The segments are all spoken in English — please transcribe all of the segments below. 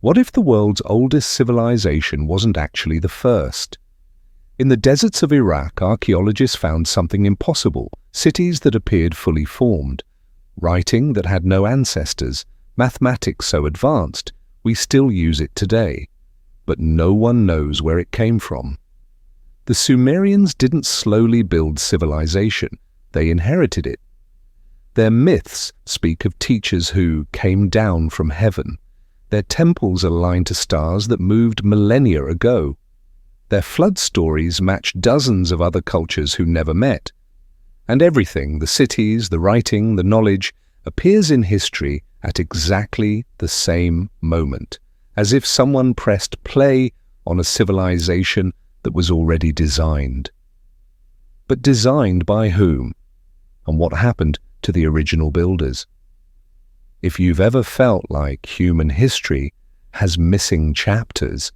What if the world's oldest civilization wasn't actually the first? In the deserts of Iraq, archaeologists found something impossible: cities that appeared fully formed, writing that had no ancestors, mathematics so advanced we still use it today. But no one knows where it came from. The Sumerians didn't slowly build civilization, they inherited it. Their myths speak of teachers who came down from heaven. Their temples are aligned to stars that moved millennia ago. Their flood stories match dozens of other cultures who never met. And everything, the cities, the writing, the knowledge, appears in history at exactly the same moment, as if someone pressed play on a civilization that was already designed. But designed by whom? And what happened to the original builders? If you've ever felt like human history has missing chapters,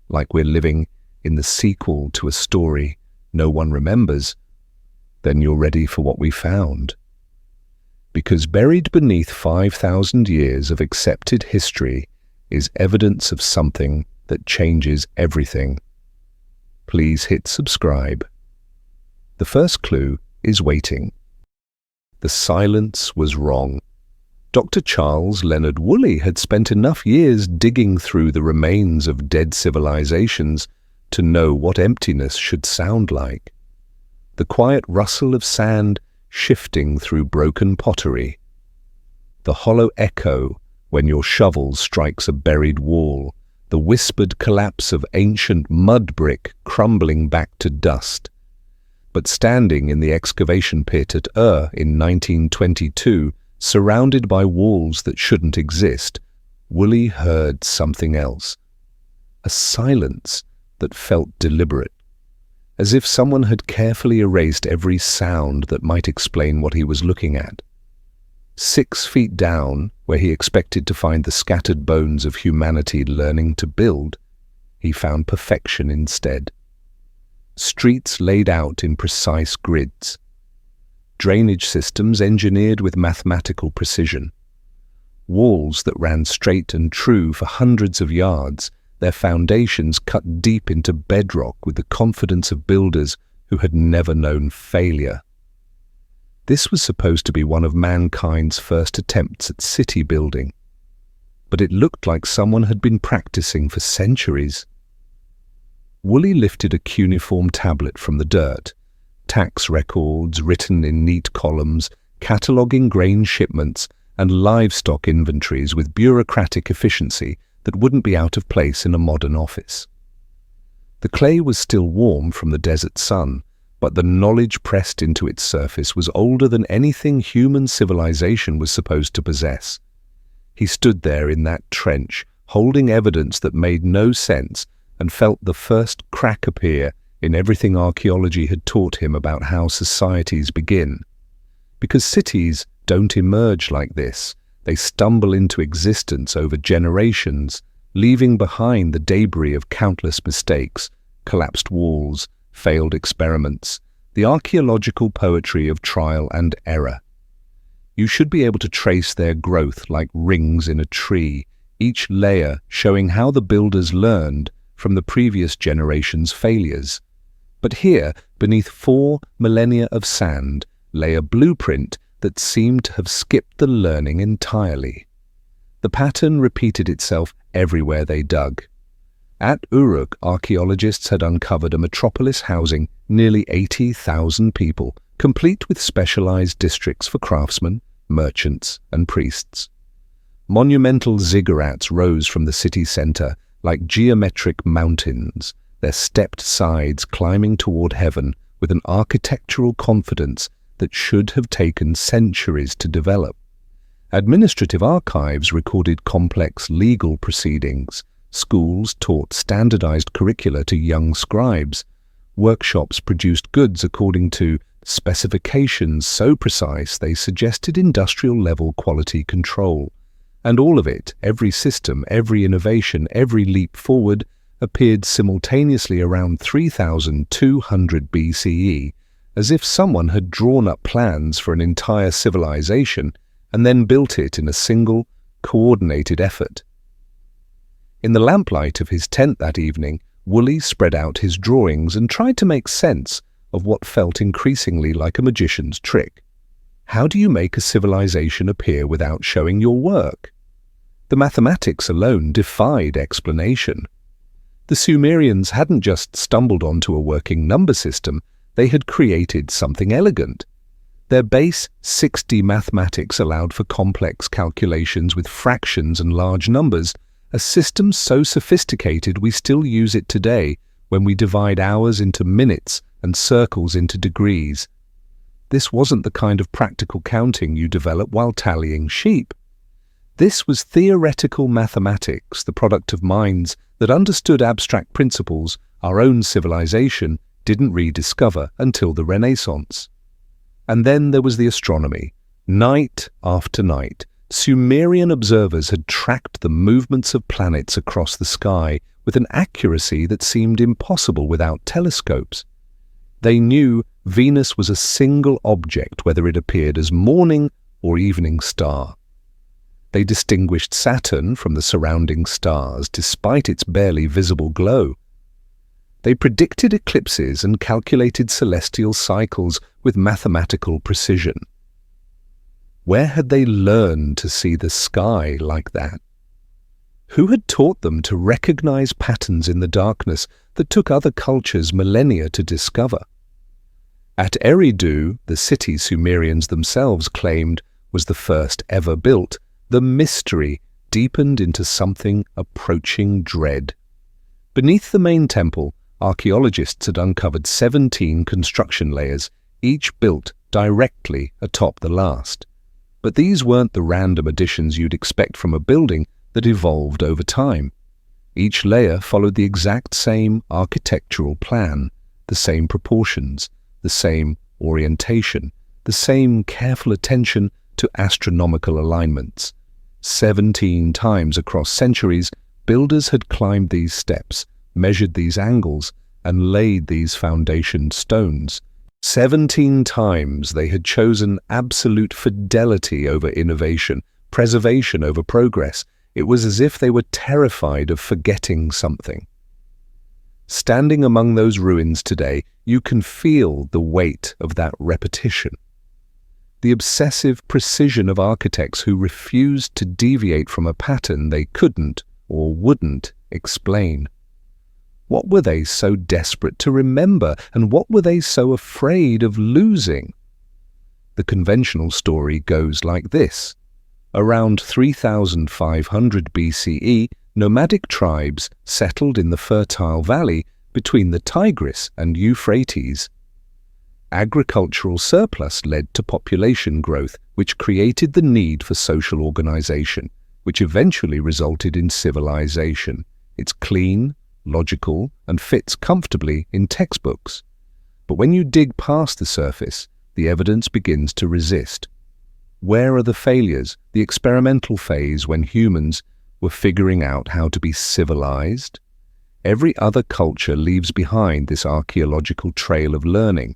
like we're living in the sequel to a story no one remembers, then you're ready for what we found. Because buried beneath 5,000 years of accepted history is evidence of something that changes everything. Please hit subscribe. The first clue is waiting. The silence was wrong. Dr. Charles Leonard Woolley had spent enough years digging through the remains of dead civilizations to know what emptiness should sound like. The quiet rustle of sand shifting through broken pottery. The hollow echo when your shovel strikes a buried wall. The whispered collapse of ancient mud brick crumbling back to dust. But standing in the excavation pit at Ur in 1922, surrounded by walls that shouldn't exist, Woolley heard something else. A silence that felt deliberate, as if someone had carefully erased every sound that might explain what he was looking at. 6 feet down, where he expected to find the scattered bones of humanity learning to build, he found perfection instead. Streets laid out in precise grids. Drainage systems engineered with mathematical precision. Walls that ran straight and true for hundreds of yards, their foundations cut deep into bedrock with the confidence of builders who had never known failure. This was supposed to be one of mankind's first attempts at city building, but it looked like someone had been practicing for centuries. Woolley lifted a cuneiform tablet from the dirt, tax records written in neat columns, cataloguing grain shipments and livestock inventories with bureaucratic efficiency that wouldn't be out of place in a modern office. The clay was still warm from the desert sun, but the knowledge pressed into its surface was older than anything human civilization was supposed to possess. He stood there in that trench, holding evidence that made no sense, and felt the first crack appear in everything archaeology had taught him about how societies begin. Because cities don't emerge like this. They stumble into existence over generations, leaving behind the debris of countless mistakes, collapsed walls, failed experiments, the archaeological poetry of trial and error. You should be able to trace their growth like rings in a tree, each layer showing how the builders learned from the previous generation's failures. But here, beneath 4 millennia of sand, lay a blueprint that seemed to have skipped the learning entirely. The pattern repeated itself everywhere they dug. At Uruk, archaeologists had uncovered a metropolis housing nearly 80,000 people, complete with specialized districts for craftsmen, merchants, and priests. Monumental ziggurats rose from the city center like geometric mountains, their stepped sides climbing toward heaven with an architectural confidence that should have taken centuries to develop. Administrative archives recorded complex legal proceedings. Schools taught standardized curricula to young scribes. Workshops produced goods according to specifications so precise they suggested industrial-level quality control. And all of it, every system, every innovation, every leap forward, appeared simultaneously around 3200 BCE, as if someone had drawn up plans for an entire civilization and then built it in a single, coordinated effort. In the lamplight of his tent that evening, Woolley spread out his drawings and tried to make sense of what felt increasingly like a magician's trick. How do you make a civilization appear without showing your work? The mathematics alone defied explanation. The Sumerians hadn't just stumbled onto a working number system, they had created something elegant. Their base 6D mathematics allowed for complex calculations with fractions and large numbers, a system so sophisticated we still use it today when we divide hours into minutes and circles into degrees. This wasn't the kind of practical counting you develop while tallying sheep. This was theoretical mathematics, the product of minds that understood abstract principles our own civilization didn't rediscover until the Renaissance. And then there was the astronomy. Night after night, Sumerian observers had tracked the movements of planets across the sky with an accuracy that seemed impossible without telescopes. They knew Venus was a single object, whether it appeared as morning or evening star. They distinguished Saturn from the surrounding stars despite its barely visible glow. They predicted eclipses and calculated celestial cycles with mathematical precision. Where had they learned to see the sky like that? Who had taught them to recognize patterns in the darkness that took other cultures millennia to discover? At Eridu, the city Sumerians themselves claimed was the first ever built, the mystery deepened into something approaching dread. Beneath the main temple, archaeologists had uncovered 17 construction layers, each built directly atop the last. But these weren't the random additions you'd expect from a building that evolved over time. Each layer followed the exact same architectural plan, the same proportions, the same orientation, the same careful attention to astronomical alignments. 17 times across centuries, builders had climbed these steps, measured these angles, and laid these foundation stones. 17 times they had chosen absolute fidelity over innovation, preservation over progress. It was as if they were terrified of forgetting something. Standing among those ruins today, you can feel the weight of that repetition. The obsessive precision of architects who refused to deviate from a pattern they couldn't or wouldn't explain. What were they so desperate to remember, and what were they so afraid of losing? The conventional story goes like this. Around 3500 BCE, nomadic tribes settled in the fertile valley between the Tigris and Euphrates. Agricultural surplus led to population growth, which created the need for social organization, which eventually resulted in civilization. It's clean, logical, and fits comfortably in textbooks. But when you dig past the surface, the evidence begins to resist. Where are the failures, the experimental phase when humans were figuring out how to be civilized? Every other culture leaves behind this archaeological trail of learning,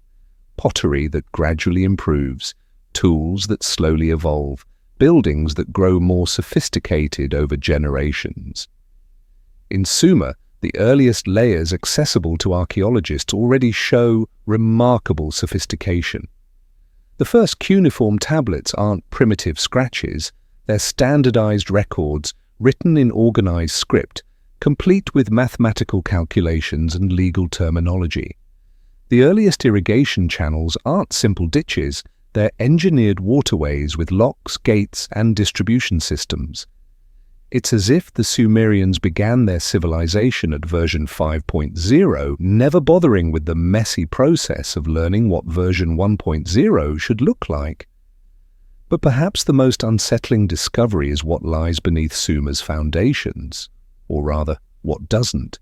pottery that gradually improves, tools that slowly evolve, buildings that grow more sophisticated over generations. In Sumer, the earliest layers accessible to archaeologists already show remarkable sophistication. The first cuneiform tablets aren't primitive scratches, they're standardized records written in organized script, complete with mathematical calculations and legal terminology. The earliest irrigation channels aren't simple ditches, they're engineered waterways with locks, gates, and distribution systems. It's as if the Sumerians began their civilization at version 5.0, never bothering with the messy process of learning what version 1.0 should look like. But perhaps the most unsettling discovery is what lies beneath Sumer's foundations, or rather, what doesn't.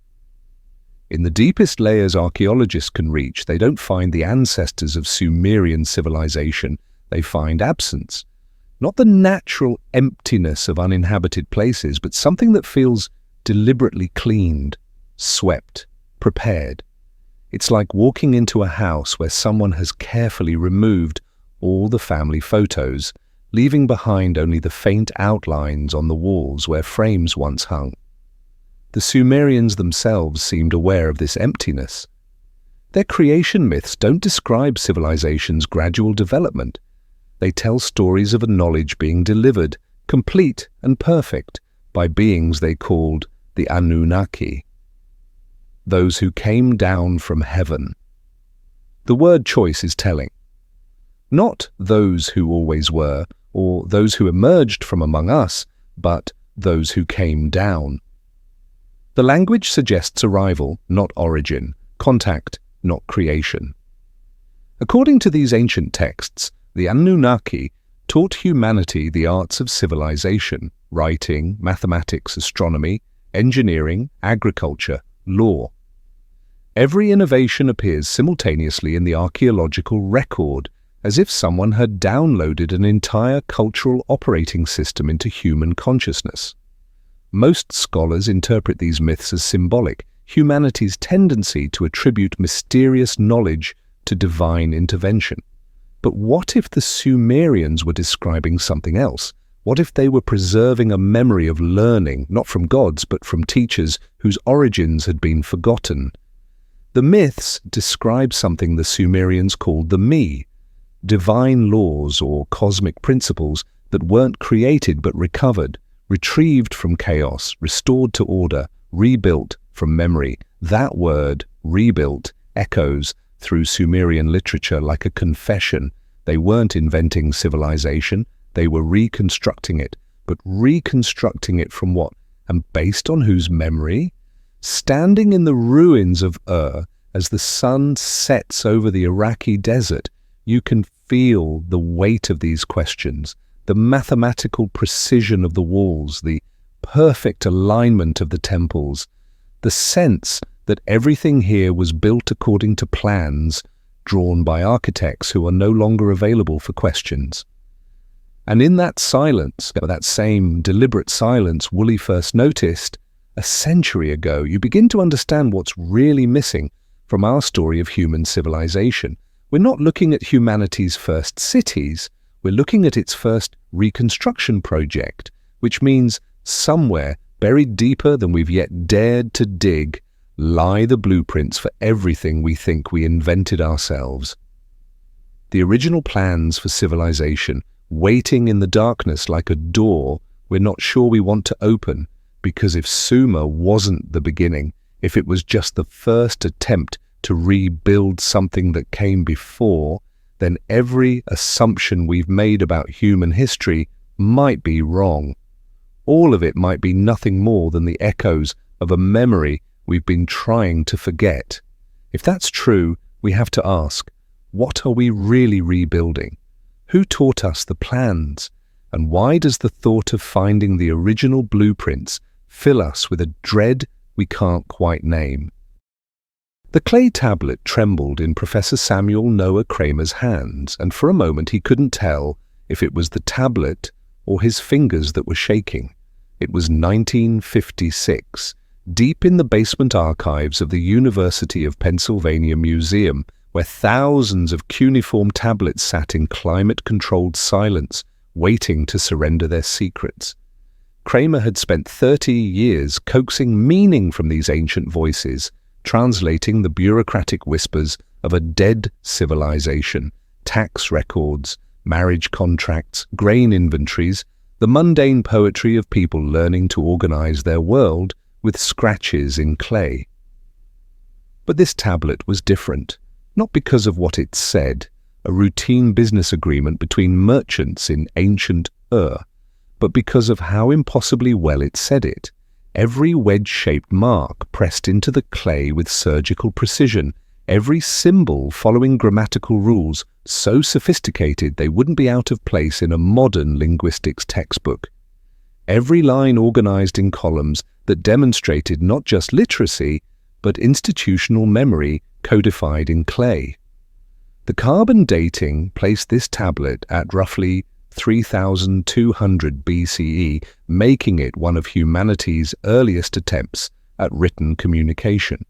In the deepest layers archaeologists can reach, they don't find the ancestors of Sumerian civilization, they find absence. Not the natural emptiness of uninhabited places, but something that feels deliberately cleaned, swept, prepared. It's like walking into a house where someone has carefully removed all the family photos, leaving behind only the faint outlines on the walls where frames once hung. The Sumerians themselves seemed aware of this emptiness. Their creation myths don't describe civilization's gradual development. They tell stories of a knowledge being delivered, complete and perfect, by beings they called the Anunnaki, those who came down from heaven. The word choice is telling. Not those who always were, or those who emerged from among us, but those who came down. The language suggests arrival, not origin, contact, not creation. According to these ancient texts, the Anunnaki taught humanity the arts of civilization, writing, mathematics, astronomy, engineering, agriculture, law. Every innovation appears simultaneously in the archaeological record, as if someone had downloaded an entire cultural operating system into human consciousness. Most scholars interpret these myths as symbolic, humanity's tendency to attribute mysterious knowledge to divine intervention. But what if the Sumerians were describing something else? What if they were preserving a memory of learning, not from gods, but from teachers whose origins had been forgotten? The myths describe something the Sumerians called the me, divine laws or cosmic principles that weren't created but recovered, retrieved from chaos, restored to order, rebuilt from memory. That word, rebuilt, echoes through Sumerian literature like a confession. They weren't inventing civilization, they were reconstructing it. But reconstructing it from what? And based on whose memory? Standing in the ruins of Ur, as the sun sets over the Iraqi desert, you can feel the weight of these questions, the mathematical precision of the walls, the perfect alignment of the temples, the sense that everything here was built according to plans drawn by architects who are no longer available for questions. And in that silence, that same deliberate silence Woolley first noticed a century ago, you begin to understand what's really missing from our story of human civilization. We're not looking at humanity's first cities, we're looking at its first reconstruction project, which means somewhere, buried deeper than we've yet dared to dig, lie the blueprints for everything we think we invented ourselves. The original plans for civilization, waiting in the darkness like a door we're not sure we want to open, because if Sumer wasn't the beginning, if it was just the first attempt to rebuild something that came before, then every assumption we've made about human history might be wrong. All of it might be nothing more than the echoes of a memory we've been trying to forget. If that's true, we have to ask, what are we really rebuilding? Who taught us the plans? And why does the thought of finding the original blueprints fill us with a dread we can't quite name? The clay tablet trembled in Professor Samuel Noah Kramer's hands, and for a moment he couldn't tell if it was the tablet or his fingers that were shaking. It was 1956, deep in the basement archives of the University of Pennsylvania Museum, where thousands of cuneiform tablets sat in climate-controlled silence, waiting to surrender their secrets. Kramer had spent 30 years coaxing meaning from these ancient voices, translating the bureaucratic whispers of a dead civilization, tax records, marriage contracts, grain inventories, the mundane poetry of people learning to organize their world with scratches in clay. But this tablet was different, not because of what it said, a routine business agreement between merchants in ancient Ur, but because of how impossibly well it said it. Every wedge-shaped mark pressed into the clay with surgical precision, every symbol following grammatical rules so sophisticated they wouldn't be out of place in a modern linguistics textbook. Every line organized in columns that demonstrated not just literacy, but institutional memory codified in clay. The carbon dating placed this tablet at roughly 3,200 BCE, making it one of humanity's earliest attempts at written communication.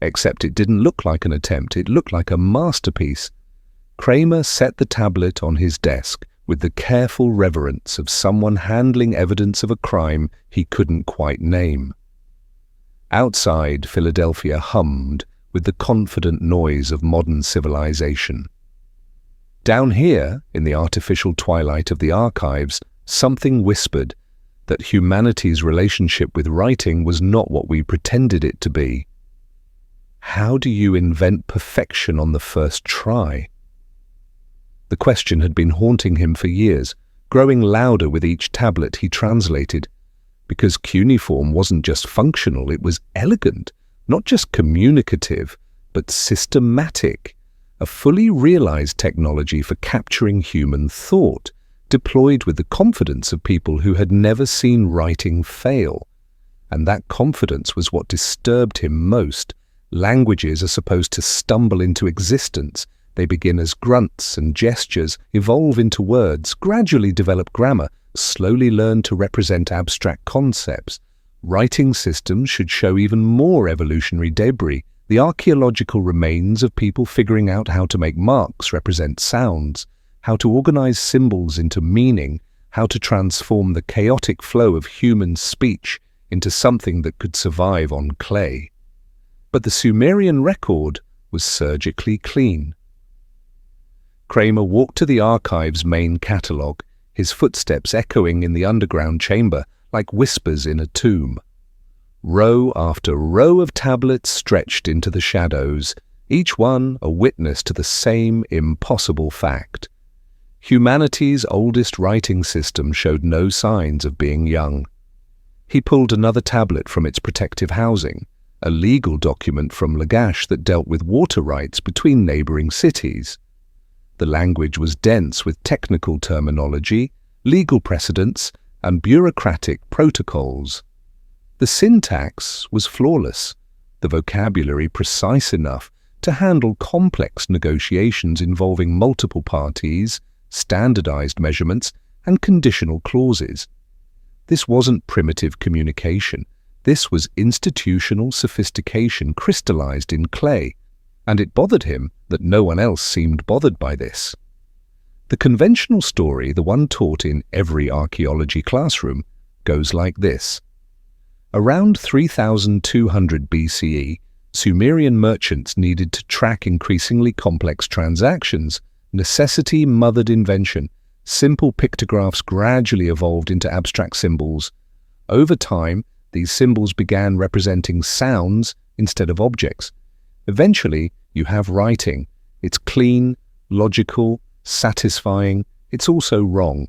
Except it didn't look like an attempt, it looked like a masterpiece. Kramer set the tablet on his desk with the careful reverence of someone handling evidence of a crime he couldn't quite name. Outside, Philadelphia hummed with the confident noise of modern civilization. Down here, in the artificial twilight of the archives, something whispered that humanity's relationship with writing was not what we pretended it to be. How do you invent perfection on the first try? The question had been haunting him for years, growing louder with each tablet he translated, because cuneiform wasn't just functional, it was elegant, not just communicative, but systematic, a fully realized technology for capturing human thought, deployed with the confidence of people who had never seen writing fail. And that confidence was what disturbed him most. Languages are supposed to stumble into existence. They begin as grunts and gestures, evolve into words, gradually develop grammar, slowly learn to represent abstract concepts. Writing systems should show even more evolutionary debris, the archaeological remains of people figuring out how to make marks represent sounds, how to organize symbols into meaning, how to transform the chaotic flow of human speech into something that could survive on clay. But the Sumerian record was surgically clean. Kramer walked to the archive's main catalogue, his footsteps echoing in the underground chamber like whispers in a tomb. Row after row of tablets stretched into the shadows, each one a witness to the same impossible fact. Humanity's oldest writing system showed no signs of being young. He pulled another tablet from its protective housing, a legal document from Lagash that dealt with water rights between neighboring cities. The language was dense with technical terminology, legal precedents, and bureaucratic protocols. The syntax was flawless, the vocabulary precise enough to handle complex negotiations involving multiple parties, standardized measurements, and conditional clauses. This wasn't primitive communication. This was institutional sophistication crystallized in clay, and it bothered him that no one else seemed bothered by this. The conventional story, the one taught in every archaeology classroom, goes like this. Around 3200 BCE, Sumerian merchants needed to track increasingly complex transactions. Necessity mothered invention. Simple pictographs gradually evolved into abstract symbols. Over time, these symbols began representing sounds instead of objects. Eventually, you have writing. It's clean, logical, satisfying. It's also wrong.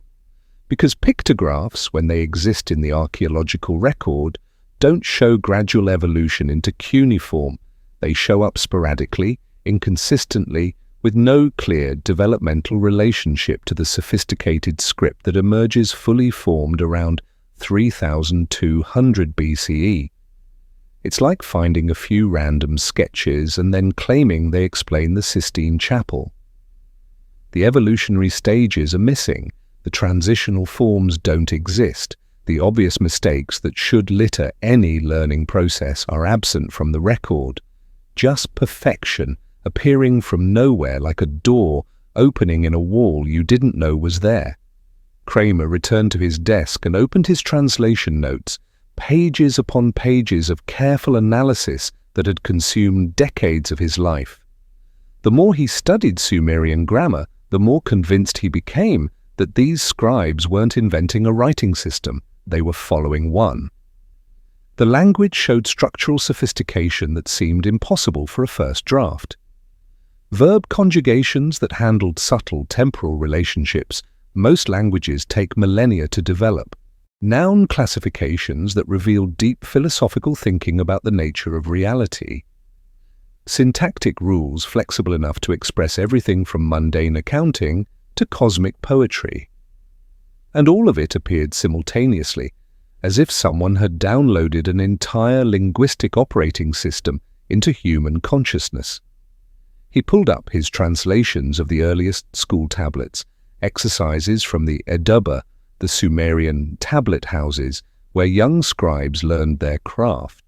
Because pictographs, when they exist in the archaeological record, don't show gradual evolution into cuneiform. They show up sporadically, inconsistently, with no clear developmental relationship to the sophisticated script that emerges fully formed around 3200 BCE. It's like finding a few random sketches and then claiming they explain the Sistine Chapel. The evolutionary stages are missing, the transitional forms don't exist, the obvious mistakes that should litter any learning process are absent from the record. Just perfection, appearing from nowhere like a door opening in a wall you didn't know was there. Kramer returned to his desk and opened his translation notes, pages upon pages of careful analysis that had consumed decades of his life. The more he studied Sumerian grammar, the more convinced he became that these scribes weren't inventing a writing system, they were following one. The language showed structural sophistication that seemed impossible for a first draft. Verb conjugations that handled subtle temporal relationships most languages take millennia to develop. Noun classifications that reveal deep philosophical thinking about the nature of reality. Syntactic rules flexible enough to express everything from mundane accounting to cosmic poetry. And all of it appeared simultaneously, as if someone had downloaded an entire linguistic operating system into human consciousness. He pulled up his translations of the earliest school tablets, exercises from the Edubba, the Sumerian tablet houses, where young scribes learned their craft.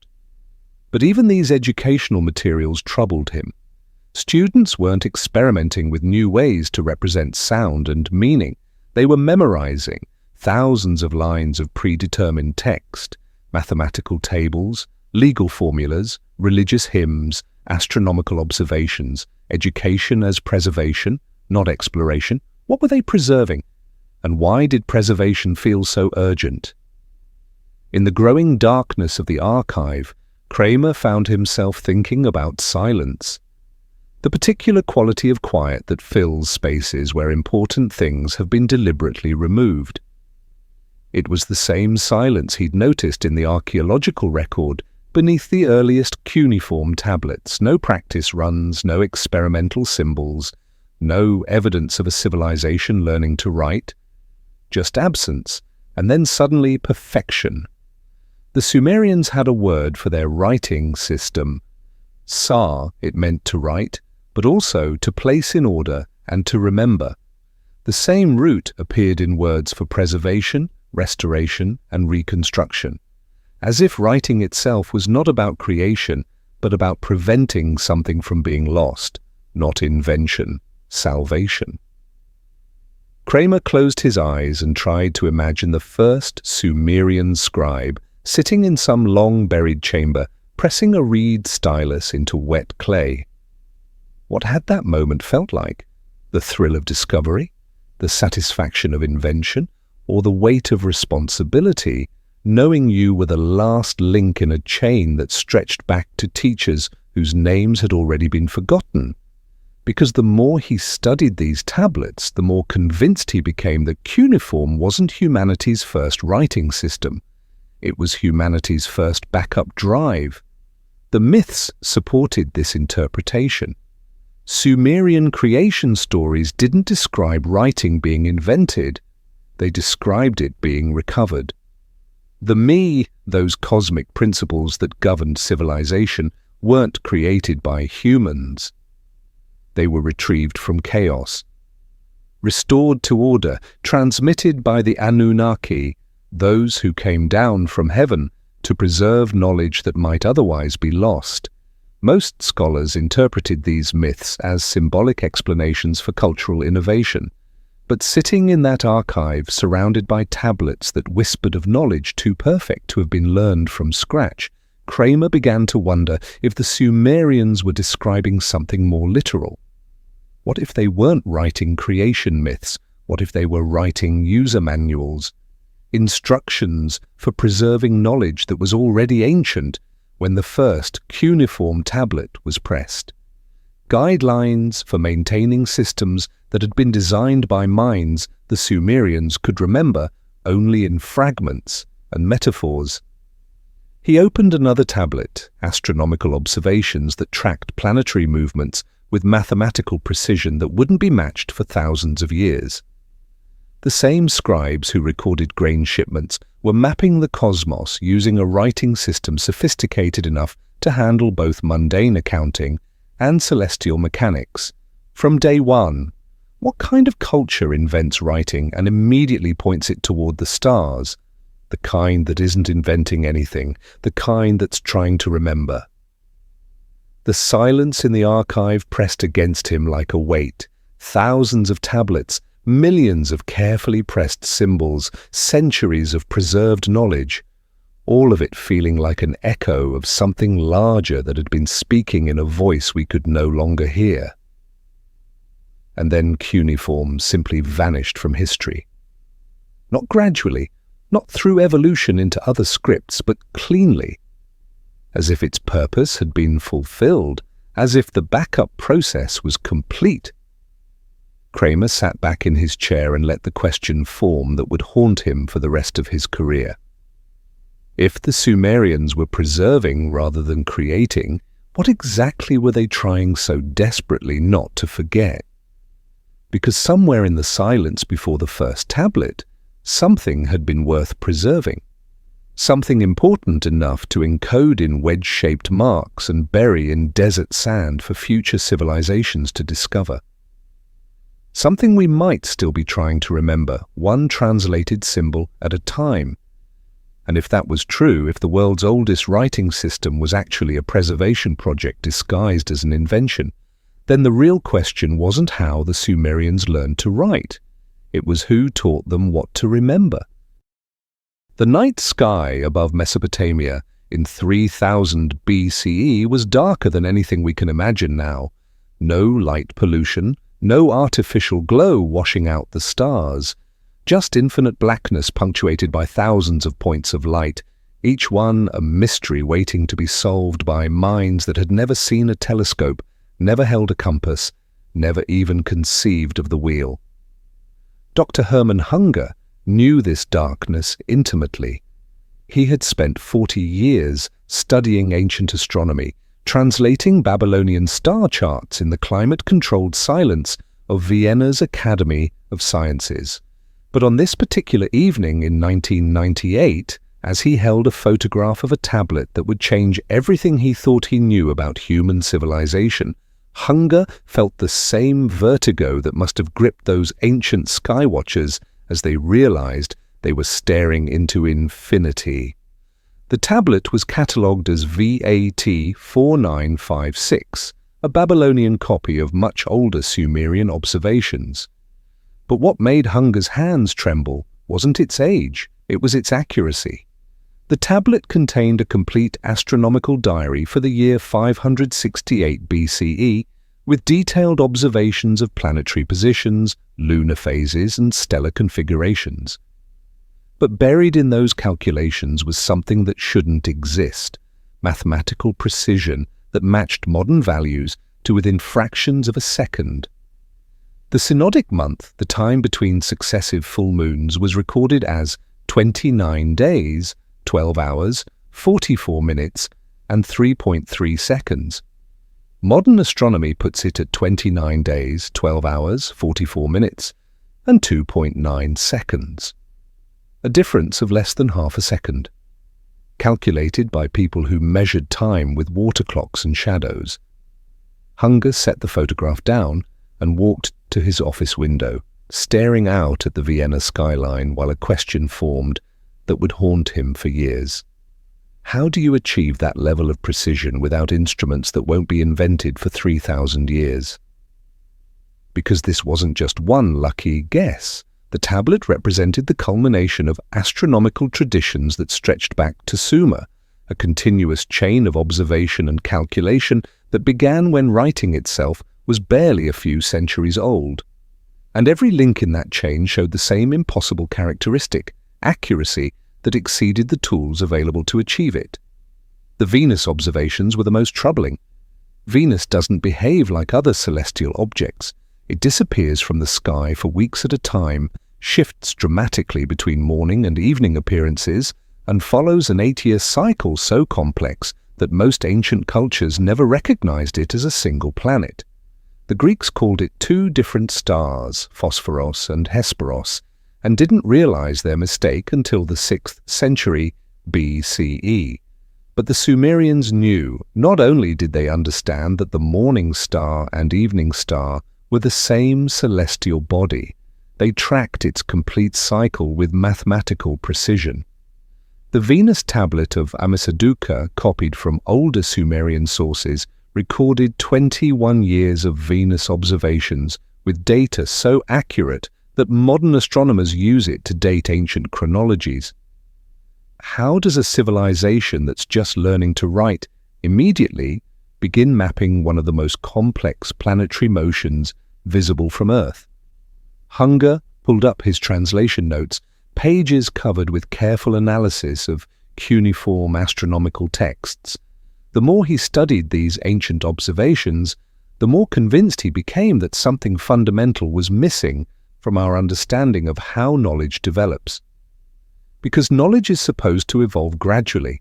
But even these educational materials troubled him. Students weren't experimenting with new ways to represent sound and meaning. They were memorizing thousands of lines of predetermined text, mathematical tables, legal formulas, religious hymns, astronomical observations, education as preservation, not exploration. What were they preserving? And why did preservation feel so urgent? In the growing darkness of the archive, Kramer found himself thinking about silence, the particular quality of quiet that fills spaces where important things have been deliberately removed. It was the same silence he'd noticed in the archaeological record beneath the earliest cuneiform tablets. No practice runs, no experimental symbols, no evidence of a civilization learning to write. Just absence, and then suddenly perfection. The Sumerians had a word for their writing system. Sa, it meant to write, but also to place in order and to remember. The same root appeared in words for preservation, restoration, and reconstruction, as if writing itself was not about creation, but about preventing something from being lost, not invention, salvation. Kramer closed his eyes and tried to imagine the first Sumerian scribe sitting in some long-buried chamber, pressing a reed stylus into wet clay. What had that moment felt like? The thrill of discovery? The satisfaction of invention? Or the weight of responsibility, knowing you were the last link in a chain that stretched back to teachers whose names had already been forgotten? Because the more he studied these tablets, the more convinced he became that cuneiform wasn't humanity's first writing system. It was humanity's first backup drive. The myths supported this interpretation. Sumerian creation stories didn't describe writing being invented. They described it being recovered. The me, those cosmic principles that governed civilization, weren't created by humans. They were retrieved from chaos, restored to order, transmitted by the Anunnaki, those who came down from heaven to preserve knowledge that might otherwise be lost. Most scholars interpreted these myths as symbolic explanations for cultural innovation. But sitting in that archive, surrounded by tablets that whispered of knowledge too perfect to have been learned from scratch, Kramer began to wonder if the Sumerians were describing something more literal. What if they weren't writing creation myths? What if they were writing user manuals? Instructions for preserving knowledge that was already ancient when the first cuneiform tablet was pressed. Guidelines for maintaining systems that had been designed by minds the Sumerians could remember only in fragments and metaphors. He opened another tablet, astronomical observations that tracked planetary movements with mathematical precision that wouldn't be matched for thousands of years. The same scribes who recorded grain shipments were mapping the cosmos using a writing system sophisticated enough to handle both mundane accounting and celestial mechanics. From day one, what kind of culture invents writing and immediately points it toward the stars? The kind that isn't inventing anything, the kind that's trying to remember. The silence in the archive pressed against him like a weight. Thousands of tablets, millions of carefully pressed symbols, centuries of preserved knowledge, all of it feeling like an echo of something larger that had been speaking in a voice we could no longer hear. And then cuneiform simply vanished from history. Not gradually, not through evolution into other scripts, but cleanly, as if its purpose had been fulfilled, as if the backup process was complete. Kramer sat back in his chair and let the question form that would haunt him for the rest of his career. If the Sumerians were preserving rather than creating, what exactly were they trying so desperately not to forget? Because somewhere in the silence before the first tablet, something had been worth preserving. Something important enough to encode in wedge-shaped marks and bury in desert sand for future civilizations to discover. Something we might still be trying to remember, one translated symbol at a time. And if that was true, if the world's oldest writing system was actually a preservation project disguised as an invention, then the real question wasn't how the Sumerians learned to write. It was who taught them what to remember. The night sky above Mesopotamia in 3000 BCE was darker than anything we can imagine now. No light pollution, no artificial glow washing out the stars. Just infinite blackness punctuated by thousands of points of light, each one a mystery waiting to be solved by minds that had never seen a telescope, never held a compass, never even conceived of the wheel. Dr. Hermann Hunger knew this darkness intimately. He had spent 40 years studying ancient astronomy, translating Babylonian star charts in the climate-controlled silence of Vienna's Academy of Sciences. But on this particular evening in 1998, as he held a photograph of a tablet that would change everything he thought he knew about human civilization, Hunger felt the same vertigo that must have gripped those ancient skywatchers as they realized they were staring into infinity. The tablet was catalogued as VAT 4956, a Babylonian copy of much older Sumerian observations. But what made Hunger's hands tremble wasn't its age, it was its accuracy. The tablet contained a complete astronomical diary for the year 568 BCE, with detailed observations of planetary positions, lunar phases, and stellar configurations. But buried in those calculations was something that shouldn't exist, mathematical precision that matched modern values to within fractions of a second. The synodic month, the time between successive full moons, was recorded as 29 days, 12 hours, 44 minutes, and 3.3 seconds. Modern astronomy puts it at 29 days, 12 hours, 44 minutes, and 2.9 seconds. A difference of less than half a second, calculated by people who measured time with water clocks and shadows. Hunger set the photograph down and walked to his office window, staring out at the Vienna skyline while a question formed that would haunt him for years. How do you achieve that level of precision without instruments that won't be invented for 3,000 years? Because this wasn't just one lucky guess. The tablet represented the culmination of astronomical traditions that stretched back to Sumer, a continuous chain of observation and calculation that began when writing itself was barely a few centuries old. And every link in that chain showed the same impossible characteristic, accuracy, that exceeded the tools available to achieve it. The Venus observations were the most troubling. Venus doesn't behave like other celestial objects. It disappears from the sky for weeks at a time, shifts dramatically between morning and evening appearances, and follows an 8-year cycle so complex that most ancient cultures never recognized it as a single planet. The Greeks called it two different stars, Phosphoros and Hesperos, and didn't realize their mistake until the 6th century BCE. But the Sumerians knew. Not only did they understand that the morning star and evening star were the same celestial body, they tracked its complete cycle with mathematical precision. The Venus tablet of Amisaduqa, copied from older Sumerian sources, recorded 21 years of Venus observations with data so accurate that modern astronomers use it to date ancient chronologies. How does a civilization that's just learning to write immediately begin mapping one of the most complex planetary motions visible from Earth? Hunger pulled up his translation notes, pages covered with careful analysis of cuneiform astronomical texts. The more he studied these ancient observations, the more convinced he became that something fundamental was missing from our understanding of how knowledge develops. Because knowledge is supposed to evolve gradually.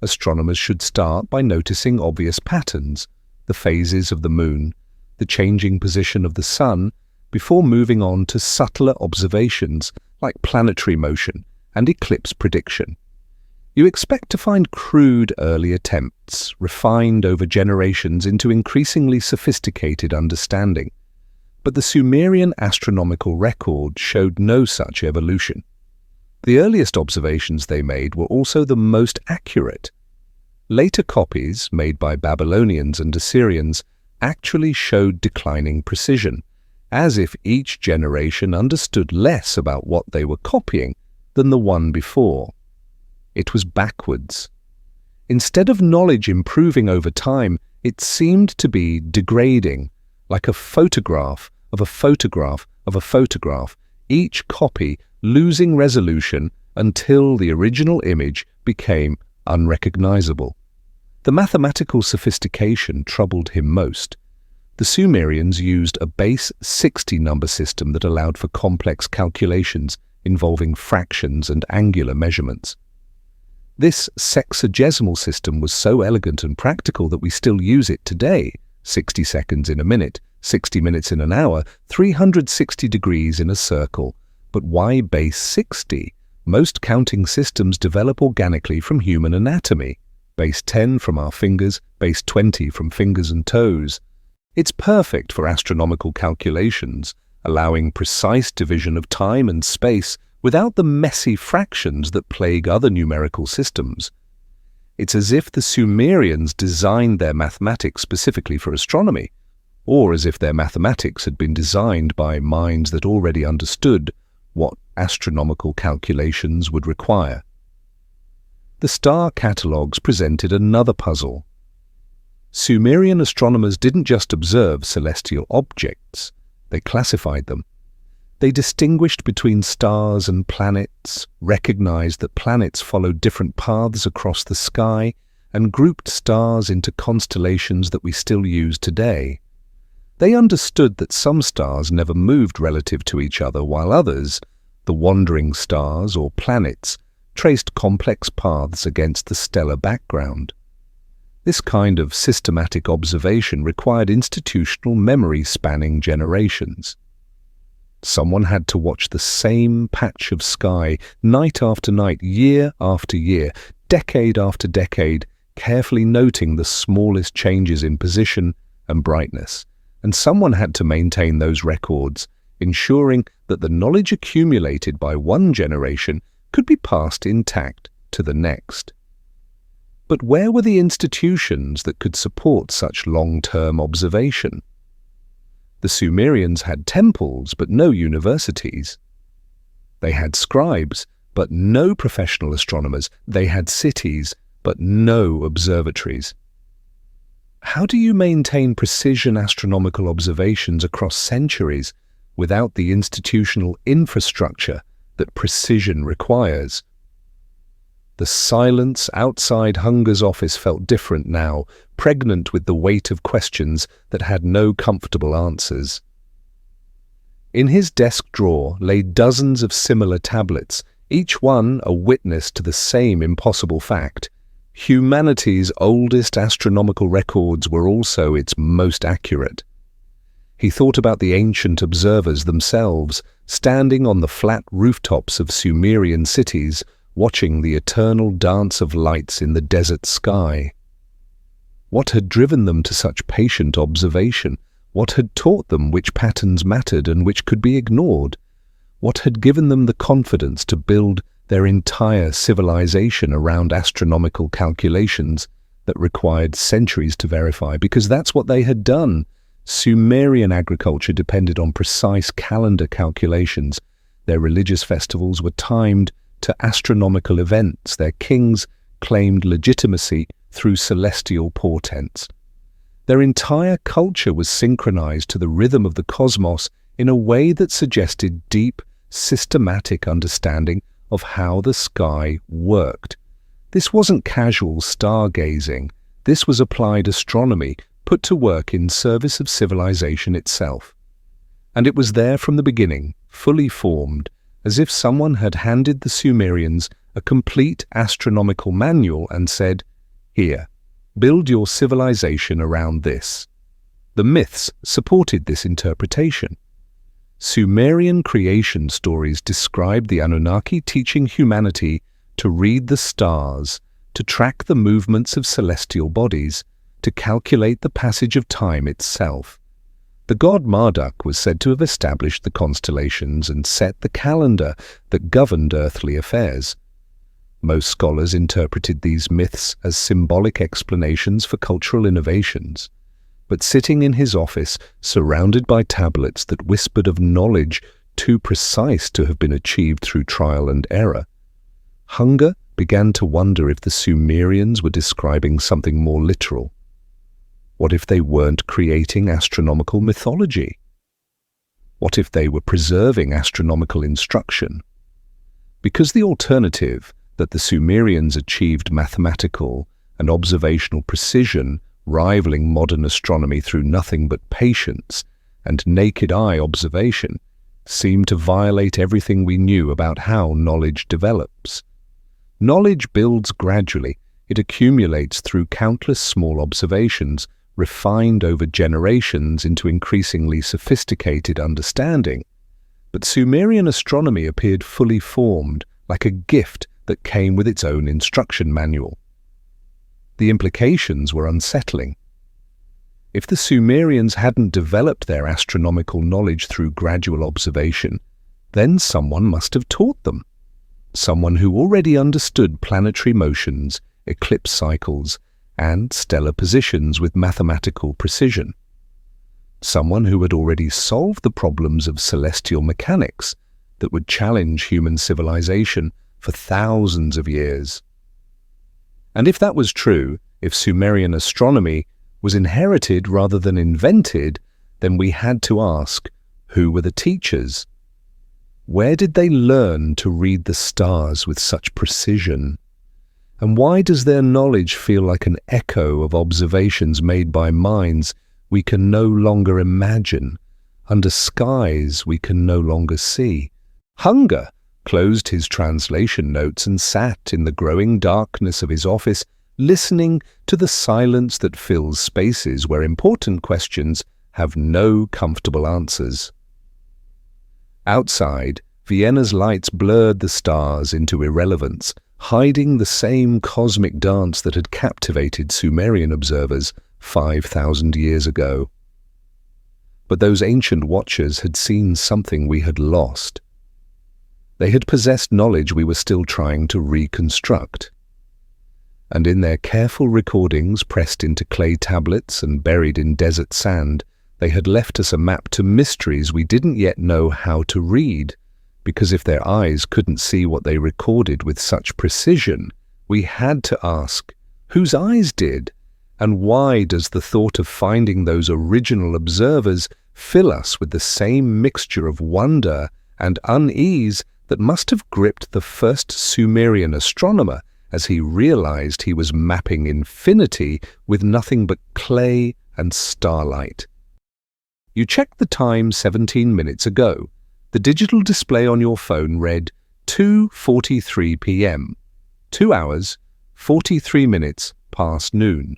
Astronomers should start by noticing obvious patterns, the phases of the moon, the changing position of the sun, before moving on to subtler observations like planetary motion and eclipse prediction. You expect to find crude early attempts, refined over generations into increasingly sophisticated understanding. But the Sumerian astronomical record showed no such evolution. The earliest observations they made were also the most accurate. Later copies, made by Babylonians and Assyrians, actually showed declining precision, as if each generation understood less about what they were copying than the one before. It was backwards. Instead of knowledge improving over time, it seemed to be degrading, like a photograph of a photograph of a photograph, each copy losing resolution until the original image became unrecognizable. The mathematical sophistication troubled him most. The Sumerians used a base 60 number system that allowed for complex calculations involving fractions and angular measurements. This sexagesimal system was so elegant and practical that we still use it today: 60 seconds in a minute, 60 minutes in an hour, 360 degrees in a circle. But why base 60? Most counting systems develop organically from human anatomy. Base 10 from our fingers, base 20 from fingers and toes. It's perfect for astronomical calculations, allowing precise division of time and space without the messy fractions that plague other numerical systems. It's as if the Sumerians designed their mathematics specifically for astronomy, or as if their mathematics had been designed by minds that already understood what astronomical calculations would require. The star catalogues presented another puzzle. Sumerian astronomers didn't just observe celestial objects, they classified them. They distinguished between stars and planets, recognized that planets followed different paths across the sky, and grouped stars into constellations that we still use today. They understood that some stars never moved relative to each other, while others, the wandering stars or planets, traced complex paths against the stellar background. This kind of systematic observation required institutional memory spanning generations. Someone had to watch the same patch of sky night after night, year after year, decade after decade, carefully noting the smallest changes in position and brightness. And someone had to maintain those records, ensuring that the knowledge accumulated by one generation could be passed intact to the next. But where were the institutions that could support such long-term observation? The Sumerians had temples but no universities. They had scribes but no professional astronomers. They had cities but no observatories. How do you maintain precision astronomical observations across centuries without the institutional infrastructure that precision requires? The silence outside Hunger's office felt different now, pregnant with the weight of questions that had no comfortable answers. In his desk drawer lay dozens of similar tablets, each one a witness to the same impossible fact. Humanity's oldest astronomical records were also its most accurate. He thought about the ancient observers themselves, standing on the flat rooftops of Sumerian cities, watching the eternal dance of lights in the desert sky. What had driven them to such patient observation? What had taught them which patterns mattered and which could be ignored? What had given them the confidence to build their entire civilization around astronomical calculations that required centuries to verify? Because that's what they had done. Sumerian agriculture depended on precise calendar calculations. Their religious festivals were timed to astronomical events. Their kings claimed legitimacy through celestial portents. Their entire culture was synchronized to the rhythm of the cosmos in a way that suggested deep, systematic understanding of how the sky worked. This wasn't casual stargazing. This was applied astronomy put to work in service of civilization itself. And it was there from the beginning, fully formed, as if someone had handed the Sumerians a complete astronomical manual and said, "Here, build your civilization around this." The myths supported this interpretation. Sumerian creation stories described the Anunnaki teaching humanity to read the stars, to track the movements of celestial bodies, to calculate the passage of time itself. The god Marduk was said to have established the constellations and set the calendar that governed earthly affairs. Most scholars interpreted these myths as symbolic explanations for cultural innovations. But sitting in his office, surrounded by tablets that whispered of knowledge too precise to have been achieved through trial and error, Hunger began to wonder if the Sumerians were describing something more literal. What if they weren't creating astronomical mythology? What if they were preserving astronomical instruction? Because the alternative, that the Sumerians achieved mathematical and observational precision rivaling modern astronomy through nothing but patience and naked eye observation, seemed to violate everything we knew about how knowledge develops. Knowledge builds gradually. It accumulates through countless small observations, refined over generations into increasingly sophisticated understanding. But Sumerian astronomy appeared fully formed, like a gift that came with its own instruction manual. The implications were unsettling. If the Sumerians hadn't developed their astronomical knowledge through gradual observation, then someone must have taught them. Someone who already understood planetary motions, eclipse cycles, and stellar positions with mathematical precision. Someone who had already solved the problems of celestial mechanics that would challenge human civilization for thousands of years. And if that was true, if Sumerian astronomy was inherited rather than invented, then we had to ask, who were the teachers? Where did they learn to read the stars with such precision? And why does their knowledge feel like an echo of observations made by minds we can no longer imagine, under skies we can no longer see? Hunger closed his translation notes and sat in the growing darkness of his office, listening to the silence that fills spaces where important questions have no comfortable answers. Outside, Vienna's lights blurred the stars into irrelevance, hiding the same cosmic dance that had captivated Sumerian observers 5,000 years ago. But those ancient watchers had seen something we had lost. They had possessed knowledge we were still trying to reconstruct. And in their careful recordings pressed into clay tablets and buried in desert sand, they had left us a map to mysteries we didn't yet know how to read, because if their eyes couldn't see what they recorded with such precision, we had to ask, whose eyes did? And why does the thought of finding those original observers fill us with the same mixture of wonder and unease that must have gripped the first Sumerian astronomer as he realized he was mapping infinity with nothing but clay and starlight? You checked the time 17 minutes ago. The digital display on your phone read 2:43 p.m., 2 hours, 43 minutes past noon.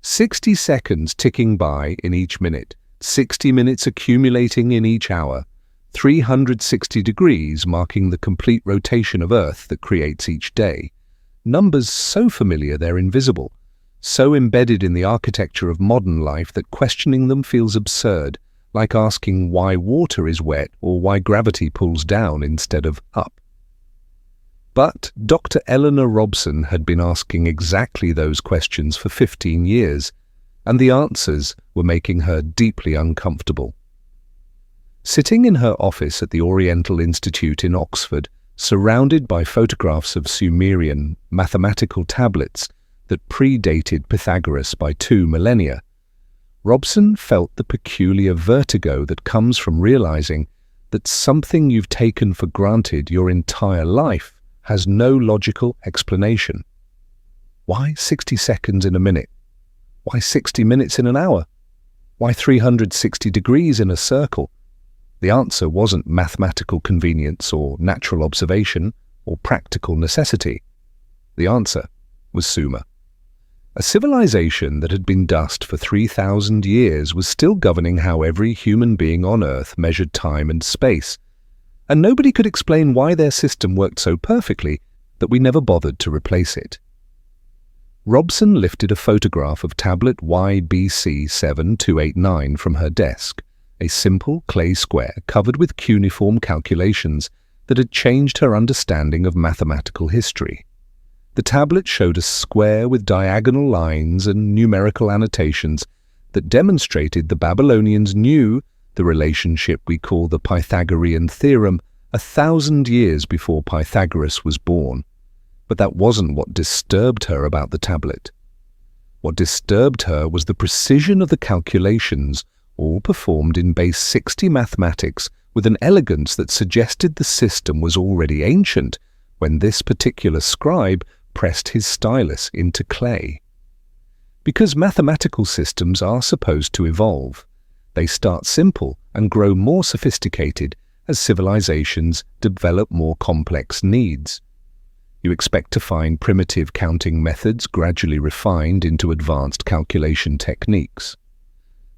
60 seconds ticking by in each minute, 60 minutes accumulating in each hour, 360 degrees marking the complete rotation of Earth that creates each day. Numbers so familiar they're invisible, so embedded in the architecture of modern life that questioning them feels absurd, like asking why water is wet or why gravity pulls down instead of up. But Dr. Eleanor Robson had been asking exactly those questions for 15 years, and the answers were making her deeply uncomfortable. Sitting in her office at the Oriental Institute in Oxford, surrounded by photographs of Sumerian mathematical tablets that predated Pythagoras by 2 millennia, Robson felt the peculiar vertigo that comes from realizing that something you've taken for granted your entire life has no logical explanation. Why 60 seconds in a minute? Why 60 minutes in an hour? Why 360 degrees in a circle? The answer wasn't mathematical convenience or natural observation or practical necessity. The answer was Sumer. A civilization that had been dust for 3,000 years was still governing how every human being on Earth measured time and space, and nobody could explain why their system worked so perfectly that we never bothered to replace it. Robson lifted a photograph of tablet YBC 7289 from her desk, a simple clay square covered with cuneiform calculations that had changed her understanding of mathematical history. The tablet showed a square with diagonal lines and numerical annotations that demonstrated the Babylonians knew the relationship we call the Pythagorean theorem 1,000 years before Pythagoras was born. But that wasn't what disturbed her about the tablet. What disturbed her was the precision of the calculations, all performed in base 60 mathematics with an elegance that suggested the system was already ancient when this particular scribe pressed his stylus into clay. Because mathematical systems are supposed to evolve, they start simple and grow more sophisticated as civilizations develop more complex needs. You expect to find primitive counting methods gradually refined into advanced calculation techniques.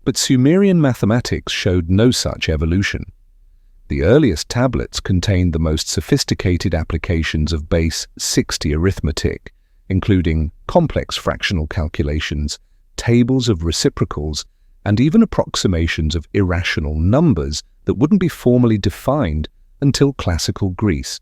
But Sumerian mathematics showed no such evolution. The earliest tablets contained the most sophisticated applications of base 60 arithmetic, including complex fractional calculations, tables of reciprocals, and even approximations of irrational numbers that wouldn't be formally defined until classical Greece.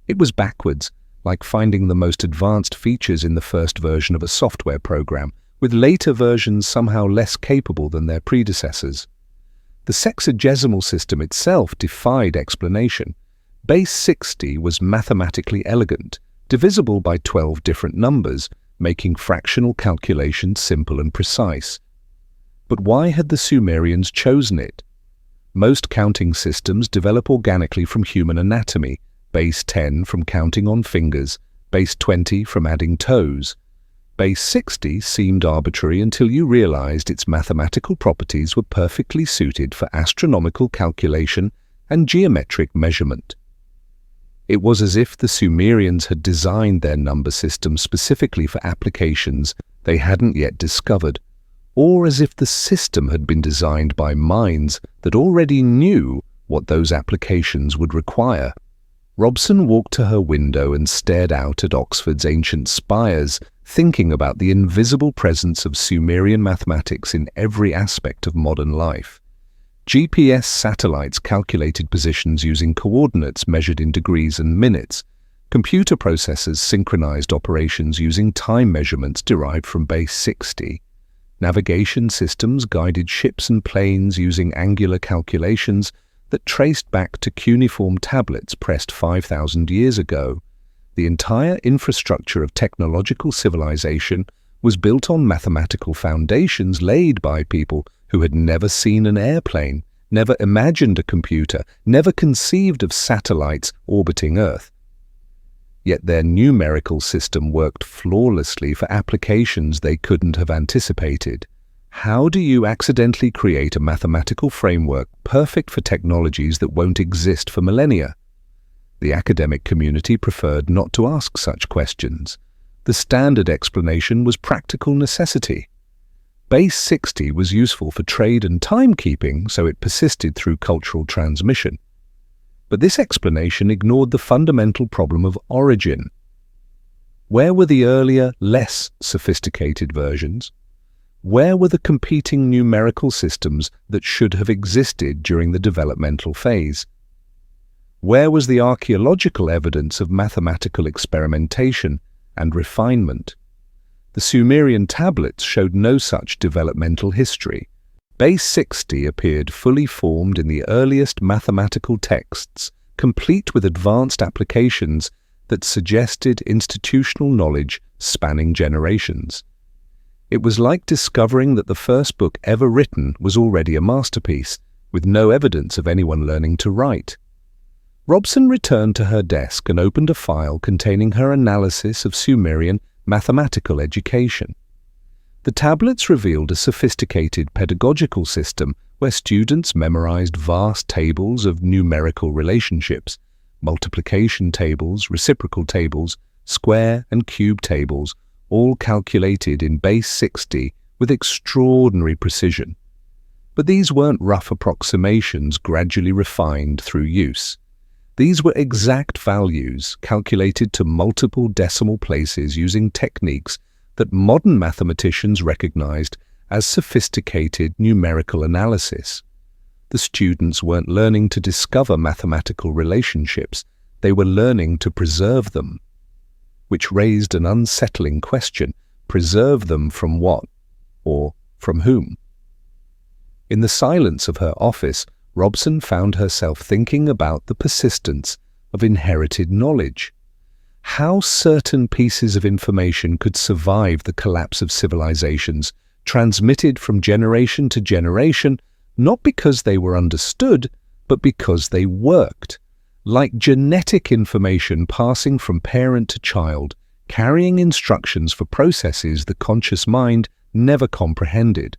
It was backwards, like finding the most advanced features in the first version of a software program, with later versions somehow less capable than their predecessors. The sexagesimal system itself defied explanation. Base 60 was mathematically elegant, divisible by 12 different numbers, making fractional calculations simple and precise. But why had the Sumerians chosen it? Most counting systems develop organically from human anatomy, base 10 from counting on fingers, base 20 from adding toes. Base 60 seemed arbitrary until you realized its mathematical properties were perfectly suited for astronomical calculation and geometric measurement. It was as if the Sumerians had designed their number system specifically for applications they hadn't yet discovered, or as if the system had been designed by minds that already knew what those applications would require. Robson walked to her window and stared out at Oxford's ancient spires, thinking about the invisible presence of Sumerian mathematics in every aspect of modern life. GPS satellites calculated positions using coordinates measured in degrees and minutes. Computer processors synchronized operations using time measurements derived from base 60. Navigation systems guided ships and planes using angular calculations that traced back to cuneiform tablets pressed 5,000 years ago. The entire infrastructure of technological civilization was built on mathematical foundations laid by people who had never seen an airplane, never imagined a computer, never conceived of satellites orbiting Earth. Yet their numerical system worked flawlessly for applications they couldn't have anticipated. How do you accidentally create a mathematical framework perfect for technologies that won't exist for millennia? The academic community preferred not to ask such questions. The standard explanation was practical necessity. Base 60 was useful for trade and timekeeping, so it persisted through cultural transmission. But this explanation ignored the fundamental problem of origin. Where were the earlier, less sophisticated versions? Where were the competing numerical systems that should have existed during the developmental phase? Where was the archaeological evidence of mathematical experimentation and refinement? The Sumerian tablets showed no such developmental history. Base 60 appeared fully formed in the earliest mathematical texts, complete with advanced applications that suggested institutional knowledge spanning generations. It was like discovering that the first book ever written was already a masterpiece, with no evidence of anyone learning to write. Robson returned to her desk and opened a file containing her analysis of Sumerian mathematical education. The tablets revealed a sophisticated pedagogical system where students memorized vast tables of numerical relationships, multiplication tables, reciprocal tables, square and cube tables, all calculated in base 60 with extraordinary precision. But these weren't rough approximations gradually refined through use. These were exact values calculated to multiple decimal places using techniques that modern mathematicians recognized as sophisticated numerical analysis. The students weren't learning to discover mathematical relationships, they were learning to preserve them. Which raised an unsettling question: preserve them from what? Or from whom? In the silence of her office, Robson found herself thinking about the persistence of inherited knowledge. how certain pieces of information could survive the collapse of civilizations, transmitted from generation to generation, not because they were understood, but because they worked. Like genetic information passing from parent to child, carrying instructions for processes the conscious mind never comprehended.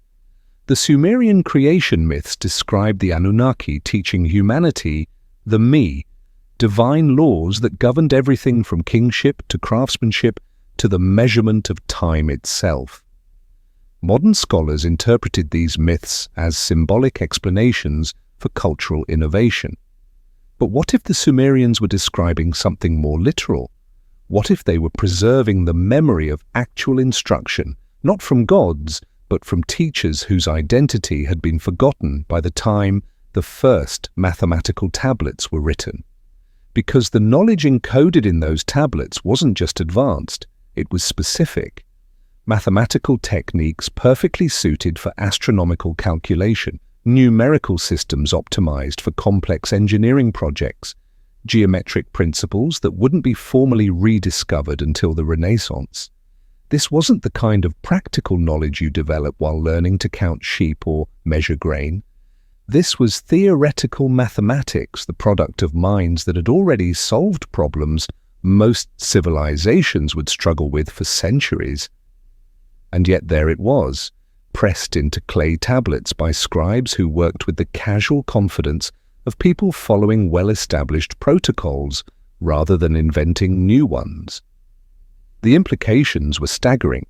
The Sumerian creation myths describe the Anunnaki teaching humanity the me, divine laws that governed everything from kingship to craftsmanship to the measurement of time itself. Modern scholars interpreted these myths as symbolic explanations for cultural innovation. But what if the Sumerians were describing something more literal? What if they were preserving the memory of actual instruction, not from gods, but from teachers whose identity had been forgotten by the time the first mathematical tablets were written? Because the knowledge encoded in those tablets wasn't just advanced, it was specific. Mathematical techniques perfectly suited for astronomical calculation, numerical systems optimized for complex engineering projects, geometric principles that wouldn't be formally rediscovered until the Renaissance. This wasn't the kind of practical knowledge you develop while learning to count sheep or measure grain. This was theoretical mathematics, the product of minds that had already solved problems most civilizations would struggle with for centuries. And yet there it was, pressed into clay tablets by scribes who worked with the casual confidence of people following well-established protocols rather than inventing new ones. The implications were staggering.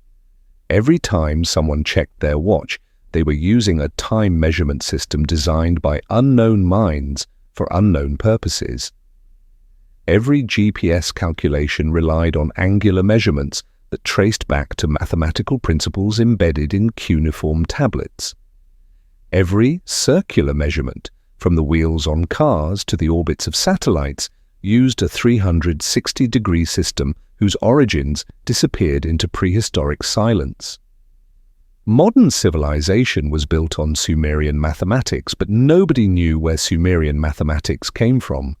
Every time someone checked their watch, they were using a time measurement system designed by unknown minds for unknown purposes. Every GPS calculation relied on angular measurements that traced back to mathematical principles embedded in cuneiform tablets. Every circular measurement, from the wheels on cars to the orbits of satellites, used a 360-degree system whose origins disappeared into prehistoric silence. Modern civilization was built on Sumerian mathematics, but nobody knew where Sumerian mathematics came from.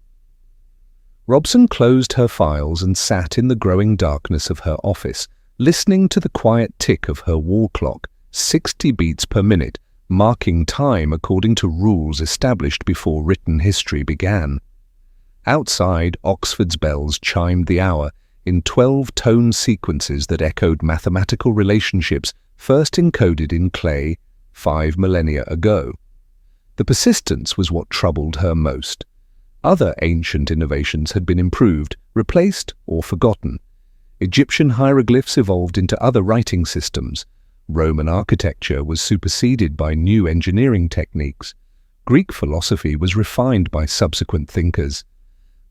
Robson closed her files and sat in the growing darkness of her office, listening to the quiet tick of her wall clock, 60 beats per minute, marking time according to rules established before written history began. Outside, Oxford's bells chimed the hour in 12-tone sequences that echoed mathematical relationships first encoded in clay 5 millennia ago. The persistence was what troubled her most. Other ancient innovations had been improved, replaced, or forgotten. Egyptian hieroglyphs evolved into other writing systems. Roman architecture was superseded by new engineering techniques. Greek philosophy was refined by subsequent thinkers.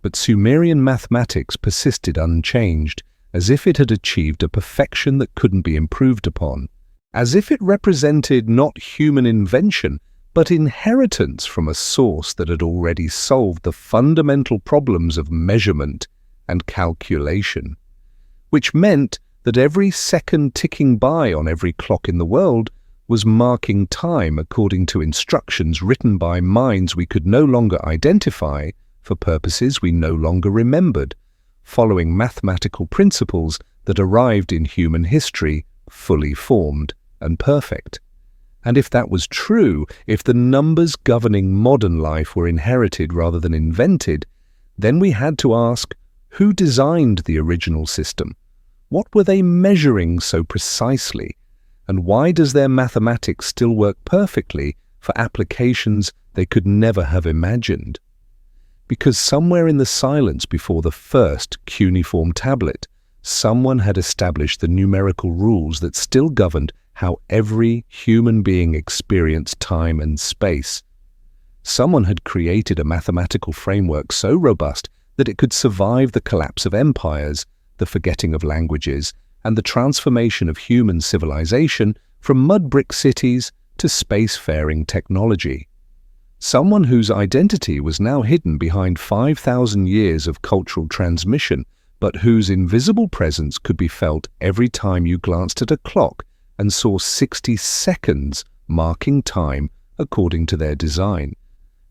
But Sumerian mathematics persisted unchanged, as if it had achieved a perfection that couldn't be improved upon, as if it represented not human invention, but inheritance from a source that had already solved the fundamental problems of measurement and calculation, which meant that every second ticking by on every clock in the world was marking time according to instructions written by minds we could no longer identify for purposes we no longer remembered, following mathematical principles that arrived in human history fully formed and perfect. And if that was true, if the numbers governing modern life were inherited rather than invented, then we had to ask, who designed the original system? What were they measuring so precisely? And why does their mathematics still work perfectly for applications they could never have imagined? Because somewhere in the silence before the first cuneiform tablet, someone had established the numerical rules that still governed how every human being experienced time and space. Someone had created a mathematical framework so robust that it could survive the collapse of empires, the forgetting of languages, and the transformation of human civilization from mud-brick cities to spacefaring technology. Someone whose identity was now hidden behind 5,000 years of cultural transmission, but whose invisible presence could be felt every time you glanced at a clock and saw 60 seconds marking time according to their design.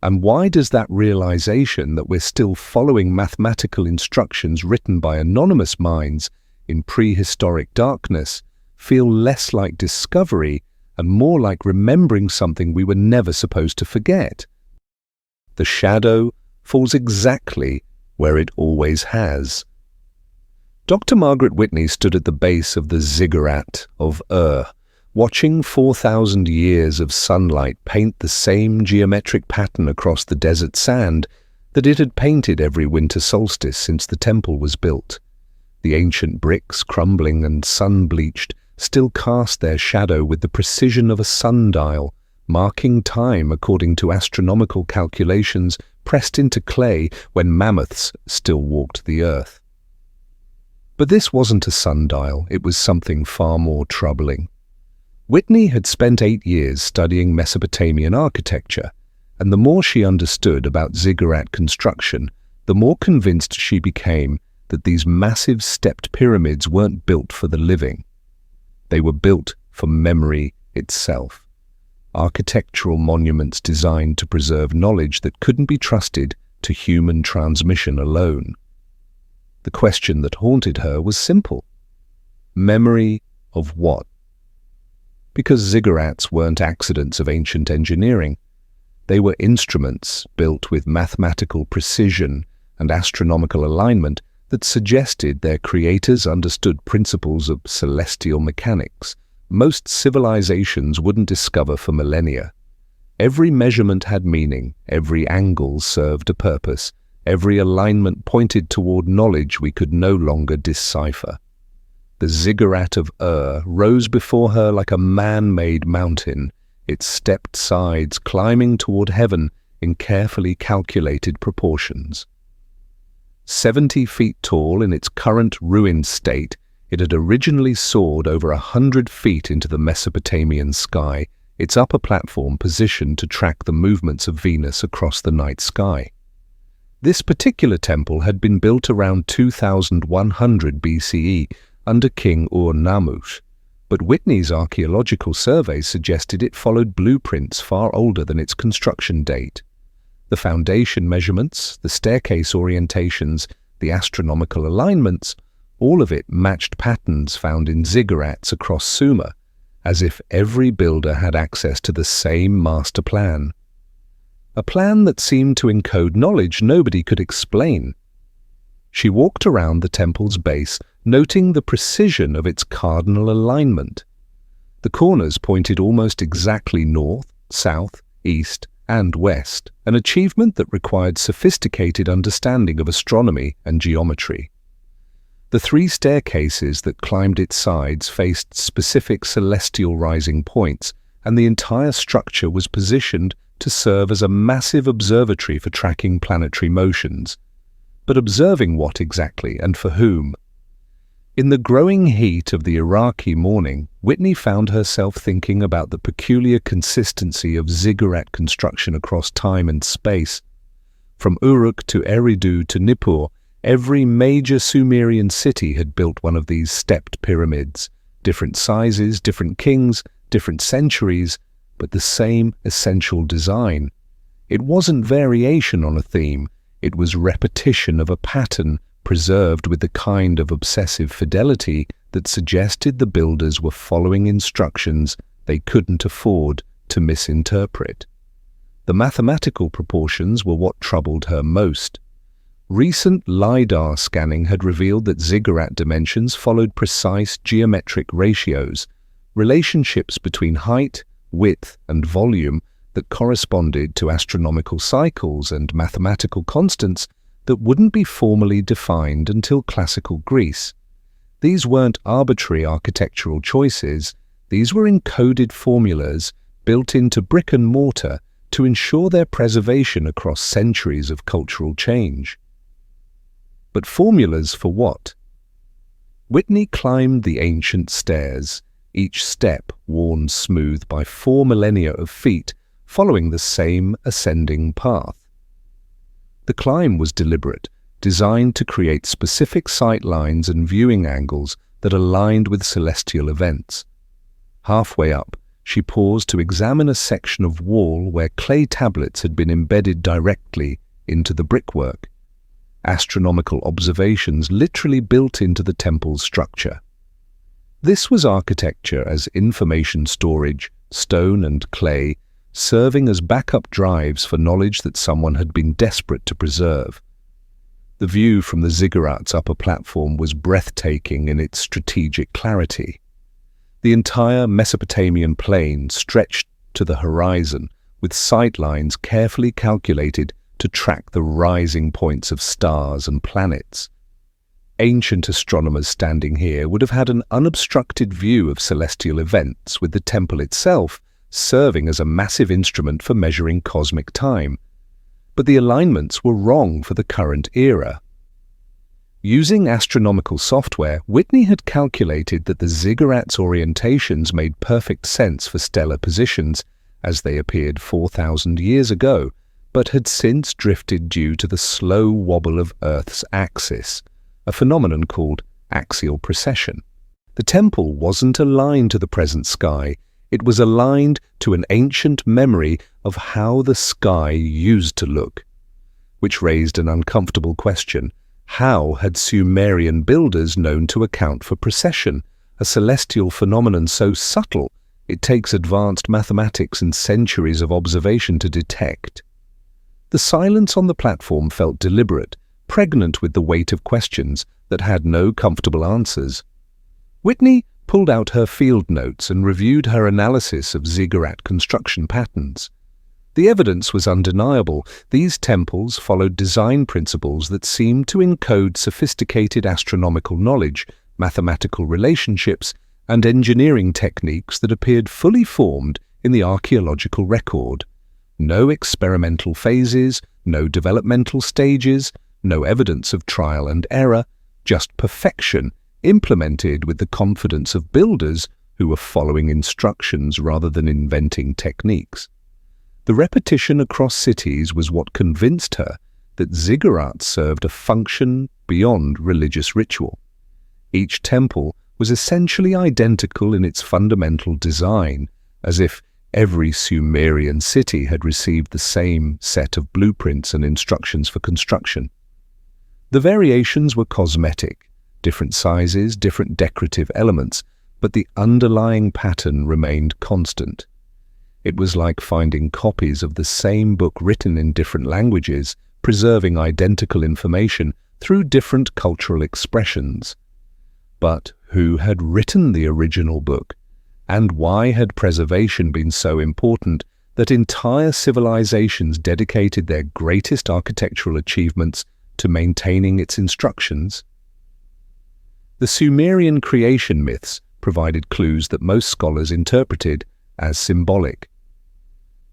And why does that realization that we're still following mathematical instructions written by anonymous minds in prehistoric darkness feel less like discovery and more like remembering something we were never supposed to forget? The shadow falls exactly where it always has. Dr. Margaret Whitney stood at the base of the ziggurat of watching 4,000 years of sunlight paint the same geometric pattern across the desert sand that it had painted every winter solstice since the temple was built. The ancient bricks, crumbling and sun-bleached, still cast their shadow with the precision of a sundial, marking time according to astronomical calculations pressed into clay when mammoths still walked the earth. But this wasn't a sundial, it was something far more troubling. Whitney had spent 8 years studying Mesopotamian architecture, and the more she understood about ziggurat construction, the more convinced she became that these massive stepped pyramids weren't built for the living. They were built for memory itself. Architectural monuments designed to preserve knowledge that couldn't be trusted to human transmission alone. The question that haunted her was simple. Memory of what? Because ziggurats weren't accidents of ancient engineering. They were instruments built with mathematical precision and astronomical alignment that suggested their creators understood principles of celestial mechanics most civilizations wouldn't discover for millennia. Every measurement had meaning, every angle served a purpose, every alignment pointed toward knowledge we could no longer decipher. The ziggurat of rose before her like a man-made mountain, its stepped sides climbing toward heaven in carefully calculated proportions. 70 feet tall in its current ruined state, it had originally soared over 100 feet into the Mesopotamian sky, its upper platform positioned to track the movements of Venus across the night sky. This particular temple had been built around 2100 BCE under King Ur-Nammush, but Whitney's archaeological survey suggested it followed blueprints far older than its construction date. The foundation measurements, the staircase orientations, the astronomical alignments, all of it matched patterns found in ziggurats across Sumer, as if every builder had access to the same master plan. A plan that seemed to encode knowledge nobody could explain. She walked around the temple's base, noting the precision of its cardinal alignment. The corners pointed almost exactly north, south, east, and west, an achievement that required sophisticated understanding of astronomy and geometry. The 3 staircases that climbed its sides faced specific celestial rising points, and the entire structure was positioned to serve as a massive observatory for tracking planetary motions. But observing what exactly, and for whom? In the growing heat of the Iraqi morning, Whitney found herself thinking about the peculiar consistency of ziggurat construction across time and space. From Uruk to Eridu to Nippur, every major Sumerian city had built one of these stepped pyramids, different sizes, different kings, different centuries, but the same essential design. It wasn't variation on a theme, it was repetition of a pattern preserved with the kind of obsessive fidelity that suggested the builders were following instructions they couldn't afford to misinterpret. The mathematical proportions were what troubled her most. Recent LiDAR scanning had revealed that ziggurat dimensions followed precise geometric ratios, relationships between height, width, and volume that corresponded to astronomical cycles and mathematical constants that wouldn't be formally defined until classical Greece. These weren't arbitrary architectural choices, these were encoded formulas built into brick and mortar to ensure their preservation across centuries of cultural change. But formulas for what? Whitney climbed the ancient stairs, each step worn smooth by 4 millennia of feet, following the same ascending path. The climb was deliberate, designed to create specific sight lines and viewing angles that aligned with celestial events. Halfway up, she paused to examine a section of wall where clay tablets had been embedded directly into the brickwork. Astronomical observations literally built into the temple's structure. This was architecture as information storage, stone and clay, serving as backup drives for knowledge that someone had been desperate to preserve. The view from the ziggurat's upper platform was breathtaking in its strategic clarity. The entire Mesopotamian plain stretched to the horizon, with sightlines carefully calculated to track the rising points of stars and planets. Ancient astronomers standing here would have had an unobstructed view of celestial events, with the temple itself serving as a massive instrument for measuring cosmic time. But the alignments were wrong for the current era. Using astronomical software, Whitney had calculated that the ziggurat's orientations made perfect sense for stellar positions as they appeared 4,000 years ago, but had since drifted due to the slow wobble of Earth's axis, a phenomenon called axial precession. The temple wasn't aligned to the present sky, it was aligned to an ancient memory of how the sky used to look, which raised an uncomfortable question. How had Sumerian builders known to account for precession, a celestial phenomenon so subtle it takes advanced mathematics and centuries of observation to detect? The silence on the platform felt deliberate, pregnant with the weight of questions that had no comfortable answers. Whitney pulled out her field notes and reviewed her analysis of ziggurat construction patterns. The evidence was undeniable. These temples followed design principles that seemed to encode sophisticated astronomical knowledge, mathematical relationships, and engineering techniques that appeared fully formed in the archaeological record. No experimental phases, no developmental stages, no evidence of trial and error, just perfection, implemented with the confidence of builders who were following instructions rather than inventing techniques. The repetition across cities was what convinced her that ziggurats served a function beyond religious ritual. Each temple was essentially identical in its fundamental design, as if every Sumerian city had received the same set of blueprints and instructions for construction. The variations were cosmetic, different sizes, different decorative elements, but the underlying pattern remained constant. It was like finding copies of the same book written in different languages, preserving identical information through different cultural expressions. But who had written the original book? And why had preservation been so important that entire civilizations dedicated their greatest architectural achievements to maintaining its instructions? The Sumerian creation myths provided clues that most scholars interpreted as symbolic.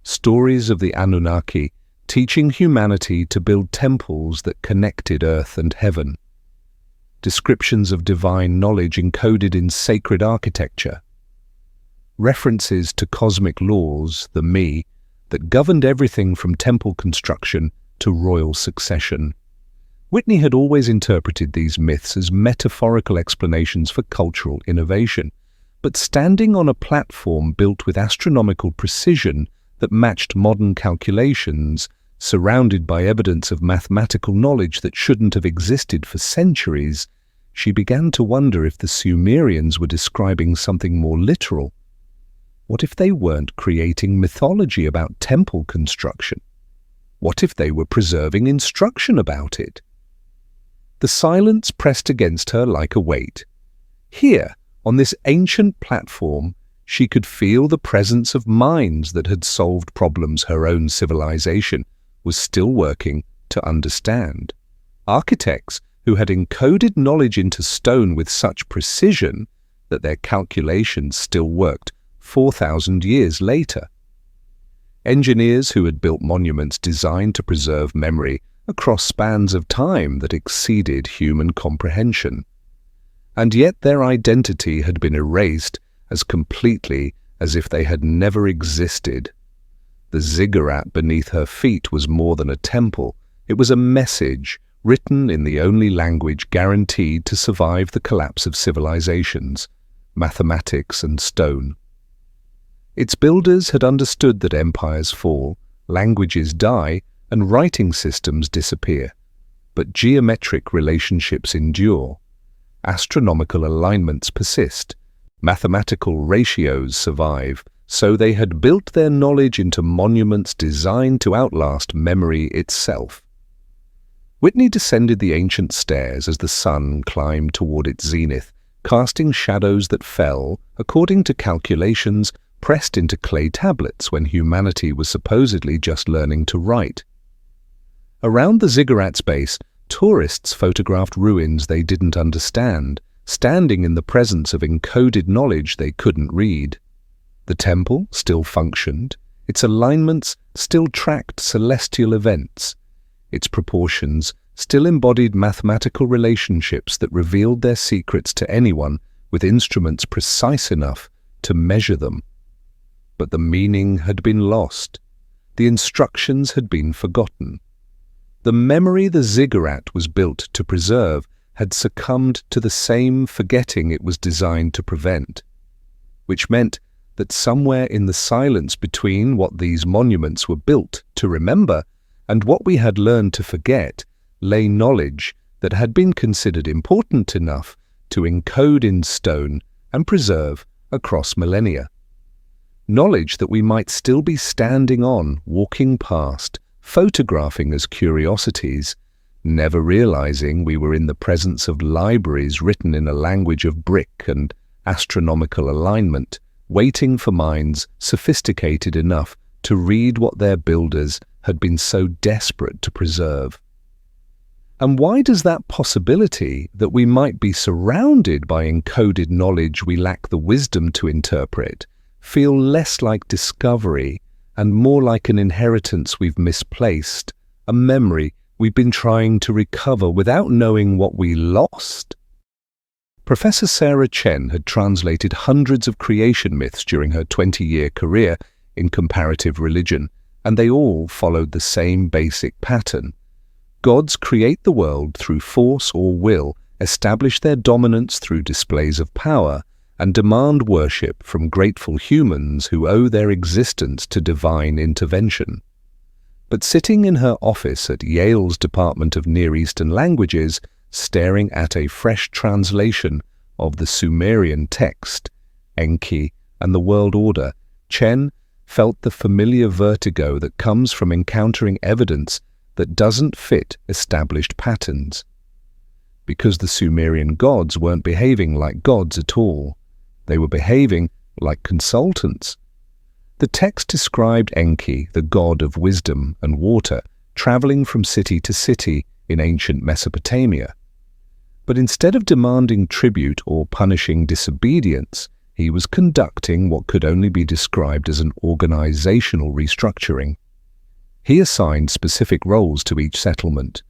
Stories of the Anunnaki teaching humanity to build temples that connected earth and heaven. Descriptions of divine knowledge encoded in sacred architecture. References to cosmic laws, the me, that governed everything from temple construction to royal succession. Whitney had always interpreted these myths as metaphorical explanations for cultural innovation, but standing on a platform built with astronomical precision that matched modern calculations, surrounded by evidence of mathematical knowledge that shouldn't have existed for centuries, she began to wonder if the Sumerians were describing something more literal. What if they weren't creating mythology about temple construction? What if they were preserving instruction about it? The silence pressed against her like a weight. Here, on this ancient platform, she could feel the presence of minds that had solved problems her own civilization was still working to understand. Architects who had encoded knowledge into stone with such precision that their calculations still worked 4,000 years later. Engineers who had built monuments designed to preserve memory across spans of time that exceeded human comprehension. And yet their identity had been erased as completely as if they had never existed. The ziggurat beneath her feet was more than a temple. It was a message written in the only language guaranteed to survive the collapse of civilizations, mathematics and stone. Its builders had understood that empires fall, languages die, and writing systems disappear. But geometric relationships endure. Astronomical alignments persist. Mathematical ratios survive. So they had built their knowledge into monuments designed to outlast memory itself. Whitney descended the ancient stairs as the sun climbed toward its zenith, casting shadows that fell, according to calculations, pressed into clay tablets when humanity was supposedly just learning to write. Around the ziggurat's base, tourists photographed ruins they didn't understand, standing in the presence of encoded knowledge they couldn't read. The temple still functioned, its alignments still tracked celestial events, its proportions still embodied mathematical relationships that revealed their secrets to anyone with instruments precise enough to measure them. But the meaning had been lost. The instructions had been forgotten. The memory the ziggurat was built to preserve had succumbed to the same forgetting it was designed to prevent, which meant that somewhere in the silence between what these monuments were built to remember and what we had learned to forget lay knowledge that had been considered important enough to encode in stone and preserve across millennia. Knowledge that we might still be standing on, walking past, photographing as curiosities, never realizing we were in the presence of libraries written in a language of brick and astronomical alignment, waiting for minds sophisticated enough to read what their builders had been so desperate to preserve. And why does that possibility that we might be surrounded by encoded knowledge we lack the wisdom to interpret feel less like discovery and more like an inheritance we've misplaced, a memory we've been trying to recover without knowing what we lost? Professor Sarah Chen had translated hundreds of creation myths during her 20-year career in comparative religion, and they all followed the same basic pattern. Gods create the world through force or will, establish their dominance through displays of power, and demand worship from grateful humans who owe their existence to divine intervention. But sitting in her office at Yale's Department of Near Eastern Languages, staring at a fresh translation of the Sumerian text, Enki and the World Order, Chen felt the familiar vertigo that comes from encountering evidence that doesn't fit established patterns. Because the Sumerian gods weren't behaving like gods at all. They were behaving like consultants. The text described Enki, the god of wisdom and water, traveling from city to city in ancient Mesopotamia. But instead of demanding tribute or punishing disobedience, he was conducting what could only be described as an organizational restructuring. He assigned specific roles to each settlement.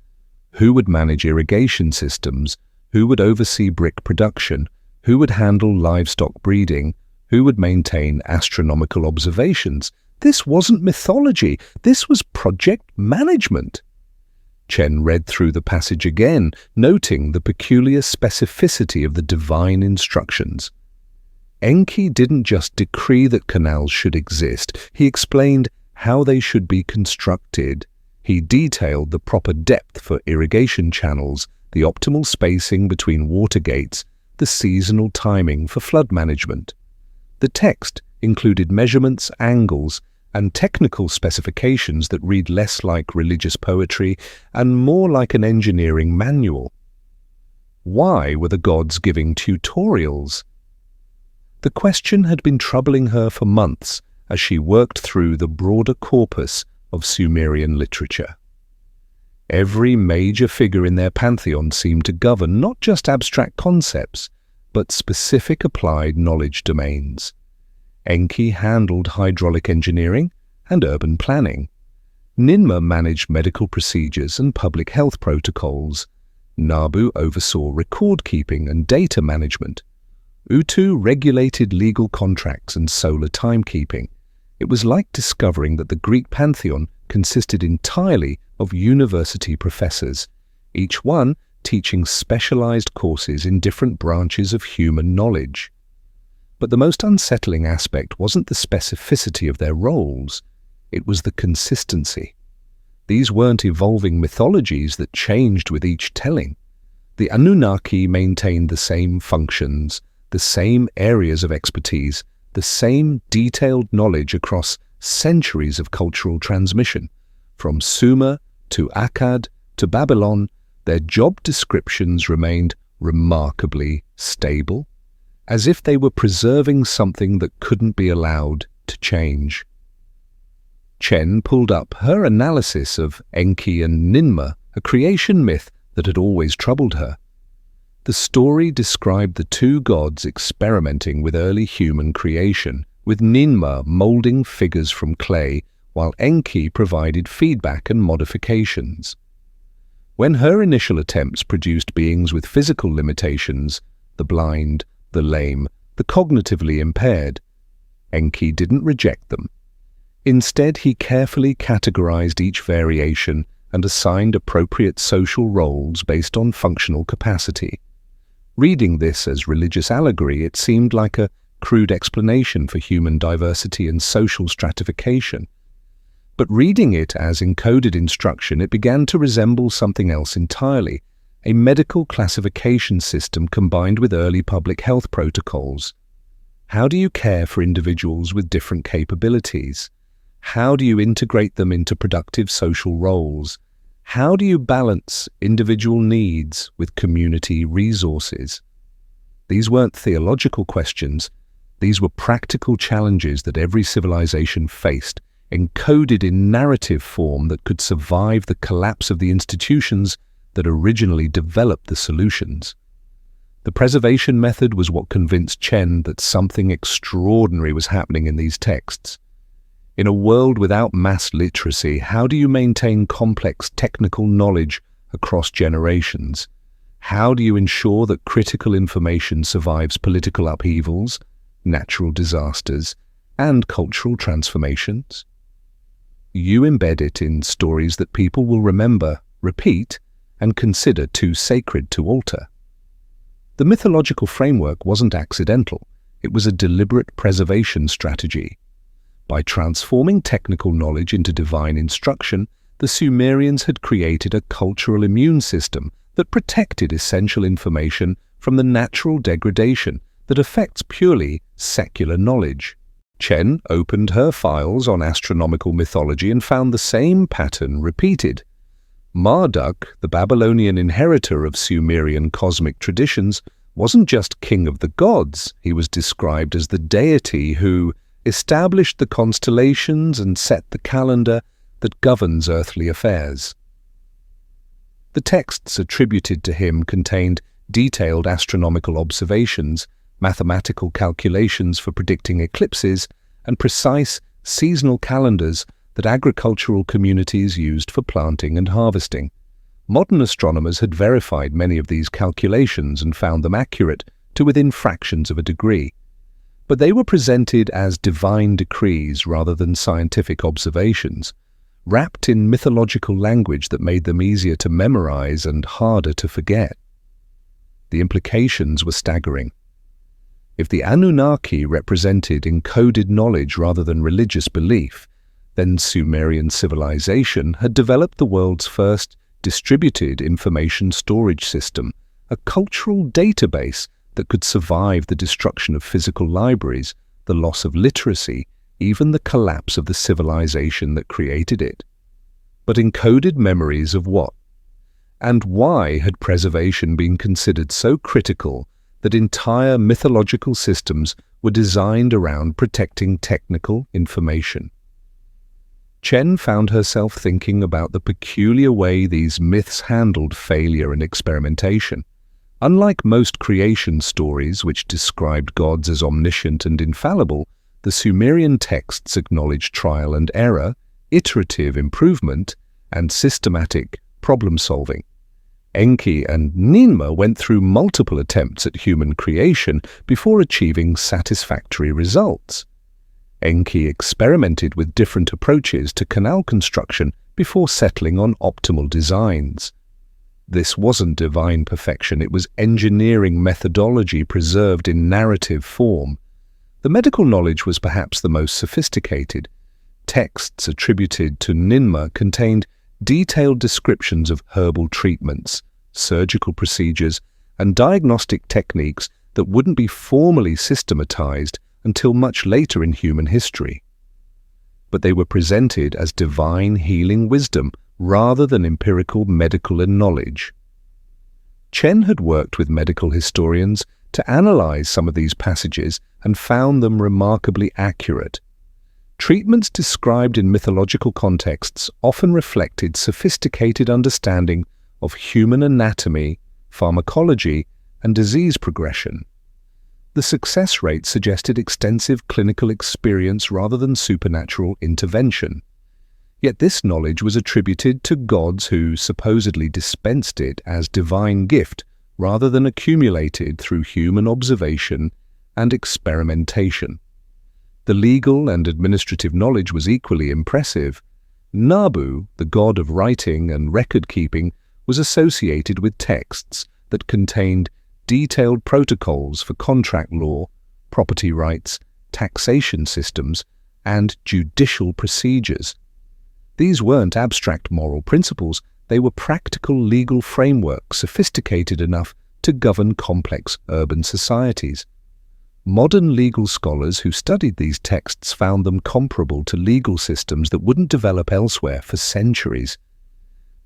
Who would manage irrigation systems? Who would oversee brick production? Who would handle livestock breeding? Who would maintain astronomical observations? This wasn't mythology. This was project management. Chen read through the passage again, noting the peculiar specificity of the divine instructions. Enki didn't just decree that canals should exist. He explained how they should be constructed. He detailed the proper depth for irrigation channels, the optimal spacing between water gates, the seasonal timing for flood management. The text included measurements, angles, and technical specifications that read less like religious poetry and more like an engineering manual. Why were the gods giving tutorials? The question had been troubling her for months as she worked through the broader corpus of Sumerian literature. Every major figure in their pantheon seemed to govern not just abstract concepts, but specific applied knowledge domains. Enki handled hydraulic engineering and urban planning. Ninmah managed medical procedures and public health protocols. Nabu oversaw record-keeping and data management. Utu regulated legal contracts and solar timekeeping. It was like discovering that the Greek pantheon consisted entirely of university professors, each one teaching specialized courses in different branches of human knowledge. But the most unsettling aspect wasn't the specificity of their roles, it was the consistency. These weren't evolving mythologies that changed with each telling. The Anunnaki maintained the same functions, the same areas of expertise, the same detailed knowledge across centuries of cultural transmission. From Sumer to Akkad to Babylon, their job descriptions remained remarkably stable, as if they were preserving something that couldn't be allowed to change. Chen pulled up her analysis of Enki and Ninmah, a creation myth that had always troubled her. The story described the two gods experimenting with early human creation, with Ninmah molding figures from clay, while Enki provided feedback and modifications. When her initial attempts produced beings with physical limitations, the blind, the lame, the cognitively impaired, Enki didn't reject them. Instead, he carefully categorized each variation and assigned appropriate social roles based on functional capacity. Reading this as religious allegory, it seemed like a crude explanation for human diversity and social stratification. But reading it as encoded instruction, it began to resemble something else entirely, a medical classification system combined with early public health protocols. How do you care for individuals with different capabilities? How do you integrate them into productive social roles? How do you balance individual needs with community resources? These weren't theological questions. These were practical challenges that every civilization faced, encoded in narrative form that could survive the collapse of the institutions that originally developed the solutions. The preservation method was what convinced Chen that something extraordinary was happening in these texts. In a world without mass literacy, how do you maintain complex technical knowledge across generations? How do you ensure that critical information survives political upheavals, natural disasters, and cultural transformations? You embed it in stories that people will remember, repeat, and consider too sacred to alter. The mythological framework wasn't accidental. It was a deliberate preservation strategy. By transforming technical knowledge into divine instruction, the Sumerians had created a cultural immune system that protected essential information from the natural degradation that affects purely secular knowledge. Chen opened her files on astronomical mythology and found the same pattern repeated. Marduk, the Babylonian inheritor of Sumerian cosmic traditions, wasn't just king of the gods. He was described as the deity who established the constellations and set the calendar that governs earthly affairs. The texts attributed to him contained detailed astronomical observations, mathematical calculations for predicting eclipses, and precise seasonal calendars that agricultural communities used for planting and harvesting. Modern astronomers had verified many of these calculations and found them accurate to within fractions of a degree. But they were presented as divine decrees rather than scientific observations, wrapped in mythological language that made them easier to memorize and harder to forget. The implications were staggering. If the Anunnaki represented encoded knowledge rather than religious belief, then Sumerian civilization had developed the world's first distributed information storage system, a cultural database that could survive the destruction of physical libraries, the loss of literacy, even the collapse of the civilization that created it. But encoded memories of what? And why had preservation been considered so critical that entire mythological systems were designed around protecting technical information? Chen found herself thinking about the peculiar way these myths handled failure and experimentation. Unlike most creation stories which described gods as omniscient and infallible, the Sumerian texts acknowledged trial and error, iterative improvement, and systematic problem-solving. Enki and Ninmah went through multiple attempts at human creation before achieving satisfactory results. Enki experimented with different approaches to canal construction before settling on optimal designs. This wasn't divine perfection, it was engineering methodology preserved in narrative form. The medical knowledge was perhaps the most sophisticated. Texts attributed to Ninmah contained detailed descriptions of herbal treatments, surgical procedures, and diagnostic techniques that wouldn't be formally systematized until much later in human history. But they were presented as divine healing wisdom rather than empirical medical knowledge. Chen had worked with medical historians to analyze some of these passages and found them remarkably accurate. Treatments described in mythological contexts often reflected sophisticated understanding of human anatomy, pharmacology, and disease progression. The success rate suggested extensive clinical experience rather than supernatural intervention. Yet this knowledge was attributed to gods who supposedly dispensed it as divine gift rather than accumulated through human observation and experimentation. The legal and administrative knowledge was equally impressive. Nabu, the god of writing and record-keeping, was associated with texts that contained detailed protocols for contract law, property rights, taxation systems, and judicial procedures. These weren't abstract moral principles, they were practical legal frameworks sophisticated enough to govern complex urban societies. Modern legal scholars who studied these texts found them comparable to legal systems that wouldn't develop elsewhere for centuries.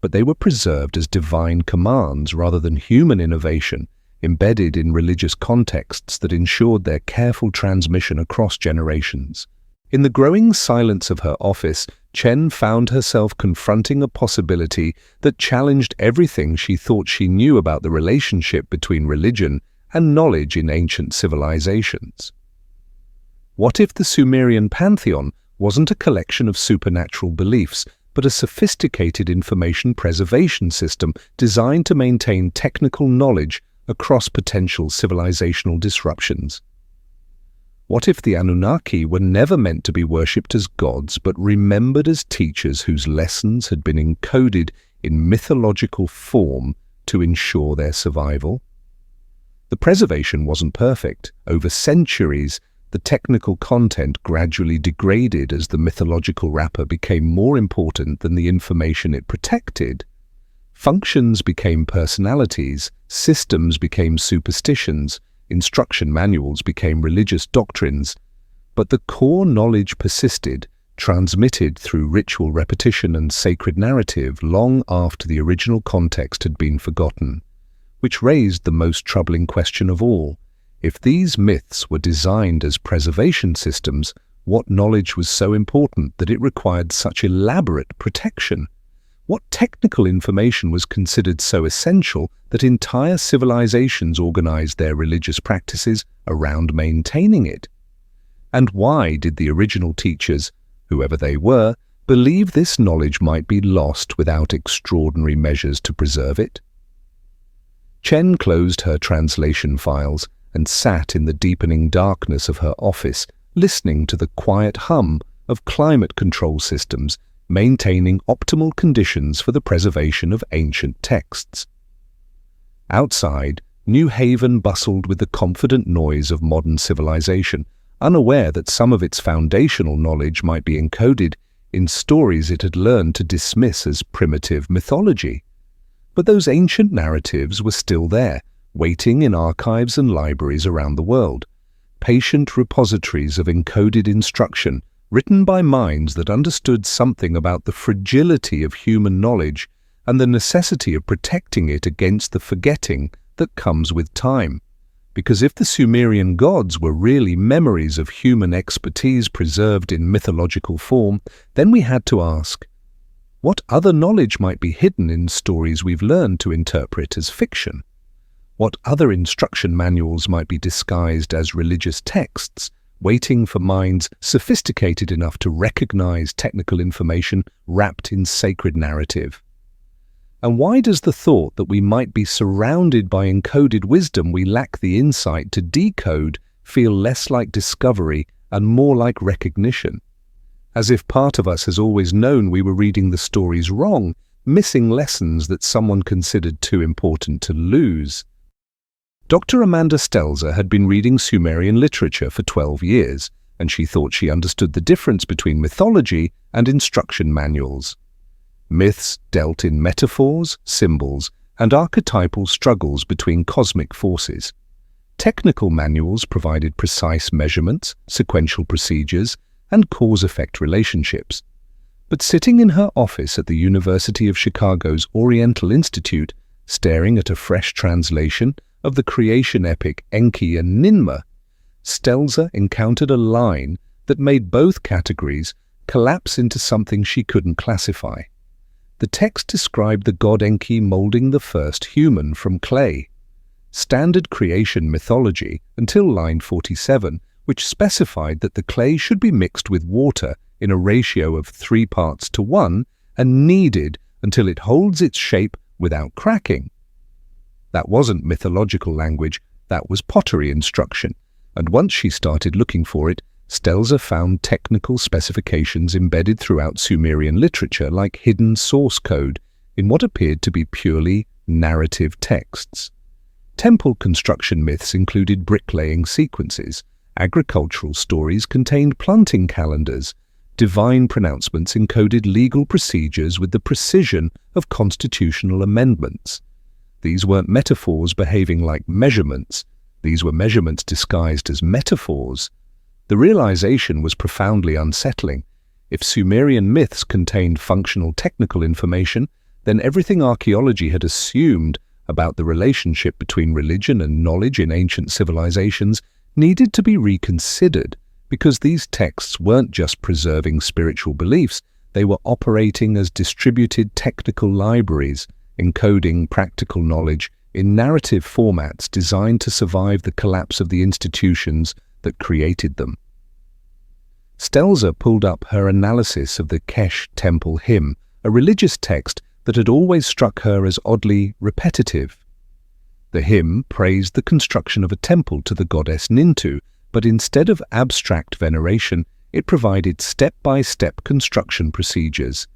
But they were preserved as divine commands rather than human innovation, embedded in religious contexts that ensured their careful transmission across generations. In the growing silence of her office, Chen found herself confronting a possibility that challenged everything she thought she knew about the relationship between religion and knowledge in ancient civilizations. What if the Sumerian pantheon wasn't a collection of supernatural beliefs, but a sophisticated information preservation system designed to maintain technical knowledge across potential civilizational disruptions? What if the Anunnaki were never meant to be worshipped as gods, but remembered as teachers whose lessons had been encoded in mythological form to ensure their survival? The preservation wasn't perfect. Over centuries, the technical content gradually degraded as the mythological wrapper became more important than the information it protected. Functions became personalities, systems became superstitions, instruction manuals became religious doctrines, but the core knowledge persisted, transmitted through ritual repetition and sacred narrative long after the original context had been forgotten, which raised the most troubling question of all. If these myths were designed as preservation systems, what knowledge was so important that it required such elaborate protection? What technical information was considered so essential that entire civilizations organized their religious practices around maintaining it? And why did the original teachers, whoever they were, believe this knowledge might be lost without extraordinary measures to preserve it? Chen closed her translation files and sat in the deepening darkness of her office, listening to the quiet hum of climate control systems maintaining optimal conditions for the preservation of ancient texts. Outside, New Haven bustled with the confident noise of modern civilization, unaware that some of its foundational knowledge might be encoded in stories it had learned to dismiss as primitive mythology. But those ancient narratives were still there, waiting in archives and libraries around the world, patient repositories of encoded instruction written by minds that understood something about the fragility of human knowledge and the necessity of protecting it against the forgetting that comes with time. Because if the Sumerian gods were really memories of human expertise preserved in mythological form, then we had to ask, what other knowledge might be hidden in stories we've learned to interpret as fiction? What other instruction manuals might be disguised as religious texts, waiting for minds sophisticated enough to recognize technical information wrapped in sacred narrative? And why does the thought that we might be surrounded by encoded wisdom we lack the insight to decode feel less like discovery and more like recognition? As if part of us has always known we were reading the stories wrong, missing lessons that someone considered too important to lose. Dr. Amanda Stelzer had been reading Sumerian literature for 12 years, and she thought she understood the difference between mythology and instruction manuals. Myths dealt in metaphors, symbols, and archetypal struggles between cosmic forces. Technical manuals provided precise measurements, sequential procedures, and cause-effect relationships. But sitting in her office at the University of Chicago's Oriental Institute, staring at a fresh translation of the creation epic Enki and Ninmah, Stelzer encountered a line that made both categories collapse into something she couldn't classify. The text described the god Enki molding the first human from clay. Standard creation mythology, until line 47, which specified that the clay should be mixed with water in a ratio of 3 parts to 1 and kneaded until it holds its shape without cracking. That wasn't mythological language, that was pottery instruction, and once she started looking for it, Stelzer found technical specifications embedded throughout Sumerian literature like hidden source code in what appeared to be purely narrative texts. Temple construction myths included bricklaying sequences, agricultural stories contained planting calendars, divine pronouncements encoded legal procedures with the precision of constitutional amendments. These weren't metaphors behaving like measurements. These were measurements disguised as metaphors. The realization was profoundly unsettling. If Sumerian myths contained functional technical information, then everything archaeology had assumed about the relationship between religion and knowledge in ancient civilizations needed to be reconsidered, because these texts weren't just preserving spiritual beliefs, they were operating as distributed technical libraries, encoding practical knowledge in narrative formats designed to survive the collapse of the institutions that created them. Stelzer pulled up her analysis of the Kesh temple hymn, a religious text that had always struck her as oddly repetitive. The hymn praised the construction of a temple to the goddess Nintu, but instead of abstract veneration, it provided step-by-step construction procedures.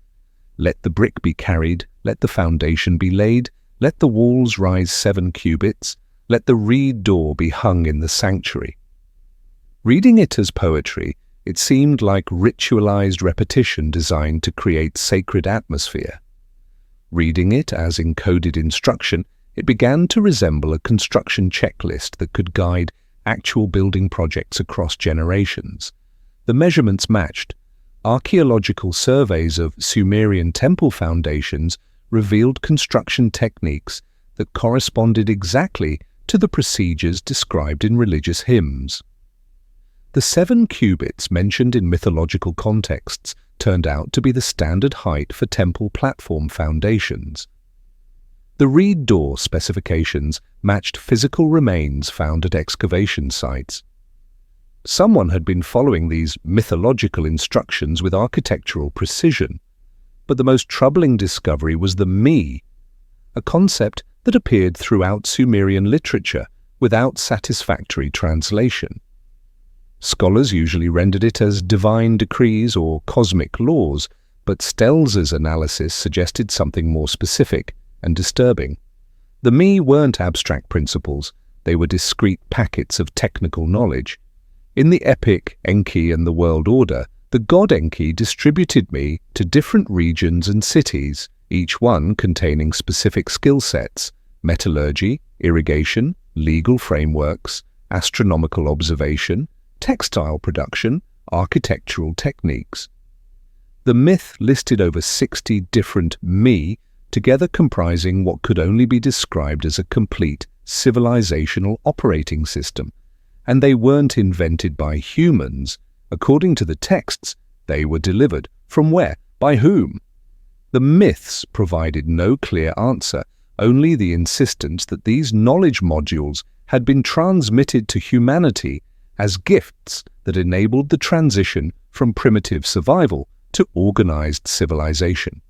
Let the brick be carried, let the foundation be laid, let the walls rise 7 cubits, let the reed door be hung in the sanctuary. Reading it as poetry, it seemed like ritualized repetition designed to create sacred atmosphere. Reading it as encoded instruction, it began to resemble a construction checklist that could guide actual building projects across generations. The measurements matched. Archaeological surveys of Sumerian temple foundations revealed construction techniques that corresponded exactly to the procedures described in religious hymns. The 7 cubits mentioned in mythological contexts turned out to be the standard height for temple platform foundations. The reed door specifications matched physical remains found at excavation sites. Someone had been following these mythological instructions with architectural precision, but the most troubling discovery was the me, a concept that appeared throughout Sumerian literature without satisfactory translation. Scholars usually rendered it as divine decrees or cosmic laws, but Stelzer's analysis suggested something more specific and disturbing. The me weren't abstract principles, they were discrete packets of technical knowledge. In the epic Enki and the World Order, the god Enki distributed me to different regions and cities, each one containing specific skill sets: metallurgy, irrigation, legal frameworks, astronomical observation, textile production, architectural techniques. The myth listed over 60 different me, together comprising what could only be described as a complete civilizational operating system. And they weren't invented by humans. According to the texts, they were delivered. From where? By whom? The myths provided no clear answer, only the insistence that these knowledge modules had been transmitted to humanity as gifts that enabled the transition from primitive survival to organized civilization.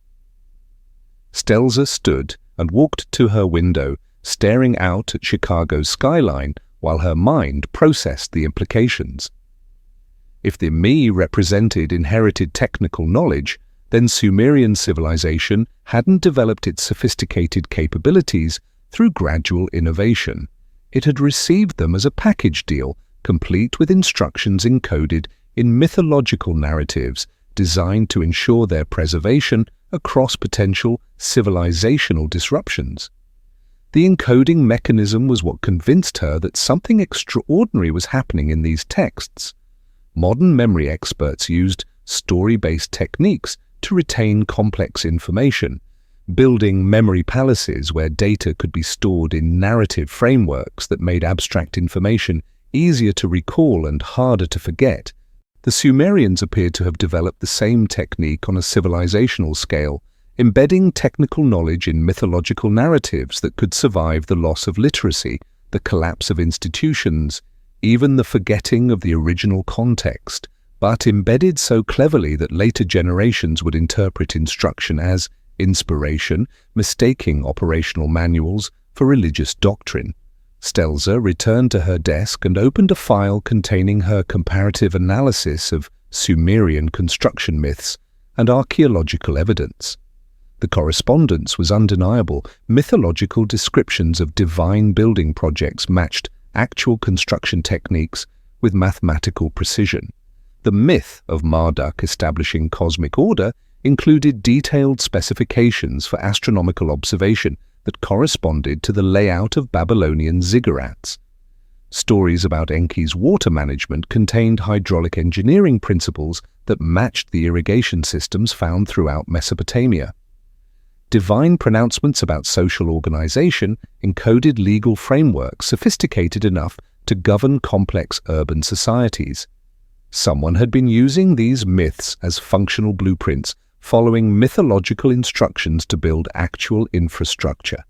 Stelzer stood and walked to her window, staring out at Chicago's skyline while her mind processed the implications. If the me represented inherited technical knowledge, then Sumerian civilization hadn't developed its sophisticated capabilities through gradual innovation. It had received them as a package deal, complete with instructions encoded in mythological narratives designed to ensure their preservation across potential civilizational disruptions. The encoding mechanism was what convinced her that something extraordinary was happening in these texts. Modern memory experts used story-based techniques to retain complex information, building memory palaces where data could be stored in narrative frameworks that made abstract information easier to recall and harder to forget. The Sumerians appeared to have developed the same technique on a civilizational scale, embedding technical knowledge in mythological narratives that could survive the loss of literacy, the collapse of institutions, even the forgetting of the original context, but embedded so cleverly that later generations would interpret instruction as inspiration, mistaking operational manuals for religious doctrine. Stelzer returned to her desk and opened a file containing her comparative analysis of Sumerian construction myths and archaeological evidence. The correspondence was undeniable. Mythological descriptions of divine building projects matched actual construction techniques with mathematical precision. The myth of Marduk establishing cosmic order included detailed specifications for astronomical observation that corresponded to the layout of Babylonian ziggurats. Stories about Enki's water management contained hydraulic engineering principles that matched the irrigation systems found throughout Mesopotamia. Divine pronouncements about social organization encoded legal frameworks sophisticated enough to govern complex urban societies. Someone had been using these myths as functional blueprints, following mythological instructions to build actual infrastructure,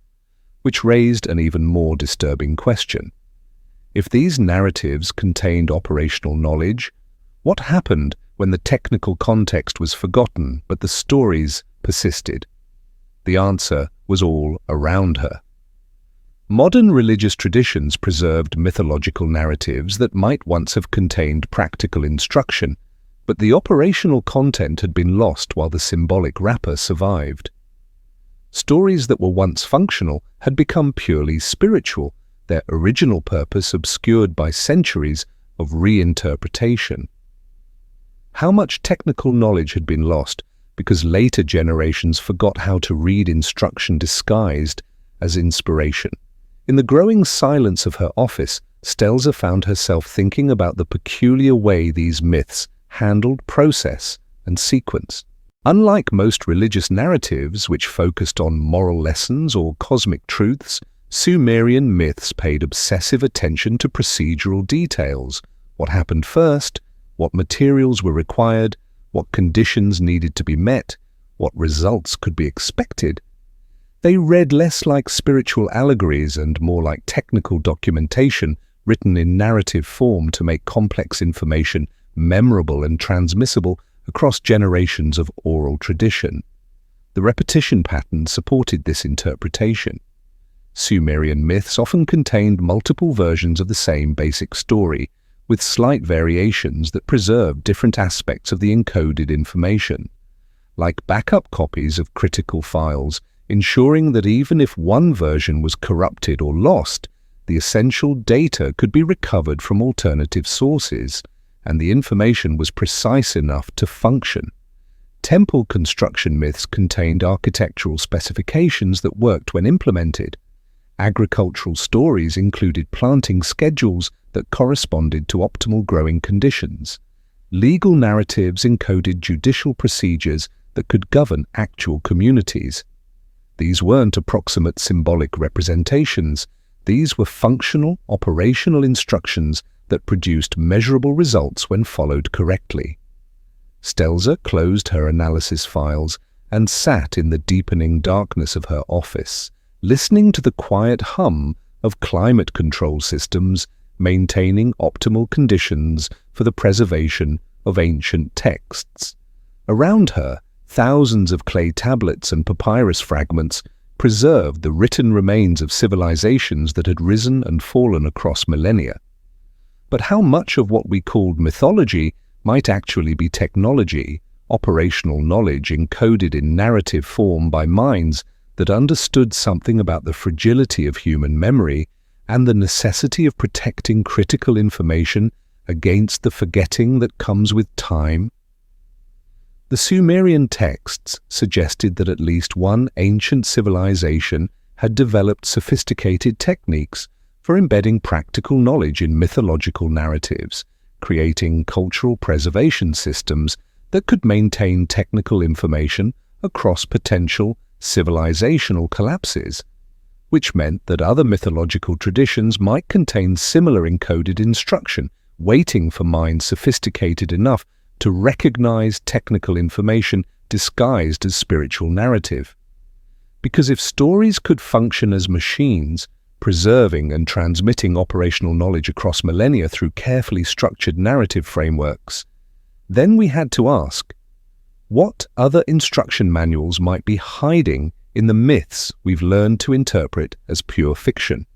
which raised an even more disturbing question. If these narratives contained operational knowledge, what happened when the technical context was forgotten but the stories persisted? The answer was all around her. Modern religious traditions preserved mythological narratives that might once have contained practical instruction, but the operational content had been lost while the symbolic wrapper survived. Stories that were once functional had become purely spiritual, their original purpose obscured by centuries of reinterpretation. How much technical knowledge had been lost because later generations forgot how to read instruction disguised as inspiration? In the growing silence of her office, Stelzer found herself thinking about the peculiar way these myths handled process and sequence. Unlike most religious narratives which focused on moral lessons or cosmic truths, Sumerian myths paid obsessive attention to procedural details: what happened first, what materials were required, what conditions needed to be met, what results could be expected. They read less like spiritual allegories and more like technical documentation written in narrative form to make complex information memorable and transmissible across generations of oral tradition. The repetition pattern supported this interpretation. Sumerian myths often contained multiple versions of the same basic story, with slight variations that preserved different aspects of the encoded information. Like backup copies of critical files, ensuring that even if one version was corrupted or lost, the essential data could be recovered from alternative sources, and the information was precise enough to function. Temple construction myths contained architectural specifications that worked when implemented. Agricultural stories included planting schedules that corresponded to optimal growing conditions. Legal narratives encoded judicial procedures that could govern actual communities. These weren't approximate symbolic representations. These were functional, operational instructions that produced measurable results when followed correctly. Stelzer closed her analysis files and sat in the deepening darkness of her office, listening to the quiet hum of climate control systems maintaining optimal conditions for the preservation of ancient texts. Around her, thousands of clay tablets and papyrus fragments preserved the written remains of civilizations that had risen and fallen across millennia. But how much of what we called mythology might actually be technology, operational knowledge encoded in narrative form by minds that understood something about the fragility of human memory and the necessity of protecting critical information against the forgetting that comes with time? The Sumerian texts suggested that at least one ancient civilization had developed sophisticated techniques for embedding practical knowledge in mythological narratives, creating cultural preservation systems that could maintain technical information across potential civilizational collapses, which meant that other mythological traditions might contain similar encoded instruction, waiting for minds sophisticated enough to recognize technical information disguised as spiritual narrative. Because if stories could function as machines, preserving and transmitting operational knowledge across millennia through carefully structured narrative frameworks, then we had to ask, what other instruction manuals might be hiding in the myths we've learned to interpret as pure fiction?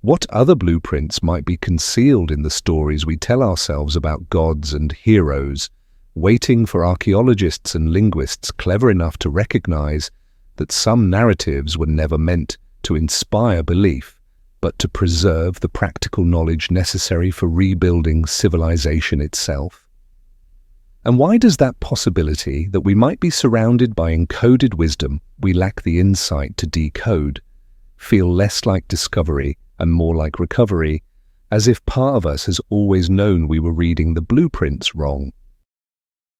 What other blueprints might be concealed in the stories we tell ourselves about gods and heroes, waiting for archaeologists and linguists clever enough to recognize that some narratives were never meant to inspire belief, but to preserve the practical knowledge necessary for rebuilding civilization itself? And why does that possibility that we might be surrounded by encoded wisdom we lack the insight to decode feel less like discovery and more like recovery, as if part of us has always known we were reading the blueprints wrong?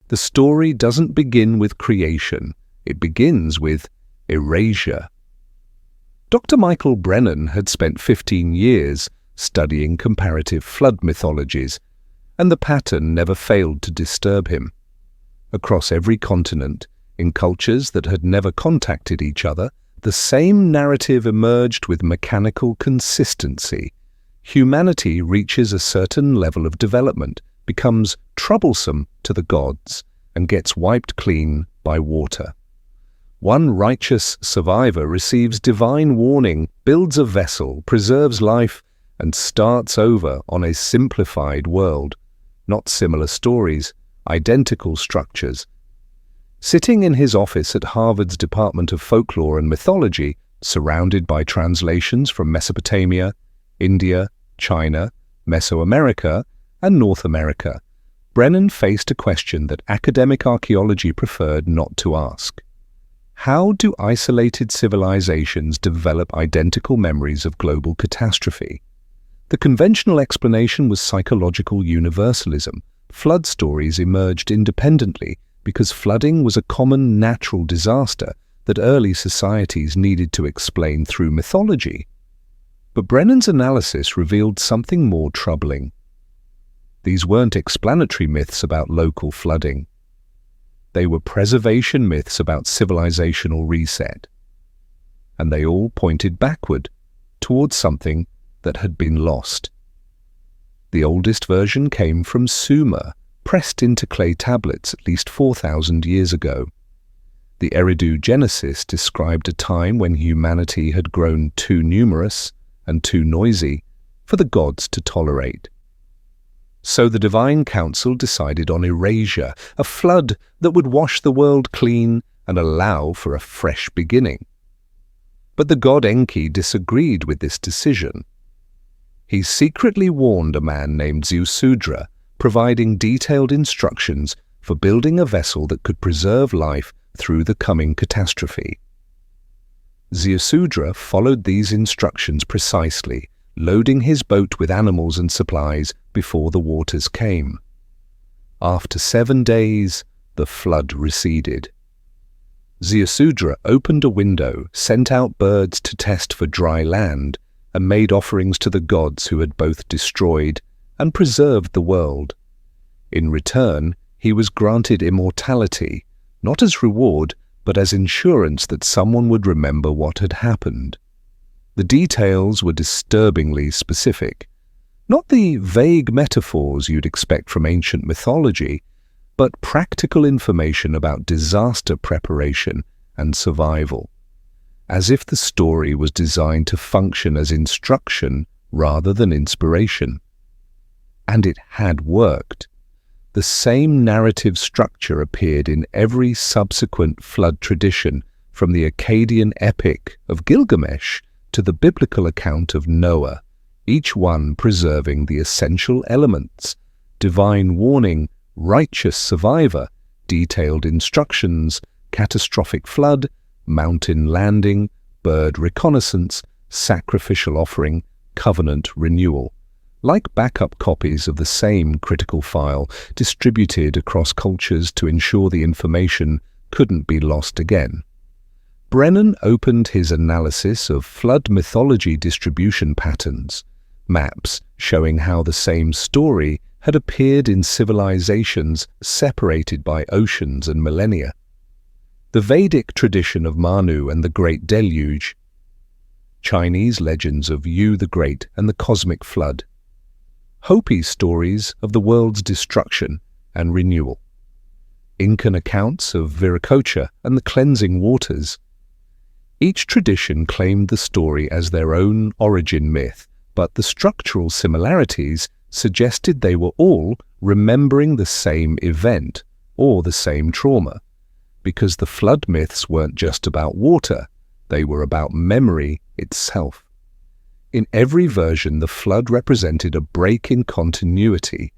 The story doesn't begin with creation, it begins with erasure. Dr. Michael Brennan had spent 15 years studying comparative flood mythologies, and the pattern never failed to disturb him. Across every continent, in cultures that had never contacted each other, the same narrative emerged with mechanical consistency. Humanity reaches a certain level of development, becomes troublesome to the gods, and gets wiped clean by water. One righteous survivor receives divine warning, builds a vessel, preserves life, and starts over on a simplified world. Not similar stories, identical structures. Sitting in his office at Harvard's Department of Folklore and Mythology, surrounded by translations from Mesopotamia, India, China, Mesoamerica, and North America, Brennan faced a question that academic archaeology preferred not to ask. How do isolated civilizations develop identical memories of global catastrophe? The conventional explanation was psychological universalism. Flood stories emerged independently because flooding was a common natural disaster that early societies needed to explain through mythology. But Brennan's analysis revealed something more troubling. These weren't explanatory myths about local flooding. They were preservation myths about civilizational reset. And they all pointed backward, towards something that had been lost. The oldest version came from Sumer, pressed into clay tablets at least 4,000 years ago. The Eridu Genesis described a time when humanity had grown too numerous and too noisy for the gods to tolerate. So the divine council decided on erasure, a flood that would wash the world clean and allow for a fresh beginning. But the god Enki disagreed with this decision. He secretly warned a man named Ziusudra, providing detailed instructions for building a vessel that could preserve life through the coming catastrophe. Ziusudra followed these instructions precisely, loading his boat with animals and supplies before the waters came. After 7 days, the flood receded. Ziusudra opened a window, sent out birds to test for dry land, and made offerings to the gods who had both destroyed and preserved the world. In return, he was granted immortality, not as reward, but as insurance that someone would remember what had happened. The details were disturbingly specific. Not the vague metaphors you'd expect from ancient mythology, but practical information about disaster preparation and survival, as if the story was designed to function as instruction rather than inspiration. And it had worked. The same narrative structure appeared in every subsequent flood tradition, from the Akkadian epic of Gilgamesh to the biblical account of Noah, each one preserving the essential elements: divine warning, righteous survivor, detailed instructions, catastrophic flood, mountain landing, bird reconnaissance, sacrificial offering, covenant renewal, like backup copies of the same critical file distributed across cultures to ensure the information couldn't be lost again. Brennan opened his analysis of flood mythology distribution patterns, maps showing how the same story had appeared in civilizations separated by oceans and millennia. The Vedic tradition of Manu and the Great Deluge, Chinese legends of Yu the Great and the Cosmic Flood, Hopi stories of the world's destruction and renewal, Incan accounts of Viracocha and the cleansing waters. Each tradition claimed the story as their own origin myth, but the structural similarities suggested they were all remembering the same event or the same trauma, because the flood myths weren't just about water, they were about memory itself. In every version, the flood represented a break in continuity.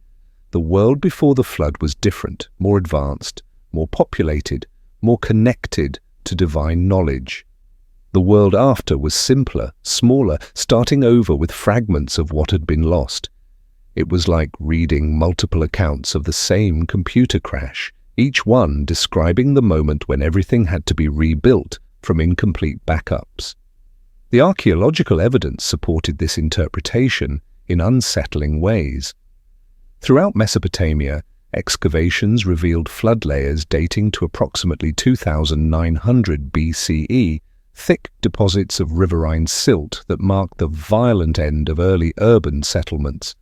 The world before the flood was different, more advanced, more populated, more connected to divine knowledge. The world after was simpler, smaller, starting over with fragments of what had been lost. It was like reading multiple accounts of the same computer crash, each one describing the moment when everything had to be rebuilt from incomplete backups. The archaeological evidence supported this interpretation in unsettling ways. Throughout Mesopotamia, excavations revealed flood layers dating to approximately 2900 BCE, thick deposits of riverine silt that marked the violent end of early urban settlements.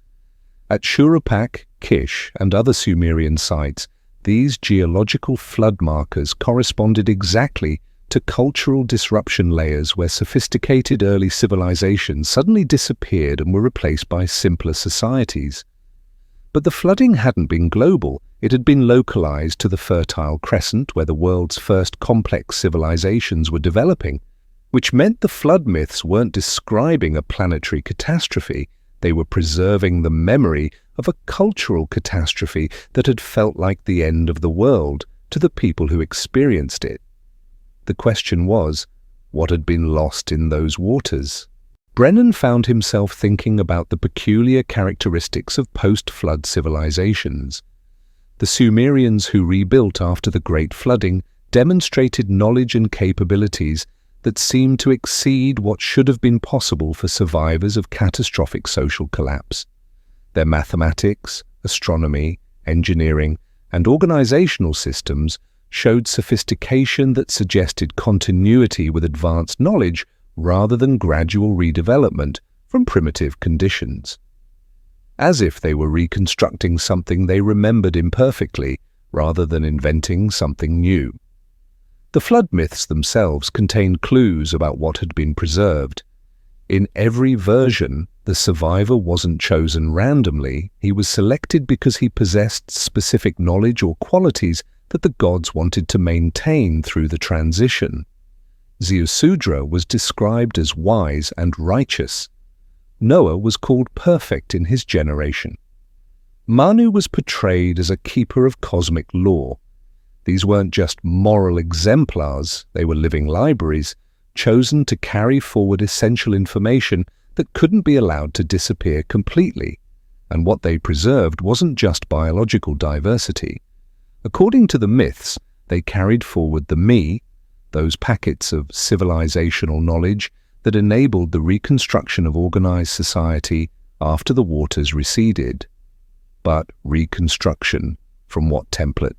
At Shuruppak, Kish, and other Sumerian sites, these geological flood markers corresponded exactly to cultural disruption layers where sophisticated early civilizations suddenly disappeared and were replaced by simpler societies. But the flooding hadn't been global, it had been localized to the Fertile Crescent where the world's first complex civilizations were developing, which meant the flood myths weren't describing a planetary catastrophe, they were preserving the memory of a cultural catastrophe that had felt like the end of the world to the people who experienced it. The question was, what had been lost in those waters? Brennan found himself thinking about the peculiar characteristics of post-flood civilizations. The Sumerians who rebuilt after the Great Flooding demonstrated knowledge and capabilities that seemed to exceed what should have been possible for survivors of catastrophic social collapse. Their mathematics, astronomy, engineering, and organizational systems showed sophistication that suggested continuity with advanced knowledge rather than gradual redevelopment from primitive conditions. As if they were reconstructing something they remembered imperfectly rather than inventing something new. The flood myths themselves contained clues about what had been preserved. In every version, the survivor wasn't chosen randomly, he was selected because he possessed specific knowledge or qualities that the gods wanted to maintain through the transition. Ziusudra was described as wise and righteous. Noah was called perfect in his generation. Manu was portrayed as a keeper of cosmic law. These weren't just moral exemplars, they were living libraries, chosen to carry forward essential information that couldn't be allowed to disappear completely. And what they preserved wasn't just biological diversity. According to the myths, they carried forward the me, those packets of civilizational knowledge that enabled the reconstruction of organized society after the waters receded. But reconstruction, from what template?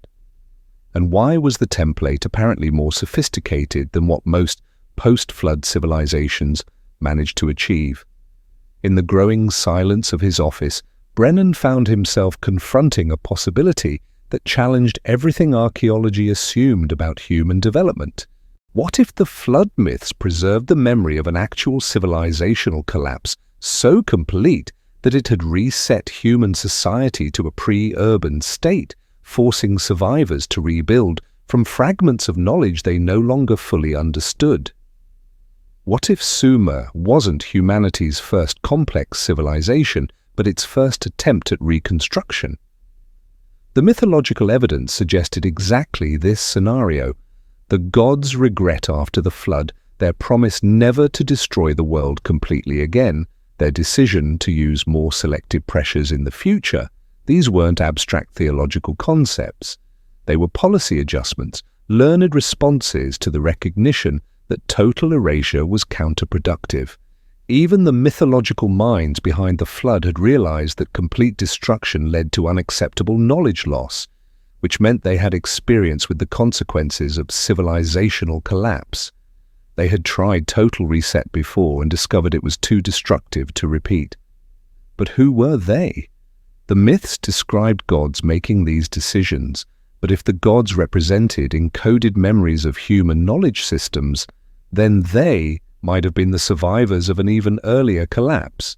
And why was the template apparently more sophisticated than what most post-flood civilizations managed to achieve? In the growing silence of his office, Brennan found himself confronting a possibility that challenged everything archaeology assumed about human development. What if the flood myths preserved the memory of an actual civilizational collapse so complete that it had reset human society to a pre-urban state, forcing survivors to rebuild from fragments of knowledge they no longer fully understood? What if Sumer wasn't humanity's first complex civilization, but its first attempt at reconstruction? The mythological evidence suggested exactly this scenario. The gods regret after the flood their promise never to destroy the world completely again, their decision to use more selective pressures in the future. These weren't abstract theological concepts. They were policy adjustments, learned responses to the recognition that total erasure was counterproductive. Even the mythological minds behind the flood had realized that complete destruction led to unacceptable knowledge loss, which meant they had experience with the consequences of civilizational collapse. They had tried total reset before and discovered it was too destructive to repeat. But who were they? The myths described gods making these decisions, but if the gods represented encoded memories of human knowledge systems, then they might have been the survivors of an even earlier collapse.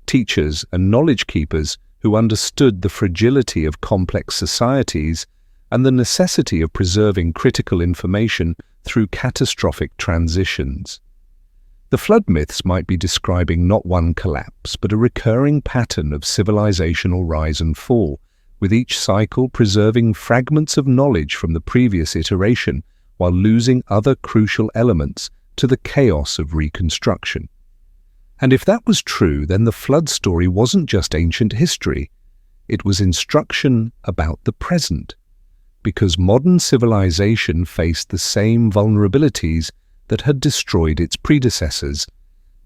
Teachers and knowledge keepers who understood the fragility of complex societies and the necessity of preserving critical information through catastrophic transitions. The flood myths might be describing not one collapse, but a recurring pattern of civilizational rise and fall, with each cycle preserving fragments of knowledge from the previous iteration while losing other crucial elements to the chaos of reconstruction. And if that was true, then the flood story wasn't just ancient history. It was instruction about the present, because modern civilization faced the same vulnerabilities that had destroyed its predecessors,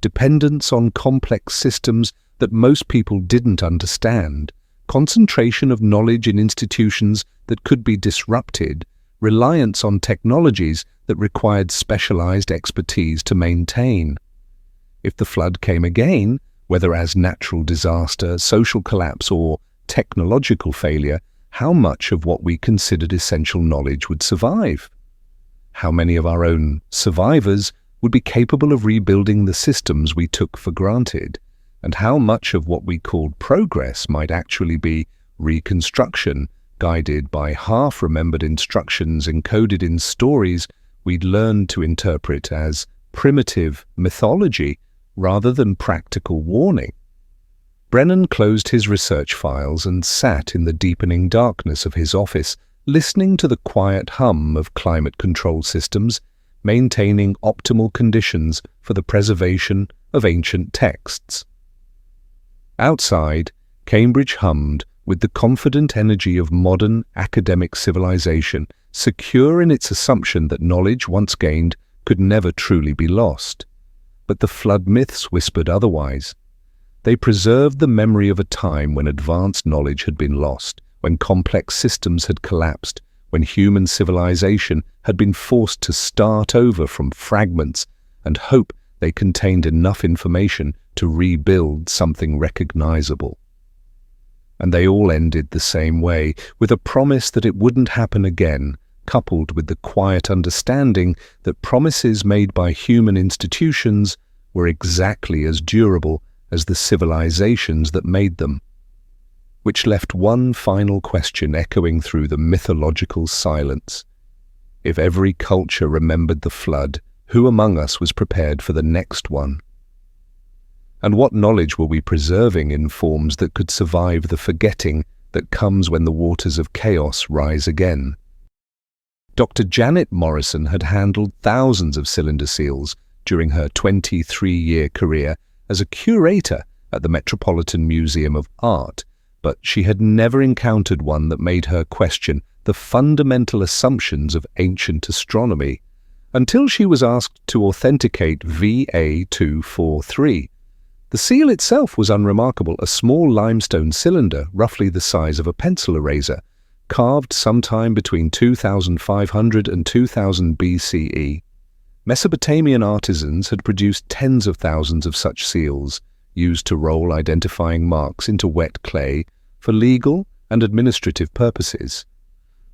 dependence on complex systems that most people didn't understand, concentration of knowledge in institutions that could be disrupted, reliance on technologies that required specialized expertise to maintain. If the flood came again, whether as natural disaster, social collapse, or technological failure, how much of what we considered essential knowledge would survive? How many of our own survivors would be capable of rebuilding the systems we took for granted? And how much of what we called progress might actually be reconstruction, guided by half-remembered instructions encoded in stories we'd learned to interpret as primitive mythology rather than practical warning? Brennan closed his research files and sat in the deepening darkness of his office, listening to the quiet hum of climate control systems, maintaining optimal conditions for the preservation of ancient texts. Outside, Cambridge hummed with the confident energy of modern academic civilization, secure in its assumption that knowledge once gained could never truly be lost. But the flood myths whispered otherwise. They preserved the memory of a time when advanced knowledge had been lost, when complex systems had collapsed, when human civilization had been forced to start over from fragments and hope they contained enough information to rebuild something recognizable. And they all ended the same way, with a promise that it wouldn't happen again, coupled with the quiet understanding that promises made by human institutions were exactly as durable as the civilizations that made them. Which left one final question echoing through the mythological silence. If every culture remembered the flood, who among us was prepared for the next one? And what knowledge were we preserving in forms that could survive the forgetting that comes when the waters of chaos rise again? Dr. Janet Morrison had handled thousands of cylinder seals during her 23-year career as a curator at the Metropolitan Museum of Art, but she had never encountered one that made her question the fundamental assumptions of ancient astronomy, until she was asked to authenticate VA243. The seal itself was unremarkable, a small limestone cylinder, roughly the size of a pencil eraser, carved sometime between 2500 and 2000 BCE. Mesopotamian artisans had produced tens of thousands of such seals, used to roll identifying marks into wet clay for legal and administrative purposes.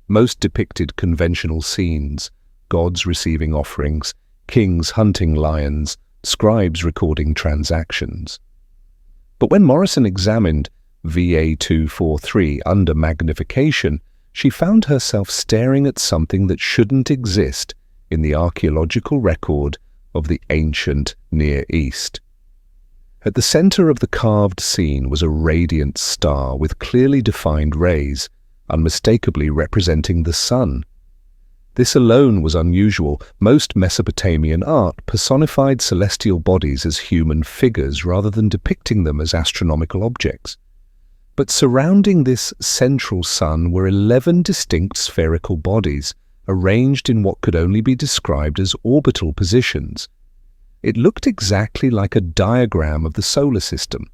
Most depicted conventional scenes: gods receiving offerings, kings hunting lions, scribes recording transactions. But when Morrison examined VA243 under magnification, she found herself staring at something that shouldn't exist in the archaeological record of the ancient Near East. At the center of the carved scene was a radiant star with clearly defined rays, unmistakably representing the sun. This alone was unusual. Most Mesopotamian art personified celestial bodies as human figures rather than depicting them as astronomical objects. But surrounding this central sun were 11 distinct spherical bodies, arranged in what could only be described as orbital positions. It looked exactly like a diagram of the solar system,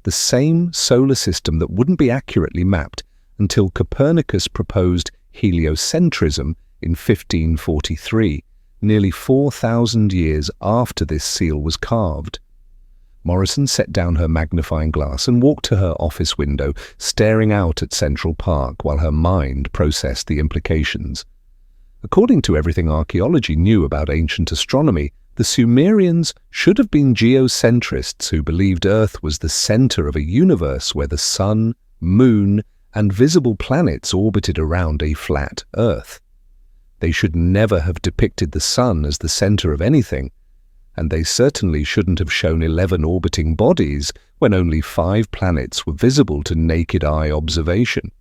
the same solar system that wouldn't be accurately mapped until Copernicus proposed heliocentrism in 1543, nearly 4,000 years after this seal was carved. Morrison set down her magnifying glass and walked to her office window, staring out at Central Park while her mind processed the implications. According to everything archaeology knew about ancient astronomy, the Sumerians should have been geocentrists who believed Earth was the center of a universe where the sun, moon, and visible planets orbited around a flat Earth. They should never have depicted the sun as the center of anything, and they certainly shouldn't have shown 11 orbiting bodies when only 5 planets were visible to naked eye observation.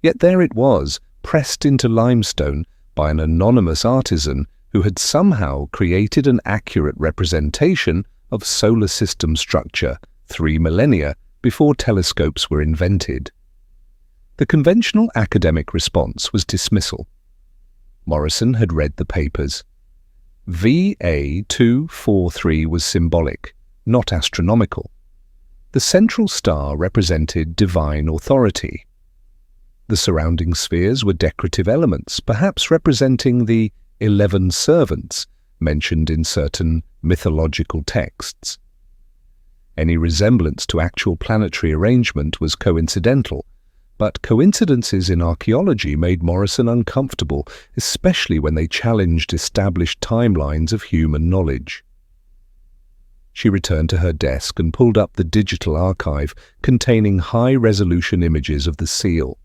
Yet there it was, pressed into limestone by an anonymous artisan who had somehow created an accurate representation of solar system structure 3 millennia before telescopes were invented. The conventional academic response was dismissal. Morrison had read the papers. VA243 was symbolic, not astronomical. The central star represented divine authority. The surrounding spheres were decorative elements, perhaps representing the 11 servants mentioned in certain mythological texts. Any resemblance to actual planetary arrangement was coincidental, but coincidences in archaeology made Morrison uncomfortable, especially when they challenged established timelines of human knowledge. She returned to her desk and pulled up the digital archive containing high-resolution images of the seal.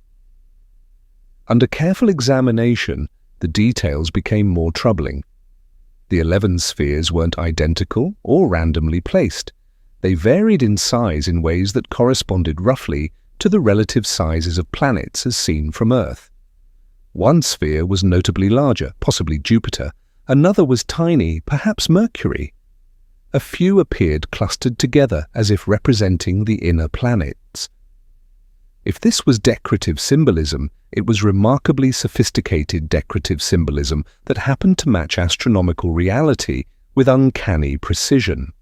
Under careful examination, the details became more troubling. The 11 spheres weren't identical or randomly placed. They varied in size in ways that corresponded roughly to the relative sizes of planets as seen from Earth. One sphere was notably larger, possibly Jupiter. Another was tiny, perhaps Mercury. A few appeared clustered together as if representing the inner planets. If this was decorative symbolism, it was remarkably sophisticated decorative symbolism that happened to match astronomical reality with uncanny precision.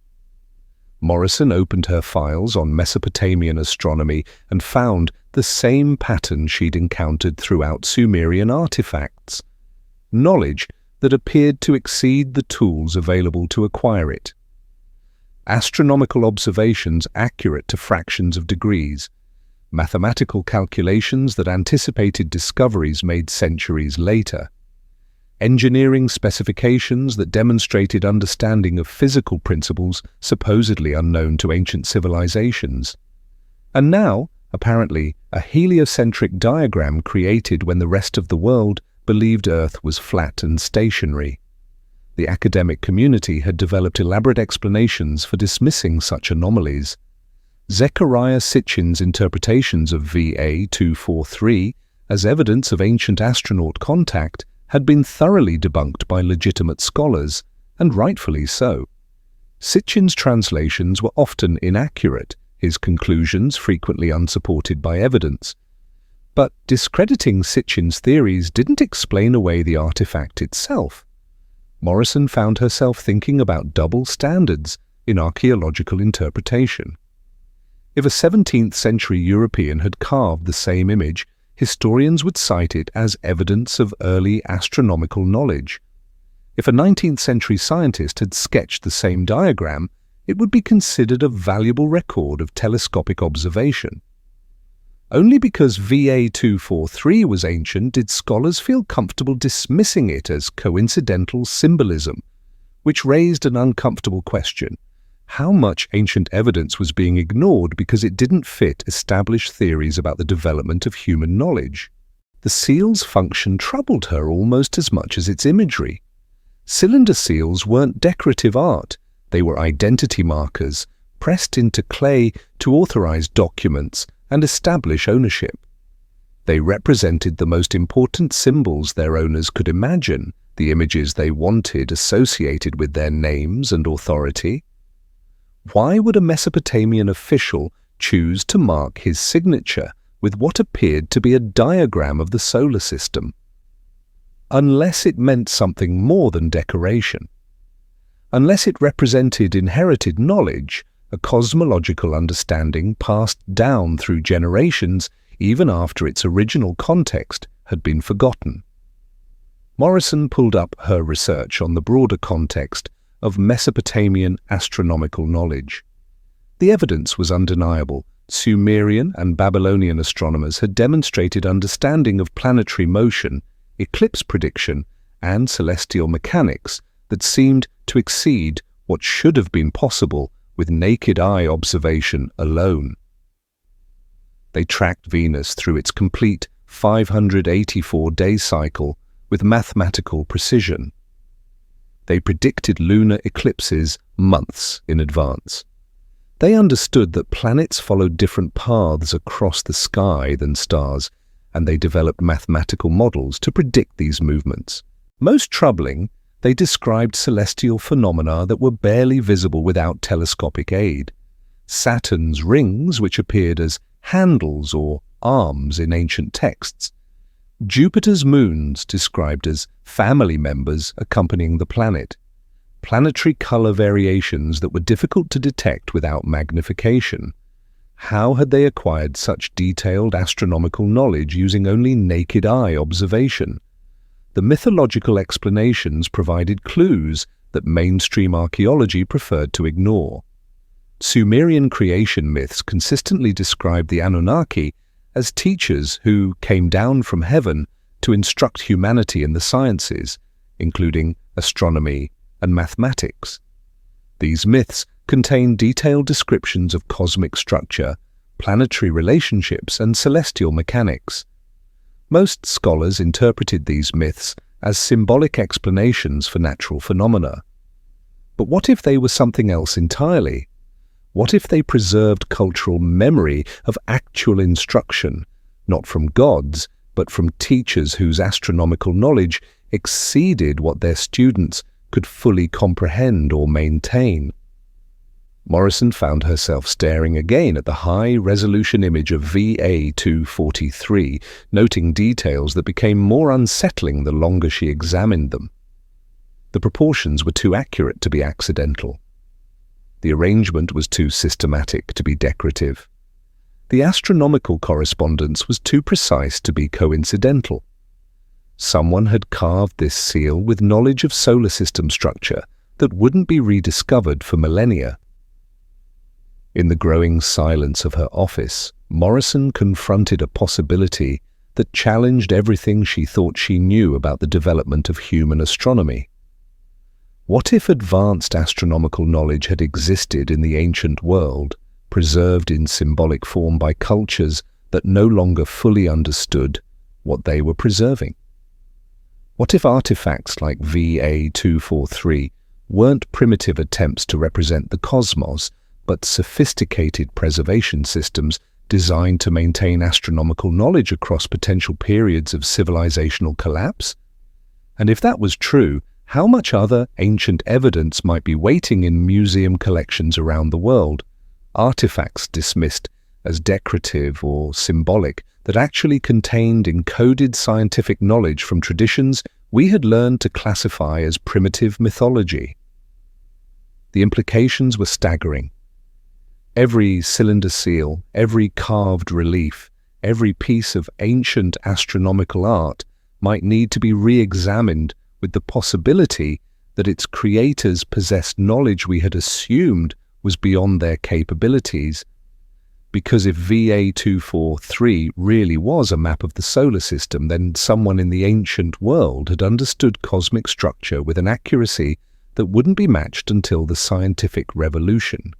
Morrison opened her files on Mesopotamian astronomy and found the same pattern she'd encountered throughout Sumerian artifacts, knowledge that appeared to exceed the tools available to acquire it. Astronomical observations accurate to fractions of degrees, mathematical calculations that anticipated discoveries made centuries later, engineering specifications that demonstrated understanding of physical principles supposedly unknown to ancient civilizations. And now, apparently, a heliocentric diagram created when the rest of the world believed Earth was flat and stationary. The academic community had developed elaborate explanations for dismissing such anomalies. Zechariah Sitchin's interpretations of VA243 as evidence of ancient astronaut contact had been thoroughly debunked by legitimate scholars, and rightfully so. Sitchin's translations were often inaccurate, his conclusions frequently unsupported by evidence. But discrediting Sitchin's theories didn't explain away the artifact itself. Morrison found herself thinking about double standards in archaeological interpretation. If a 17th-century European had carved the same image, historians would cite it as evidence of early astronomical knowledge. If a 19th-century scientist had sketched the same diagram, it would be considered a valuable record of telescopic observation. Only because VA243 was ancient did scholars feel comfortable dismissing it as coincidental symbolism, which raised an uncomfortable question. How much ancient evidence was being ignored because it didn't fit established theories about the development of human knowledge? The seal's function troubled her almost as much as its imagery. Cylinder seals weren't decorative art, they were identity markers, pressed into clay to authorize documents and establish ownership. They represented the most important symbols their owners could imagine, the images they wanted associated with their names and authority. Why would a Mesopotamian official choose to mark his signature with what appeared to be a diagram of the solar system? Unless it meant something more than decoration. Unless it represented inherited knowledge, a cosmological understanding passed down through generations even after its original context had been forgotten. Morrison pulled up her research on the broader context of Mesopotamian astronomical knowledge. The evidence was undeniable. Sumerian and Babylonian astronomers had demonstrated understanding of planetary motion, eclipse prediction, and celestial mechanics that seemed to exceed what should have been possible with naked eye observation alone. They tracked Venus through its complete 584-day cycle with mathematical precision. They predicted lunar eclipses months in advance. They understood that planets followed different paths across the sky than stars, and they developed mathematical models to predict these movements. Most troubling, they described celestial phenomena that were barely visible without telescopic aid. Saturn's rings, which appeared as handles or arms in ancient texts. Jupiter's moons, described as family members accompanying the planet. Planetary color variations that were difficult to detect without magnification. How had they acquired such detailed astronomical knowledge using only naked eye observation? The mythological explanations provided clues that mainstream archaeology preferred to ignore. Sumerian creation myths consistently described the Anunnaki as teachers who came down from heaven to instruct humanity in the sciences, including astronomy and mathematics. These myths contain detailed descriptions of cosmic structure, planetary relationships, and celestial mechanics. Most scholars interpreted these myths as symbolic explanations for natural phenomena. But what if they were something else entirely? What if they preserved cultural memory of actual instruction, not from gods, but from teachers whose astronomical knowledge exceeded what their students could fully comprehend or maintain? Morrison found herself staring again at the high-resolution image of VA243, noting details that became more unsettling the longer she examined them. The proportions were too accurate to be accidental. The arrangement was too systematic to be decorative. The astronomical correspondence was too precise to be coincidental. Someone had carved this seal with knowledge of solar system structure that wouldn't be rediscovered for millennia. In the growing silence of her office, Morrison confronted a possibility that challenged everything she thought she knew about the development of human astronomy. What if advanced astronomical knowledge had existed in the ancient world, preserved in symbolic form by cultures that no longer fully understood what they were preserving? What if artifacts like VA243 weren't primitive attempts to represent the cosmos, but sophisticated preservation systems designed to maintain astronomical knowledge across potential periods of civilizational collapse? And if that was true, how much other ancient evidence might be waiting in museum collections around the world? Artifacts dismissed as decorative or symbolic that actually contained encoded scientific knowledge from traditions we had learned to classify as primitive mythology. The implications were staggering. Every cylinder seal, every carved relief, every piece of ancient astronomical art might need to be re-examined with the possibility that its creators possessed knowledge we had assumed was beyond their capabilities. Because if VA243 really was a map of the solar system, then someone in the ancient world had understood cosmic structure with an accuracy that wouldn't be matched until the scientific revolution.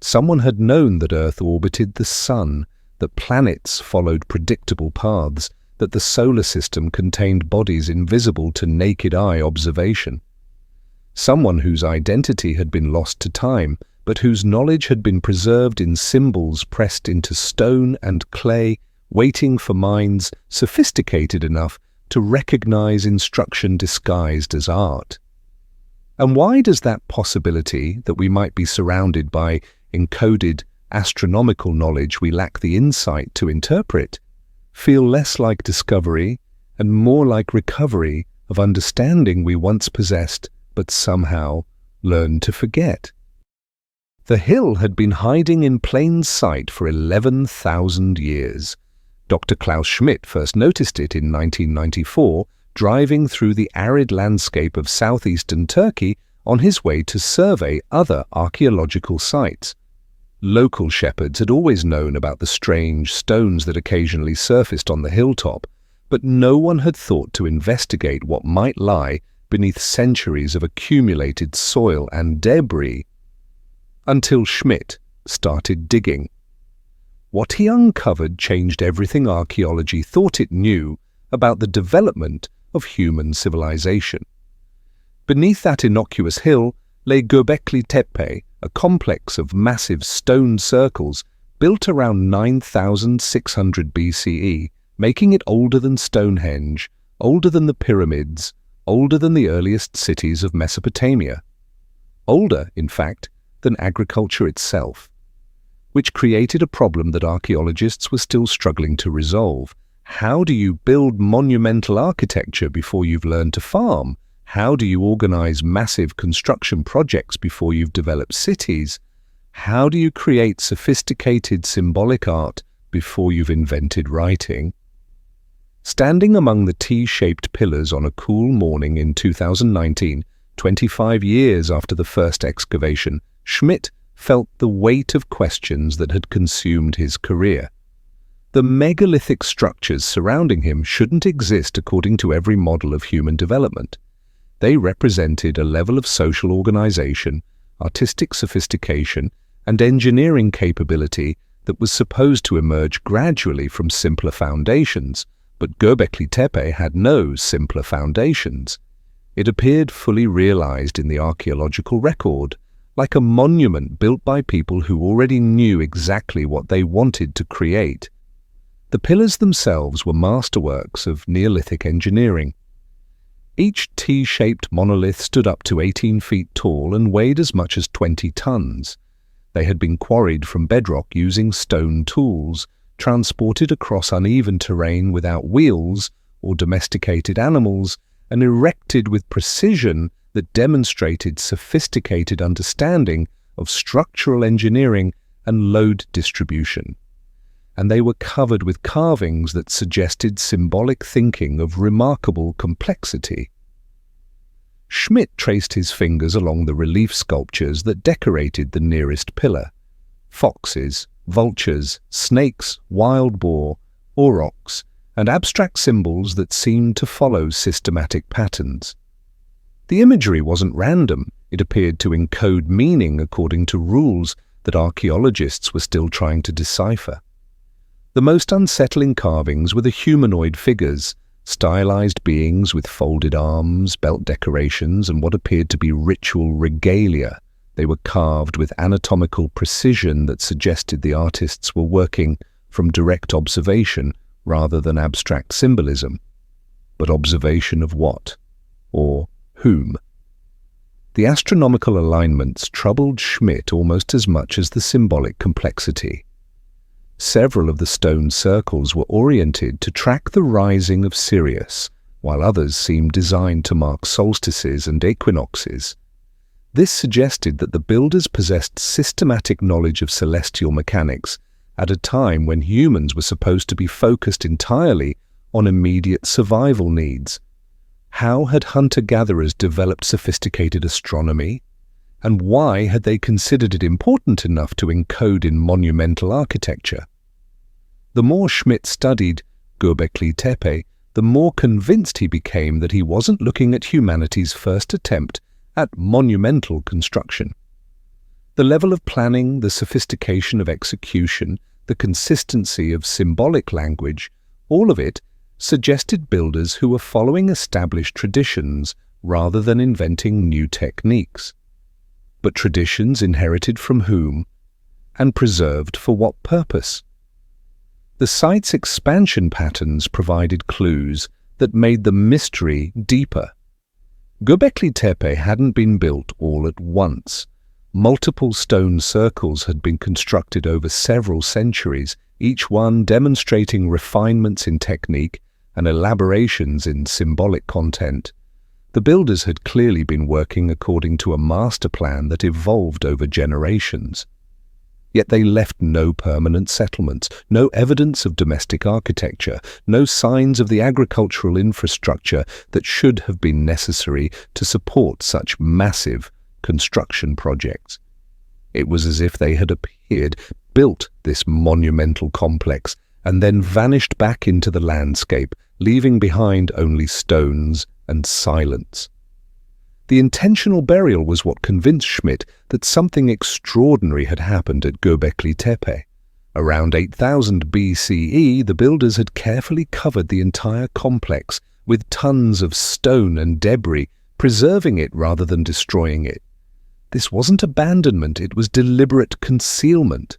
Someone had known that Earth orbited the Sun, that planets followed predictable paths, that the solar system contained bodies invisible to naked eye observation. Someone whose identity had been lost to time, but whose knowledge had been preserved in symbols pressed into stone and clay, waiting for minds sophisticated enough to recognize instruction disguised as art. And why does that possibility that we might be surrounded by encoded astronomical knowledge we lack the insight to interpret feel less like discovery and more like recovery of understanding we once possessed but somehow learned to forget? The hill had been hiding in plain sight for 11,000 years. Dr. Klaus Schmidt first noticed it in 1994, driving through the arid landscape of southeastern Turkey on his way to survey other archaeological sites. Local shepherds had always known about the strange stones that occasionally surfaced on the hilltop, but no one had thought to investigate what might lie beneath centuries of accumulated soil and debris. Until Schmidt started digging. What he uncovered changed everything archaeology thought it knew about the development of human civilization. Beneath that innocuous hill lay Göbekli Tepe, a complex of massive stone circles built around 9,600 BCE, making it older than Stonehenge, older than the pyramids, older than the earliest cities of Mesopotamia. Older, in fact, than agriculture itself, which created a problem that archaeologists were still struggling to resolve. How do you build monumental architecture before you've learned to farm? How do you organize massive construction projects before you've developed cities? How do you create sophisticated symbolic art before you've invented writing? Standing among the T-shaped pillars on a cool morning in 2019, 25 years after the first excavation, Schmidt felt the weight of questions that had consumed his career. The megalithic structures surrounding him shouldn't exist according to every model of human development. They represented a level of social organization, artistic sophistication, and engineering capability that was supposed to emerge gradually from simpler foundations, but Göbekli Tepe had no simpler foundations. It appeared fully realized in the archaeological record, like a monument built by people who already knew exactly what they wanted to create. The pillars themselves were masterworks of Neolithic engineering. Each T-shaped monolith stood up to 18 feet tall and weighed as much as 20 tons. They had been quarried from bedrock using stone tools, transported across uneven terrain without wheels or domesticated animals, and erected with precision that demonstrated sophisticated understanding of structural engineering and load distribution. And they were covered with carvings that suggested symbolic thinking of remarkable complexity. Schmidt traced his fingers along the relief sculptures that decorated the nearest pillar. Foxes, vultures, snakes, wild boar, aurochs, and abstract symbols that seemed to follow systematic patterns. The imagery wasn't random. It appeared to encode meaning according to rules that archaeologists were still trying to decipher. The most unsettling carvings were the humanoid figures, stylized beings with folded arms, belt decorations, and what appeared to be ritual regalia. They were carved with anatomical precision that suggested the artists were working from direct observation rather than abstract symbolism. But observation of what? Or whom? The astronomical alignments troubled Schmidt almost as much as the symbolic complexity. Several of the stone circles were oriented to track the rising of Sirius, while others seemed designed to mark solstices and equinoxes. This suggested that the builders possessed systematic knowledge of celestial mechanics at a time when humans were supposed to be focused entirely on immediate survival needs. How had hunter-gatherers developed sophisticated astronomy? And why had they considered it important enough to encode in monumental architecture? The more Schmidt studied Göbekli Tepe, the more convinced he became that he wasn't looking at humanity's first attempt at monumental construction. The level of planning, the sophistication of execution, the consistency of symbolic language, all of it suggested builders who were following established traditions rather than inventing new techniques. But traditions inherited from whom, and preserved for what purpose? The site's expansion patterns provided clues that made the mystery deeper. Göbekli Tepe hadn't been built all at once. Multiple stone circles had been constructed over several centuries, each one demonstrating refinements in technique and elaborations in symbolic content. The builders had clearly been working according to a master plan that evolved over generations. Yet they left no permanent settlements, no evidence of domestic architecture, no signs of the agricultural infrastructure that should have been necessary to support such massive construction projects. It was as if they had appeared, built this monumental complex, and then vanished back into the landscape, leaving behind only stones and silence. The intentional burial was what convinced Schmidt that something extraordinary had happened at Göbekli Tepe. Around 8000 BCE, the builders had carefully covered the entire complex with tons of stone and debris, preserving it rather than destroying it. This wasn't abandonment, it was deliberate concealment.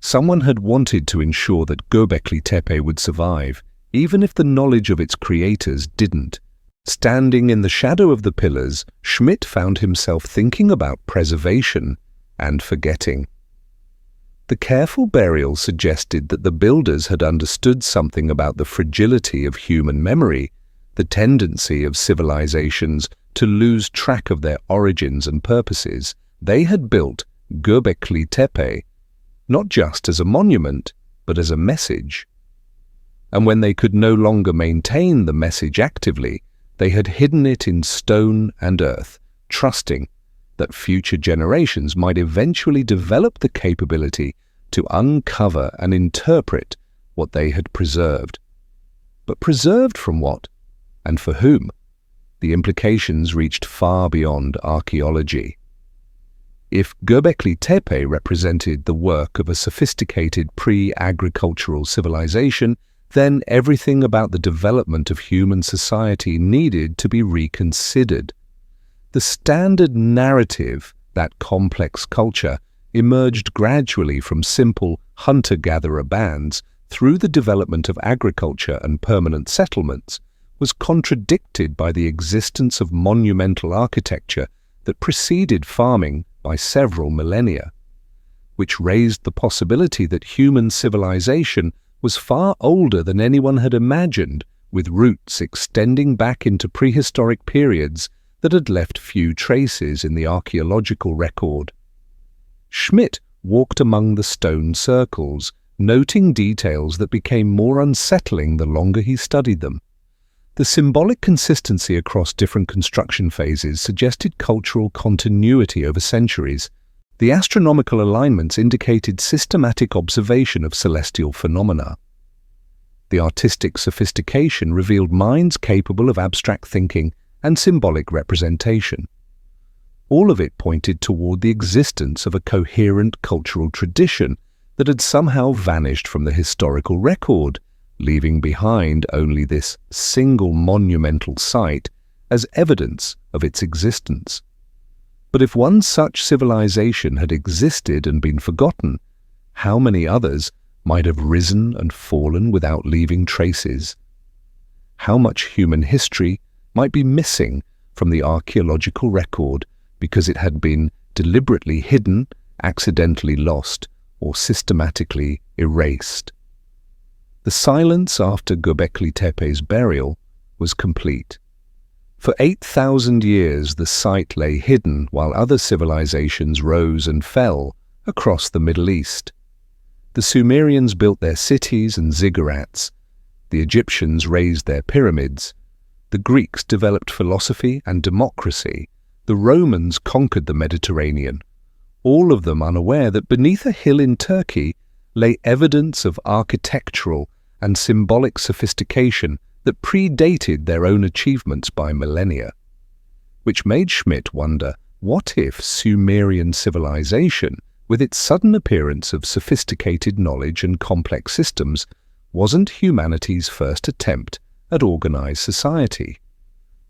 Someone had wanted to ensure that Göbekli Tepe would survive, even if the knowledge of its creators didn't. Standing in the shadow of the pillars, Schmidt found himself thinking about preservation and forgetting. The careful burial suggested that the builders had understood something about the fragility of human memory, the tendency of civilizations to lose track of their origins and purposes. They had built Göbekli Tepe not just as a monument, but as a message. And when they could no longer maintain the message actively, they had hidden it in stone and earth, trusting that future generations might eventually develop the capability to uncover and interpret what they had preserved. But preserved from what? And for whom? The implications reached far beyond archaeology. If Göbekli Tepe represented the work of a sophisticated pre-agricultural civilization, then everything about the development of human society needed to be reconsidered. The standard narrative, that complex culture, emerged gradually from simple hunter-gatherer bands through the development of agriculture and permanent settlements, was contradicted by the existence of monumental architecture that preceded farming by several millennia, which raised the possibility that human civilization was far older than anyone had imagined, with roots extending back into prehistoric periods that had left few traces in the archaeological record. Schmidt walked among the stone circles, noting details that became more unsettling the longer he studied them. The symbolic consistency across different construction phases suggested cultural continuity over centuries. The astronomical alignments indicated systematic observation of celestial phenomena. The artistic sophistication revealed minds capable of abstract thinking and symbolic representation. All of it pointed toward the existence of a coherent cultural tradition that had somehow vanished from the historical record, leaving behind only this single monumental site as evidence of its existence. But if one such civilization had existed and been forgotten, how many others might have risen and fallen without leaving traces? How much human history might be missing from the archaeological record because it had been deliberately hidden, accidentally lost, or systematically erased? The silence after Göbekli Tepe's burial was complete. For 8,000 years the site lay hidden while other civilizations rose and fell across the Middle East. The Sumerians built their cities and ziggurats. The Egyptians raised their pyramids. The Greeks developed philosophy and democracy. The Romans conquered the Mediterranean, all of them unaware that beneath a hill in Turkey lay evidence of architectural and symbolic sophistication that predated their own achievements by millennia. Which made Schmidt wonder, what if Sumerian civilization, with its sudden appearance of sophisticated knowledge and complex systems, wasn't humanity's first attempt at organized society?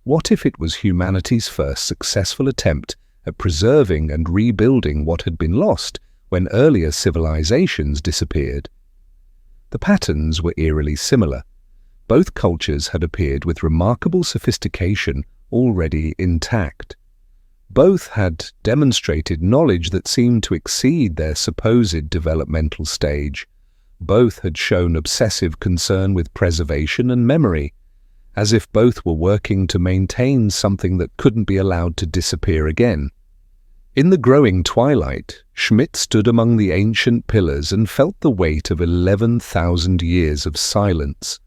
What if it was humanity's first successful attempt at preserving and rebuilding what had been lost when earlier civilizations disappeared? The patterns were eerily similar. Both cultures had appeared with remarkable sophistication already intact. Both had demonstrated knowledge that seemed to exceed their supposed developmental stage. Both had shown obsessive concern with preservation and memory, as if both were working to maintain something that couldn't be allowed to disappear again. In the growing twilight, Schmidt stood among the ancient pillars and felt the weight of 11,000 years of silence.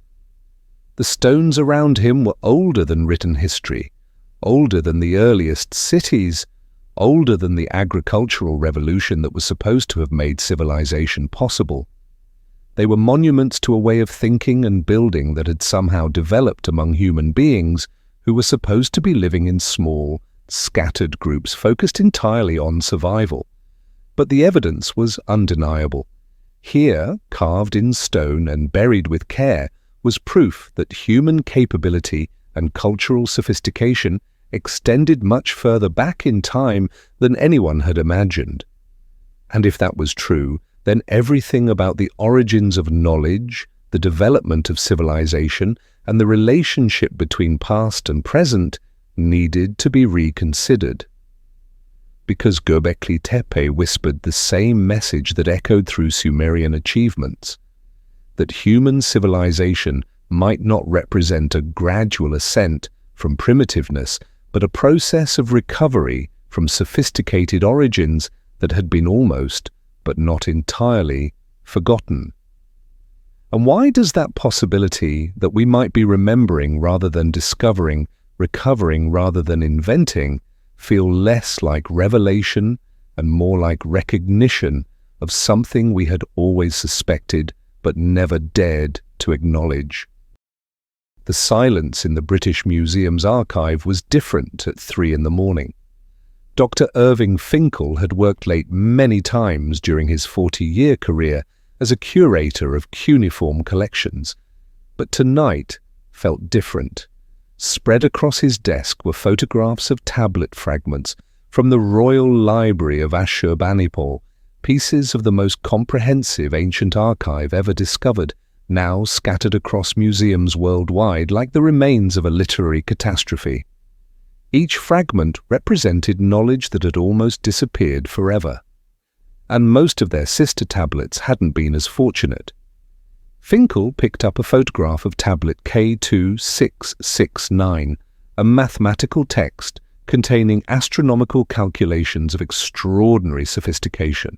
The stones around him were older than written history, older than the earliest cities, older than the agricultural revolution that was supposed to have made civilization possible. They were monuments to a way of thinking and building that had somehow developed among human beings who were supposed to be living in small, scattered groups focused entirely on survival. But the evidence was undeniable. Here, carved in stone and buried with care, was proof that human capability and cultural sophistication extended much further back in time than anyone had imagined. And if that was true, then everything about the origins of knowledge, the development of civilization, and the relationship between past and present needed to be reconsidered. Because Göbekli Tepe whispered the same message that echoed through Sumerian achievements, that human civilization might not represent a gradual ascent from primitiveness, but a process of recovery from sophisticated origins that had been almost, but not entirely, forgotten. And why does that possibility that we might be remembering rather than discovering, recovering rather than inventing, feel less like revelation and more like recognition of something we had always suspected but never dared to acknowledge? The silence in the British Museum's archive was different at 3 a.m. Dr. Irving Finkel had worked late many times during his 40-year career as a curator of cuneiform collections, but tonight felt different. Spread across his desk were photographs of tablet fragments from the Royal Library of Ashurbanipal, pieces of the most comprehensive ancient archive ever discovered, now scattered across museums worldwide like the remains of a literary catastrophe. Each fragment represented knowledge that had almost disappeared forever. And most of their sister tablets hadn't been as fortunate. Finkel picked up a photograph of tablet K2669, a mathematical text containing astronomical calculations of extraordinary sophistication.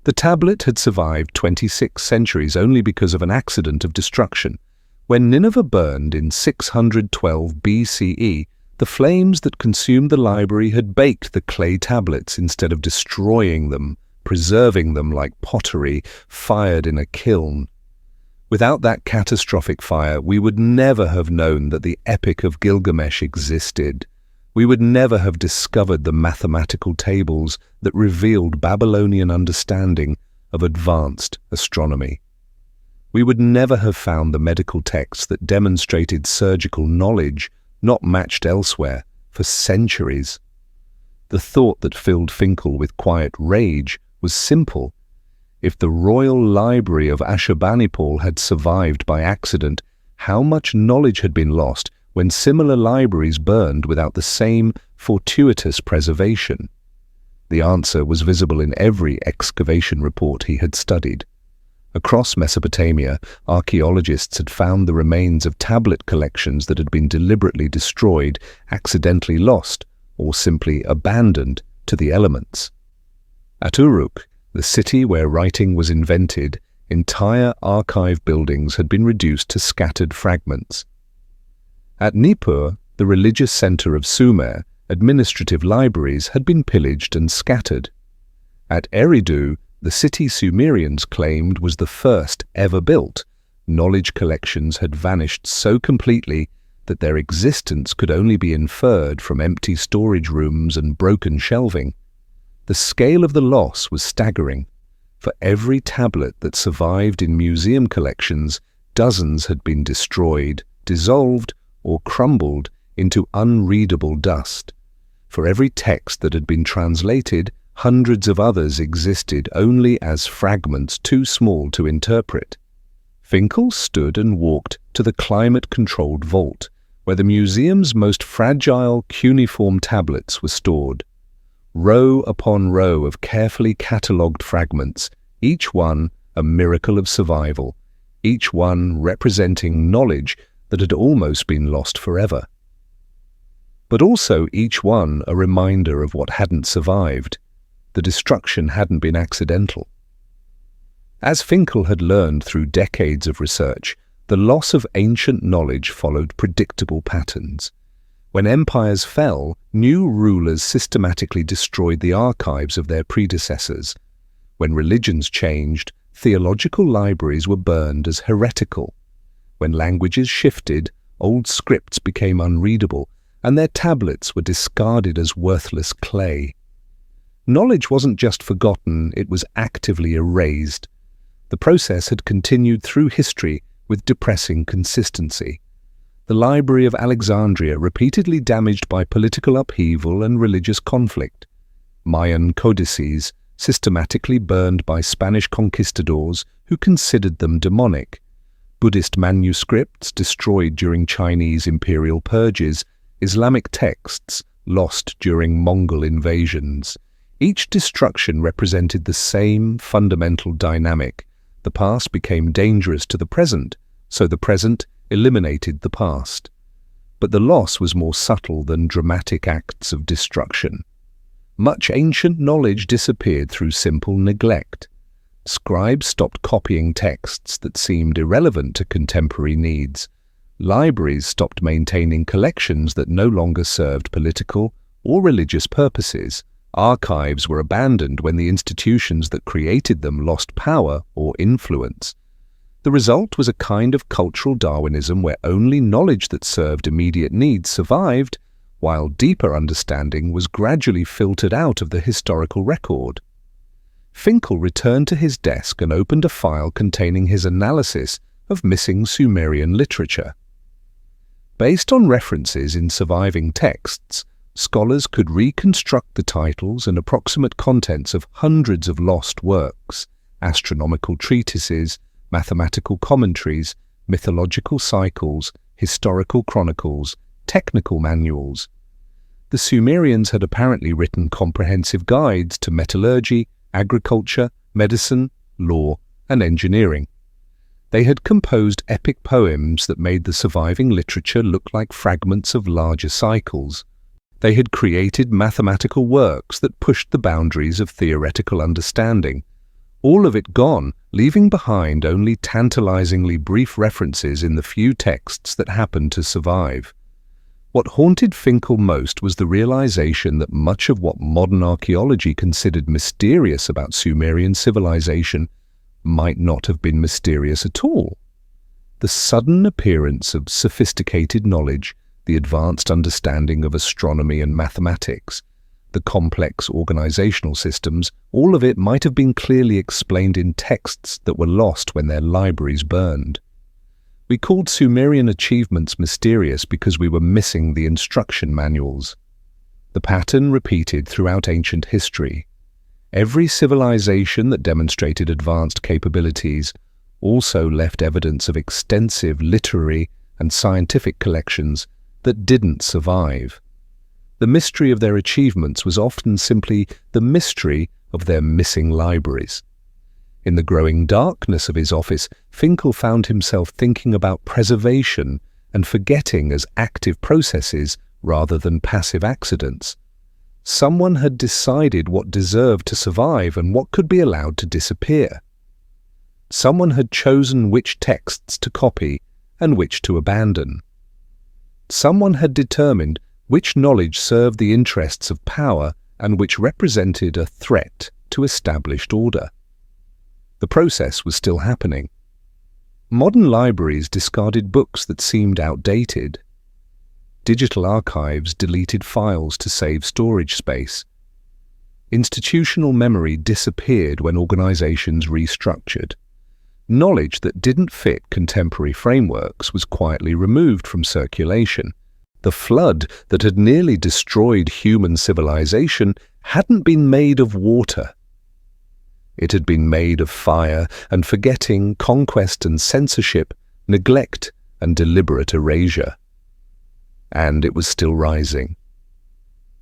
The tablet had survived 26 centuries only because of an accident of destruction. When Nineveh burned in 612 BCE, the flames that consumed the library had baked the clay tablets instead of destroying them, preserving them like pottery fired in a kiln. Without that catastrophic fire, we would never have known that the Epic of Gilgamesh existed. We would never have discovered the mathematical tables that revealed Babylonian understanding of advanced astronomy. We would never have found the medical texts that demonstrated surgical knowledge not matched elsewhere for centuries. The thought that filled Finkel with quiet rage was simple. If the Royal Library of Ashurbanipal had survived by accident, how much knowledge had been lost when similar libraries burned without the same fortuitous preservation? The answer was visible in every excavation report he had studied. Across Mesopotamia, archaeologists had found the remains of tablet collections that had been deliberately destroyed, accidentally lost, or simply abandoned to the elements. At Uruk, the city where writing was invented, entire archive buildings had been reduced to scattered fragments. At Nippur, the religious center of Sumer, administrative libraries had been pillaged and scattered. At Eridu, the city Sumerians claimed was the first ever built, knowledge collections had vanished so completely that their existence could only be inferred from empty storage rooms and broken shelving. The scale of the loss was staggering. For every tablet that survived in museum collections, dozens had been destroyed dissolved, or crumbled into unreadable dust. For every text that had been translated, hundreds of others existed only as fragments too small to interpret. Finkel stood and walked to the climate-controlled vault, where the museum's most fragile cuneiform tablets were stored. Row upon row of carefully catalogued fragments, each one a miracle of survival, each one representing knowledge that had almost been lost forever. But also each one a reminder of what hadn't survived. The destruction hadn't been accidental. As Finkel had learned through decades of research, the loss of ancient knowledge followed predictable patterns. When empires fell, new rulers systematically destroyed the archives of their predecessors. When religions changed, theological libraries were burned as heretical. When languages shifted, old scripts became unreadable, and their tablets were discarded as worthless clay. Knowledge wasn't just forgotten, it was actively erased. The process had continued through history with depressing consistency. The Library of Alexandria repeatedly damaged by political upheaval and religious conflict. Mayan codices systematically burned by Spanish conquistadors who considered them demonic. Buddhist manuscripts destroyed during Chinese imperial purges, Islamic texts lost during Mongol invasions. Each destruction represented the same fundamental dynamic. The past became dangerous to the present, so the present eliminated the past. But the loss was more subtle than dramatic acts of destruction. Much ancient knowledge disappeared through simple neglect. Scribes stopped copying texts that seemed irrelevant to contemporary needs. Libraries stopped maintaining collections that no longer served political or religious purposes. Archives were abandoned when the institutions that created them lost power or influence. The result was a kind of cultural Darwinism where only knowledge that served immediate needs survived, while deeper understanding was gradually filtered out of the historical record. Finkel returned to his desk and opened a file containing his analysis of missing Sumerian literature. Based on references in surviving texts, scholars could reconstruct the titles and approximate contents of hundreds of lost works, astronomical treatises, mathematical commentaries, mythological cycles, historical chronicles, technical manuals. The Sumerians had apparently written comprehensive guides to metallurgy, agriculture, medicine, law, and engineering. They had composed epic poems that made the surviving literature look like fragments of larger cycles. They had created mathematical works that pushed the boundaries of theoretical understanding. All of it gone, leaving behind only tantalizingly brief references in the few texts that happened to survive. What haunted Finkel most was the realization that much of what modern archaeology considered mysterious about Sumerian civilization might not have been mysterious at all. The sudden appearance of sophisticated knowledge, the advanced understanding of astronomy and mathematics, the complex organizational systems, all of it might have been clearly explained in texts that were lost when their libraries burned. We called Sumerian achievements mysterious because we were missing the instruction manuals. The pattern repeated throughout ancient history. Every civilization that demonstrated advanced capabilities also left evidence of extensive literary and scientific collections that didn't survive. The mystery of their achievements was often simply the mystery of their missing libraries. In the growing darkness of his office, Finkel found himself thinking about preservation and forgetting as active processes rather than passive accidents. Someone had decided what deserved to survive and what could be allowed to disappear. Someone had chosen which texts to copy and which to abandon. Someone had determined which knowledge served the interests of power and which represented a threat to established order. The process was still happening. Modern libraries discarded books that seemed outdated. Digital archives deleted files to save storage space. Institutional memory disappeared when organizations restructured. knowledge that didn't fit contemporary frameworks was quietly removed from circulation. The flood that had nearly destroyed human civilization hadn't been made of water. It had been made of fire and forgetting, conquest and censorship, neglect and deliberate erasure. And it was still rising.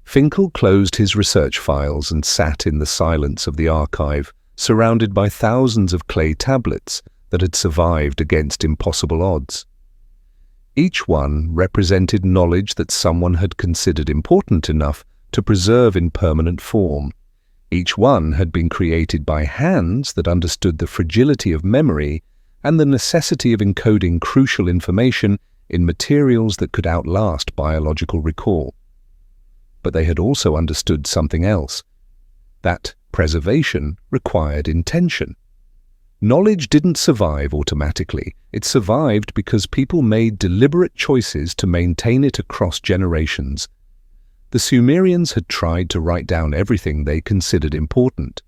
Finkel closed his research files and sat in the silence of the archive, surrounded by thousands of clay tablets that had survived against impossible odds. Each one represented knowledge that someone had considered important enough to preserve in permanent form. Each one had been created by hands that understood the fragility of memory and the necessity of encoding crucial information in materials that could outlast biological recall. But they had also understood something else, that preservation required intention. Knowledge didn't survive automatically. It survived because people made deliberate choices to maintain it across generations. The Sumerians had tried to write down everything they considered important.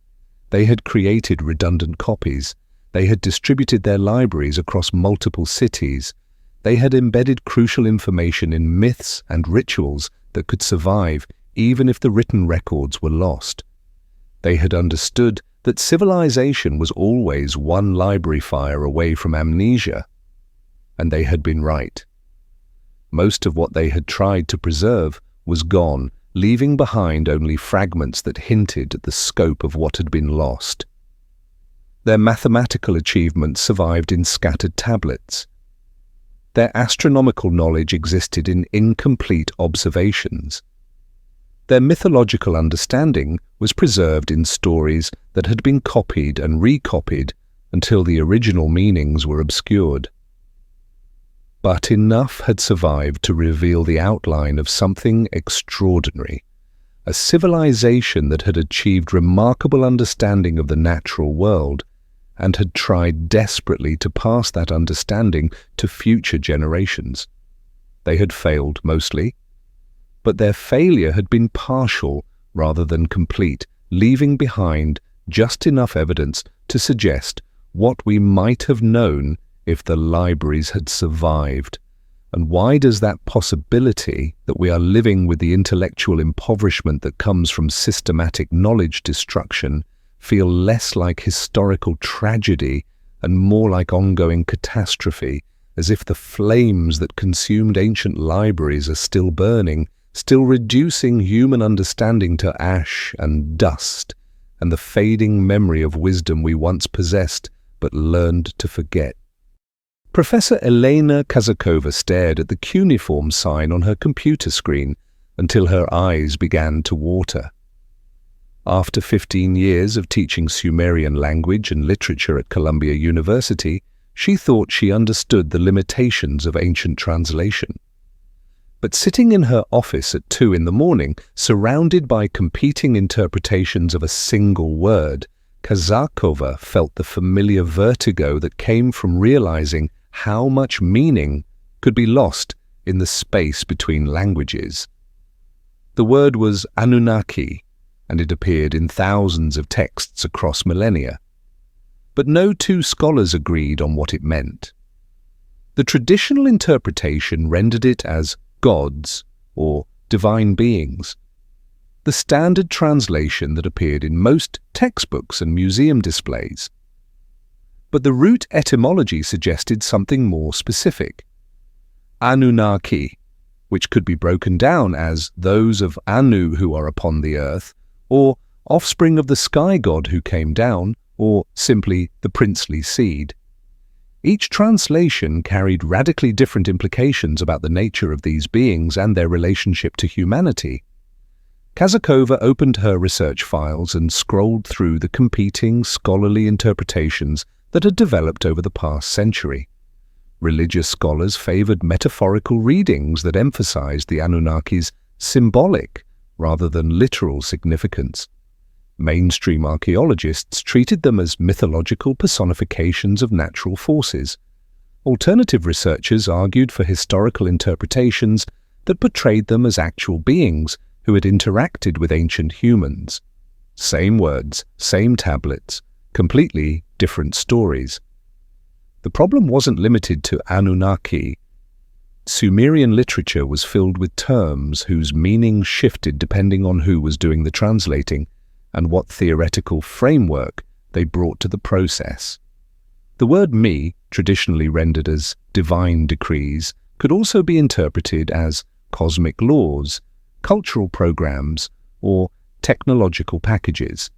They had created redundant copies. They had distributed their libraries across multiple cities. They had embedded crucial information in myths and rituals that could survive even if the written records were lost. They had understood that civilization was always one library fire away from amnesia. And they had been right. Most of what they had tried to preserve was gone, leaving behind only fragments that hinted at the scope of what had been lost. Their mathematical achievements survived in scattered tablets. Their astronomical knowledge existed in incomplete observations. Their mythological understanding was preserved in stories that had been copied and recopied until the original meanings were obscured. But enough had survived to reveal the outline of something extraordinary, a civilization that had achieved remarkable understanding of the natural world and had tried desperately to pass that understanding to future generations. They had failed mostly, but their failure had been partial rather than complete, leaving behind just enough evidence to suggest what we might have known if the libraries had survived. And why does that possibility that we are living with the intellectual impoverishment that comes from systematic knowledge destruction feel less like historical tragedy and more like ongoing catastrophe, as if the flames that consumed ancient libraries are still burning, still reducing human understanding to ash and dust, and the fading memory of wisdom we once possessed but learned to forget? Professor Elena Kazakova stared at the cuneiform sign on her computer screen until her eyes began to water. After 15 years of teaching Sumerian language and literature at Columbia University, she thought she understood the limitations of ancient translation. But sitting in her office at 2 a.m, surrounded by competing interpretations of a single word, Kazakova felt the familiar vertigo that came from realizing how much meaning could be lost in the space between languages. The word was Anunnaki, and it appeared in thousands of texts across millennia. But no two scholars agreed on what it meant. The traditional interpretation rendered it as gods or divine beings. The standard translation that appeared in most textbooks and museum displays. But the root etymology suggested something more specific. Anunnaki, which could be broken down as those of Anu who are upon the earth, or offspring of the sky god who came down, or simply the princely seed. Each translation carried radically different implications about the nature of these beings and their relationship to humanity. Kazakova opened her research files and scrolled through the competing scholarly interpretations that had developed over the past century. Religious scholars favored metaphorical readings that emphasized the Anunnaki's symbolic rather than literal significance. Mainstream archaeologists treated them as mythological personifications of natural forces. Alternative researchers argued for historical interpretations that portrayed them as actual beings who had interacted with ancient humans. Same words, same tablets, completely different stories. The problem wasn't limited to Anunnaki. Sumerian literature was filled with terms whose meaning shifted depending on who was doing the translating and what theoretical framework they brought to the process. The word me, traditionally rendered as divine decrees, could also be interpreted as cosmic laws, cultural programs, or technological packages.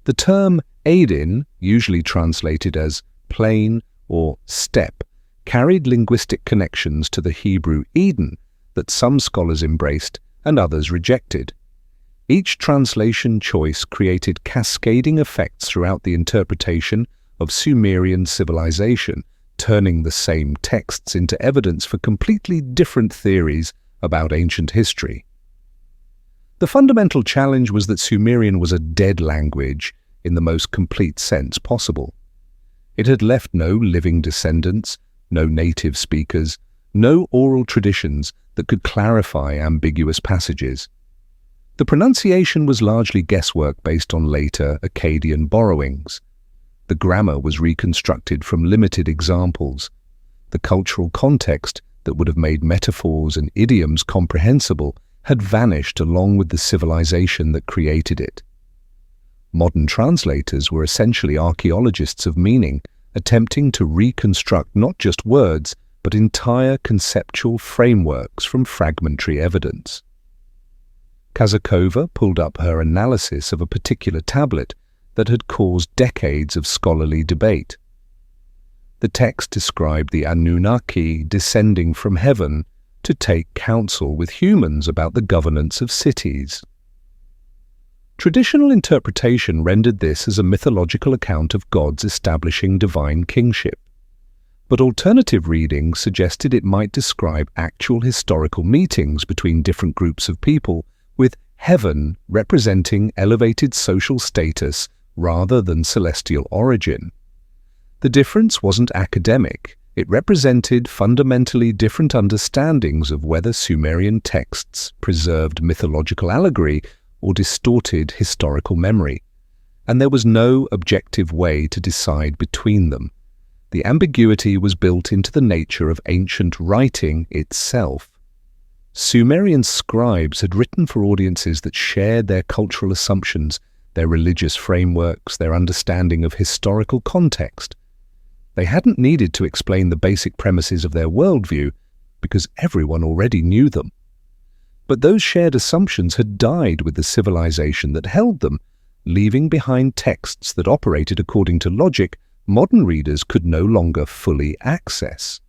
The term Aidin, usually translated as plane or step, carried linguistic connections to the Hebrew Eden that some scholars embraced and others rejected. Each translation choice created cascading effects throughout the interpretation of Sumerian civilization, turning the same texts into evidence for completely different theories about ancient history. The fundamental challenge was that Sumerian was a dead language in the most complete sense possible. It had left no living descendants, no native speakers, no oral traditions that could clarify ambiguous passages. The pronunciation was largely guesswork based on later Akkadian borrowings. The grammar was reconstructed from limited examples. The cultural context that would have made metaphors and idioms comprehensible had vanished along with the civilization that created it. Modern translators were essentially archaeologists of meaning, attempting to reconstruct not just words, but entire conceptual frameworks from fragmentary evidence. Kazakova pulled up her analysis of a particular tablet that had caused decades of scholarly debate. The text described the Anunnaki descending from heaven to take counsel with humans about the governance of cities. Traditional interpretation rendered this as a mythological account of gods establishing divine kingship, but alternative readings suggested it might describe actual historical meetings between different groups of people, with heaven representing elevated social status rather than celestial origin. The difference wasn't academic. It represented fundamentally different understandings of whether Sumerian texts preserved mythological allegory or distorted historical memory, and there was no objective way to decide between them. The ambiguity was built into the nature of ancient writing itself. Sumerian scribes had written for audiences that shared their cultural assumptions, their religious frameworks, their understanding of historical context. They hadn't needed to explain the basic premises of their worldview because everyone already knew them. But those shared assumptions had died with the civilization that held them, leaving behind texts that operated according to logic modern readers could no longer fully access.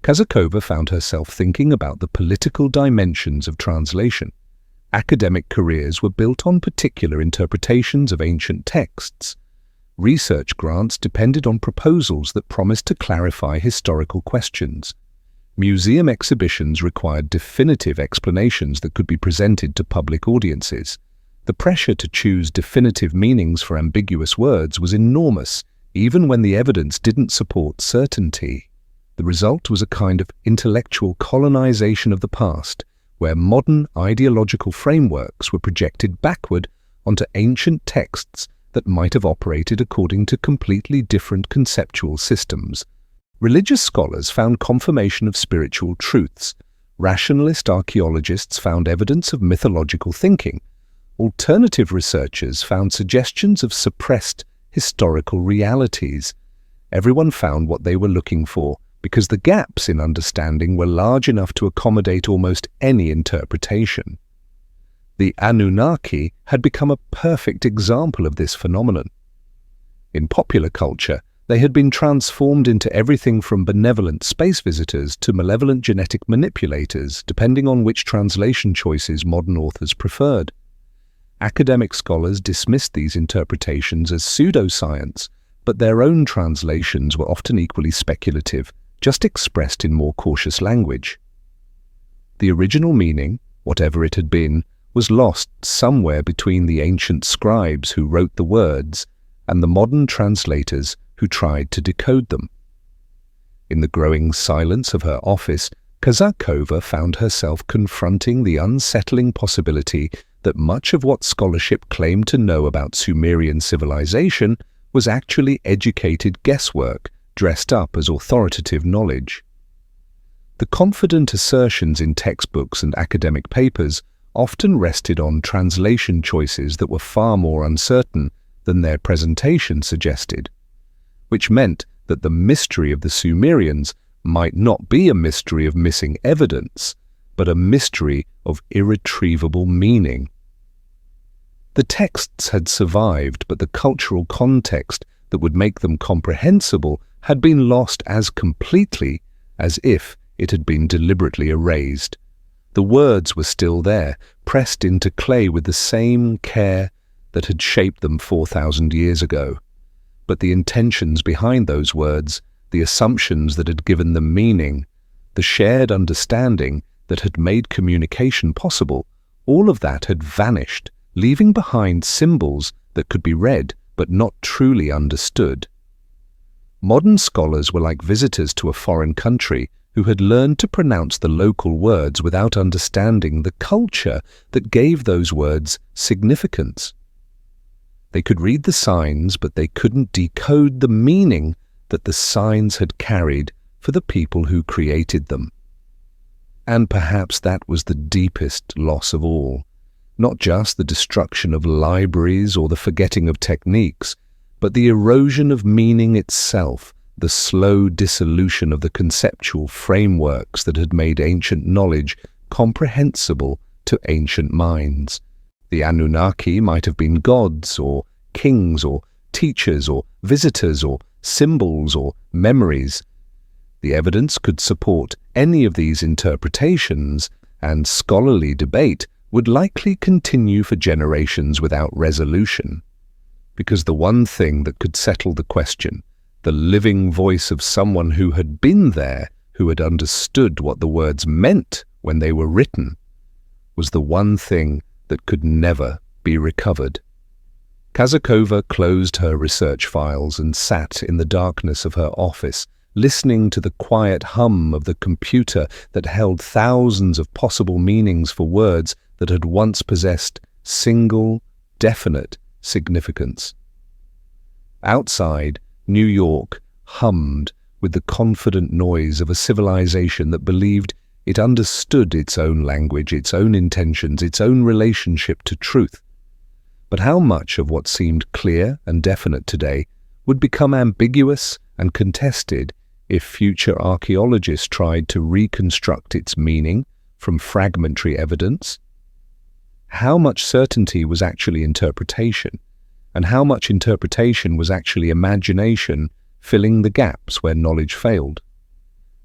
Kazakova found herself thinking about the political dimensions of translation. Academic careers were built on particular interpretations of ancient texts. Research grants depended on proposals that promised to clarify historical questions. Museum exhibitions required definitive explanations that could be presented to public audiences. The pressure to choose definitive meanings for ambiguous words was enormous, even when the evidence didn't support certainty. The result was a kind of intellectual colonization of the past, where modern ideological frameworks were projected backward onto ancient texts that might have operated according to completely different conceptual systems. Religious scholars found confirmation of spiritual truths. Rationalist archaeologists found evidence of mythological thinking. Alternative researchers found suggestions of suppressed historical realities. Everyone found what they were looking for, because the gaps in understanding were large enough to accommodate almost any interpretation. The Anunnaki had become a perfect example of this phenomenon. In popular culture, they had been transformed into everything from benevolent space visitors to malevolent genetic manipulators, depending on which translation choices modern authors preferred. Academic scholars dismissed these interpretations as pseudoscience, but their own translations were often equally speculative, just expressed in more cautious language. The original meaning, whatever it had been, was lost somewhere between the ancient scribes who wrote the words and the modern translators who tried to decode them. In the growing silence of her office, Kazakova found herself confronting the unsettling possibility that much of what scholarship claimed to know about Sumerian civilization was actually educated guesswork dressed up as authoritative knowledge. The confident assertions in textbooks and academic papers often rested on translation choices that were far more uncertain than their presentation suggested, which meant that the mystery of the Sumerians might not be a mystery of missing evidence, but a mystery of irretrievable meaning. The texts had survived, but the cultural context that would make them comprehensible had been lost as completely as if it had been deliberately erased. The words were still there, pressed into clay with the same care that had shaped them 4,000 years ago. But the intentions behind those words, the assumptions that had given them meaning, the shared understanding that had made communication possible, all of that had vanished, leaving behind symbols that could be read but not truly understood. Modern scholars were like visitors to a foreign country who had learned to pronounce the local words without understanding the culture that gave those words significance. They could read the signs, but they couldn't decode the meaning that the signs had carried for the people who created them. And perhaps that was the deepest loss of all. Not just the destruction of libraries or the forgetting of techniques, but the erosion of meaning itself, the slow dissolution of the conceptual frameworks that had made ancient knowledge comprehensible to ancient minds. The Anunnaki might have been gods or kings or teachers or visitors or symbols or memories. The evidence could support any of these interpretations, and scholarly debate would likely continue for generations without resolution. Because the one thing that could settle the question, the living voice of someone who had been there, who had understood what the words meant when they were written, was the one thing that could never be recovered. Kazakova closed her research files and sat in the darkness of her office, listening to the quiet hum of the computer that held thousands of possible meanings for words that had once possessed single, definite significance. Outside, New York hummed with the confident noise of a civilization that believed it understood its own language, its own intentions, its own relationship to truth. But how much of what seemed clear and definite today would become ambiguous and contested if future archaeologists tried to reconstruct its meaning from fragmentary evidence? How much certainty was actually interpretation, and how much interpretation was actually imagination filling the gaps where knowledge failed?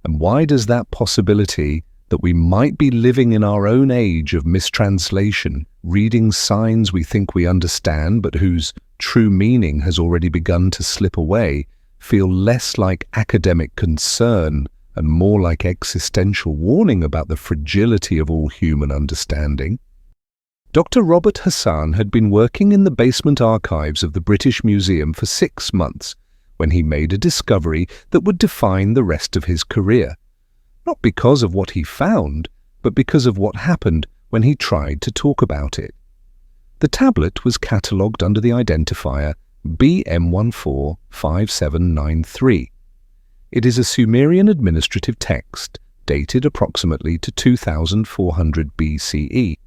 And why does that possibility that we might be living in our own age of mistranslation, reading signs we think we understand but whose true meaning has already begun to slip away, feel less like academic concern and more like existential warning about the fragility of all human understanding? Dr. Robert Hassan had been working in the basement archives of the British Museum for 6 months when he made a discovery that would define the rest of his career. Not because of what he found, but because of what happened when he tried to talk about it. The tablet was catalogued under the identifier BM145793. It is a Sumerian administrative text dated approximately to 2400 BCE.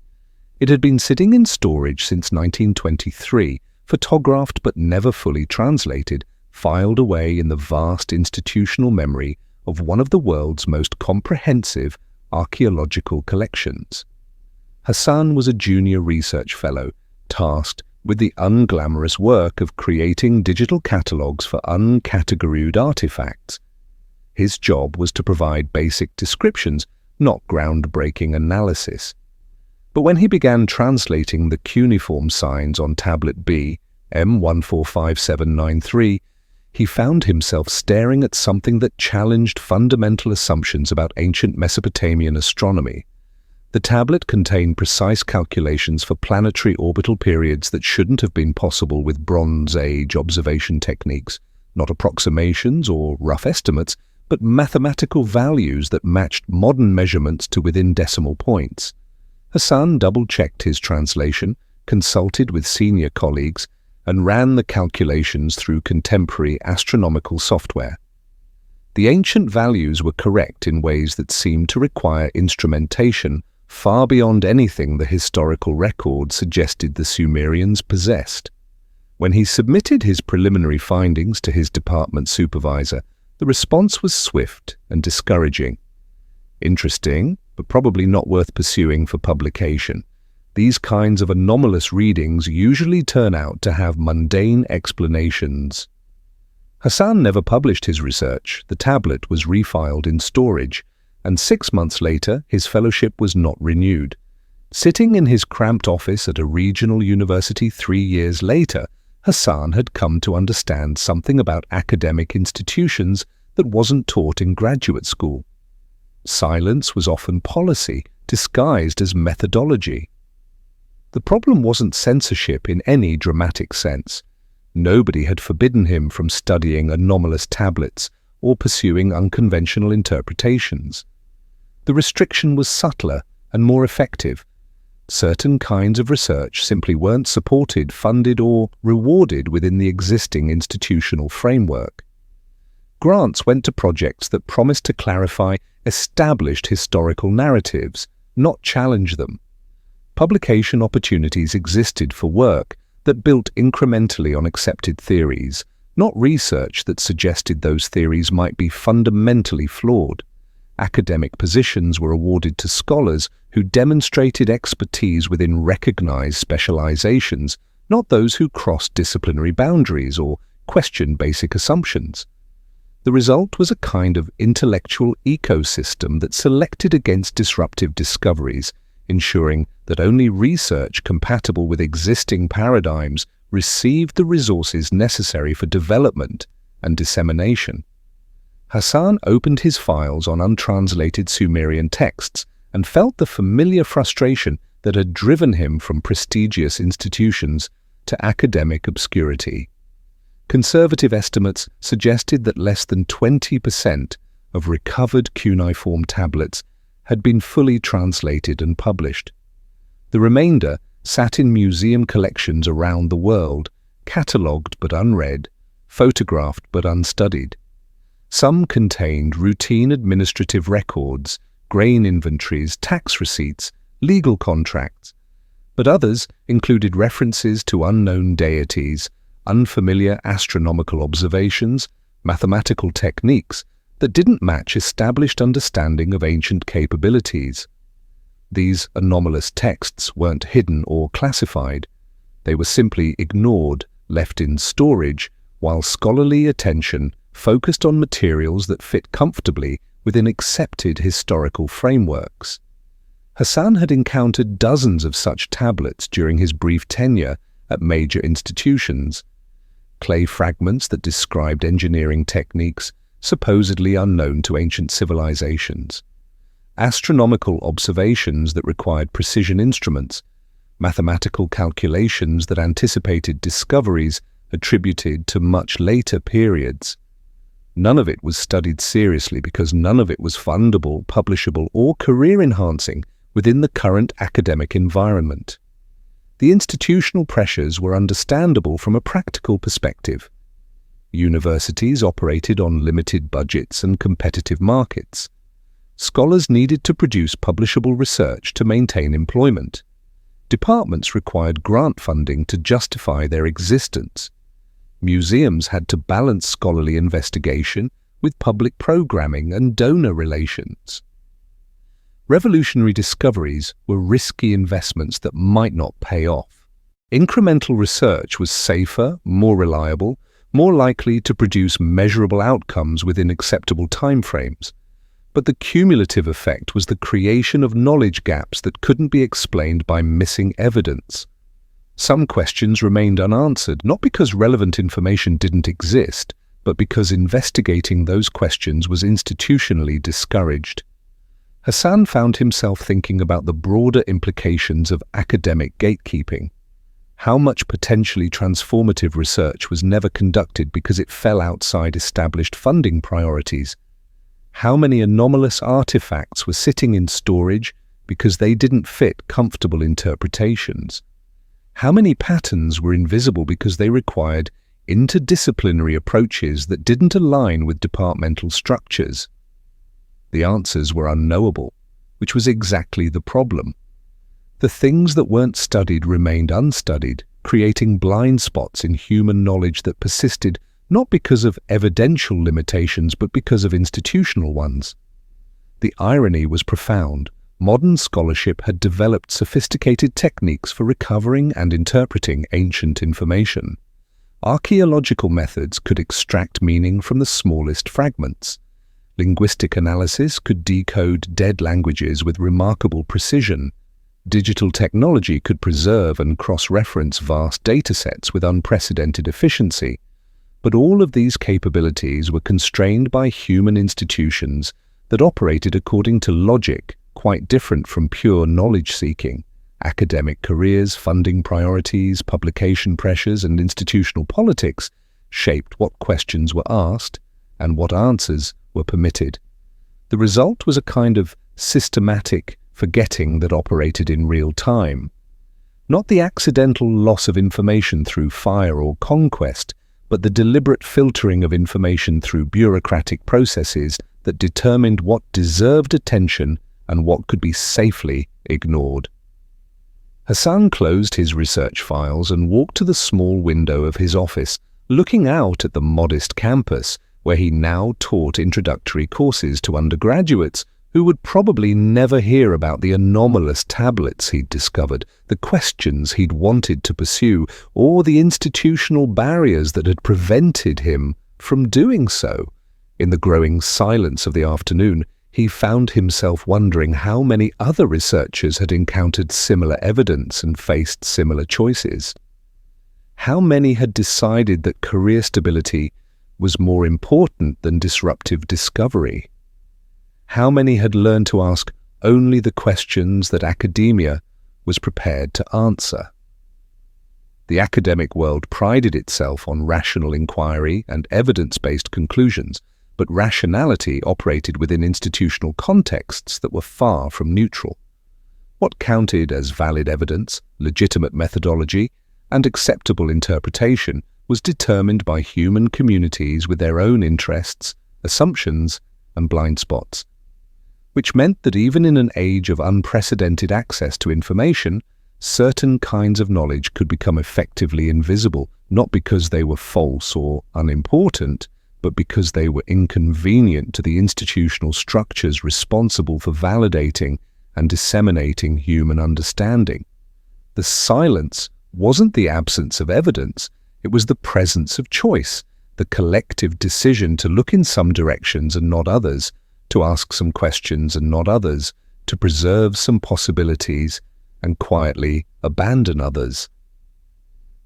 It had been sitting in storage since 1923, photographed but never fully translated, filed away in the vast institutional memory of one of the world's most comprehensive archaeological collections. Hassan was a junior research fellow, tasked with the unglamorous work of creating digital catalogues for uncategorized artifacts. His job was to provide basic descriptions, not groundbreaking analysis. But when he began translating the cuneiform signs on tablet B, M145793, he found himself staring at something that challenged fundamental assumptions about ancient Mesopotamian astronomy. The tablet contained precise calculations for planetary orbital periods that shouldn't have been possible with Bronze Age observation techniques, not approximations or rough estimates, but mathematical values that matched modern measurements to within decimal points. Hassan double-checked his translation, consulted with senior colleagues, and ran the calculations through contemporary astronomical software. The ancient values were correct in ways that seemed to require instrumentation far beyond anything the historical record suggested the Sumerians possessed. When he submitted his preliminary findings to his department supervisor, the response was swift and discouraging. Interesting, but probably not worth pursuing for publication. These kinds of anomalous readings usually turn out to have mundane explanations. Hassan never published his research. The tablet was refiled in storage, and 6 months later his fellowship was not renewed. Sitting in his cramped office at a regional university 3 years later, Hassan had come to understand something about academic institutions that wasn't taught in graduate school. Silence was often policy, disguised as methodology. The problem wasn't censorship in any dramatic sense. Nobody had forbidden him from studying anomalous tablets or pursuing unconventional interpretations. The restriction was subtler and more effective. Certain kinds of research simply weren't supported, funded, or rewarded within the existing institutional framework. Grants went to projects that promised to clarify established historical narratives, not challenge them. Publication opportunities existed for work that built incrementally on accepted theories, not research that suggested those theories might be fundamentally flawed. Academic positions were awarded to scholars who demonstrated expertise within recognized specializations, not those who crossed disciplinary boundaries or questioned basic assumptions. The result was a kind of intellectual ecosystem that selected against disruptive discoveries, ensuring that only research compatible with existing paradigms received the resources necessary for development and dissemination. Hassan opened his files on untranslated Sumerian texts and felt the familiar frustration that had driven him from prestigious institutions to academic obscurity. Conservative estimates suggested that less than 20% of recovered cuneiform tablets had been fully translated and published. The remainder sat in museum collections around the world, catalogued but unread, photographed but unstudied. Some contained routine administrative records, grain inventories, tax receipts, legal contracts, but others included references to unknown deities, unfamiliar astronomical observations, mathematical techniques that didn't match established understanding of ancient capabilities. These anomalous texts weren't hidden or classified. They were simply ignored, left in storage, while scholarly attention focused on materials that fit comfortably within accepted historical frameworks. Hassan had encountered dozens of such tablets during his brief tenure at major institutions. Clay fragments that described engineering techniques supposedly unknown to ancient civilizations, astronomical observations that required precision instruments, mathematical calculations that anticipated discoveries attributed to much later periods. None of it was studied seriously because none of it was fundable, publishable, or career-enhancing within the current academic environment. The institutional pressures were understandable from a practical perspective. Universities operated on limited budgets and competitive markets. Scholars needed to produce publishable research to maintain employment. Departments required grant funding to justify their existence. Museums had to balance scholarly investigation with public programming and donor relations. Revolutionary discoveries were risky investments that might not pay off. Incremental research was safer, more reliable, more likely to produce measurable outcomes within acceptable timeframes. But the cumulative effect was the creation of knowledge gaps that couldn't be explained by missing evidence. Some questions remained unanswered, not because relevant information didn't exist, but because investigating those questions was institutionally discouraged. Hassan found himself thinking about the broader implications of academic gatekeeping. How much potentially transformative research was never conducted because it fell outside established funding priorities? How many anomalous artifacts were sitting in storage because they didn't fit comfortable interpretations? How many patterns were invisible because they required interdisciplinary approaches that didn't align with departmental structures? The answers were unknowable, which was exactly the problem. The things that weren't studied remained unstudied, creating blind spots in human knowledge that persisted not because of evidential limitations but because of institutional ones. The irony was profound. Modern scholarship had developed sophisticated techniques for recovering and interpreting ancient information. Archaeological methods could extract meaning from the smallest fragments. Linguistic analysis could decode dead languages with remarkable precision. Digital technology could preserve and cross-reference vast datasets with unprecedented efficiency. But all of these capabilities were constrained by human institutions that operated according to logic quite different from pure knowledge-seeking. Academic careers, funding priorities, publication pressures, and institutional politics shaped what questions were asked and what answers were permitted. The result was a kind of systematic forgetting that operated in real time. Not the accidental loss of information through fire or conquest, but the deliberate filtering of information through bureaucratic processes that determined what deserved attention and what could be safely ignored. Hassan closed his research files and walked to the small window of his office, looking out at the modest campus where he now taught introductory courses to undergraduates who would probably never hear about the anomalous tablets he'd discovered, the questions he'd wanted to pursue, or the institutional barriers that had prevented him from doing so. In the growing silence of the afternoon, he found himself wondering how many other researchers had encountered similar evidence and faced similar choices. How many had decided that career stability was more important than disruptive discovery? How many had learned to ask only the questions that academia was prepared to answer? The academic world prided itself on rational inquiry and evidence-based conclusions, but rationality operated within institutional contexts that were far from neutral. What counted as valid evidence, legitimate methodology, and acceptable interpretation was determined by human communities with their own interests, assumptions, and blind spots. Which meant that even in an age of unprecedented access to information, certain kinds of knowledge could become effectively invisible, not because they were false or unimportant, but because they were inconvenient to the institutional structures responsible for validating and disseminating human understanding. The silence wasn't the absence of evidence, it was the presence of choice, the collective decision to look in some directions and not others, to ask some questions and not others, to preserve some possibilities and quietly abandon others.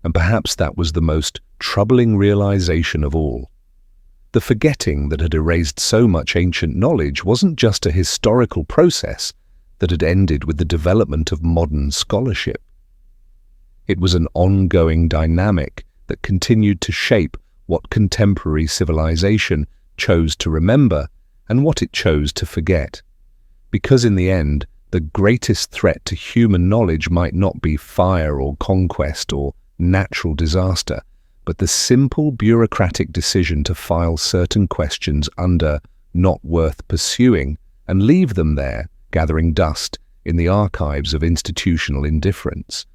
And perhaps that was the most troubling realization of all. The forgetting that had erased so much ancient knowledge wasn't just a historical process that had ended with the development of modern scholarship. It was an ongoing dynamic that continued to shape what contemporary civilization chose to remember and what it chose to forget. Because in the end, the greatest threat to human knowledge might not be fire or conquest or natural disaster, but the simple bureaucratic decision to file certain questions under not worth pursuing and leave them there, gathering dust in the archives of institutional indifference.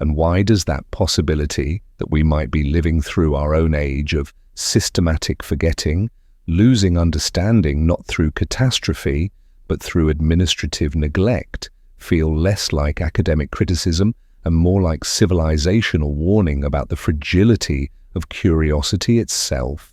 And why does that possibility that we might be living through our own age of systematic forgetting, losing understanding not through catastrophe, but through administrative neglect, feel less like academic criticism and more like civilizational warning about the fragility of curiosity itself?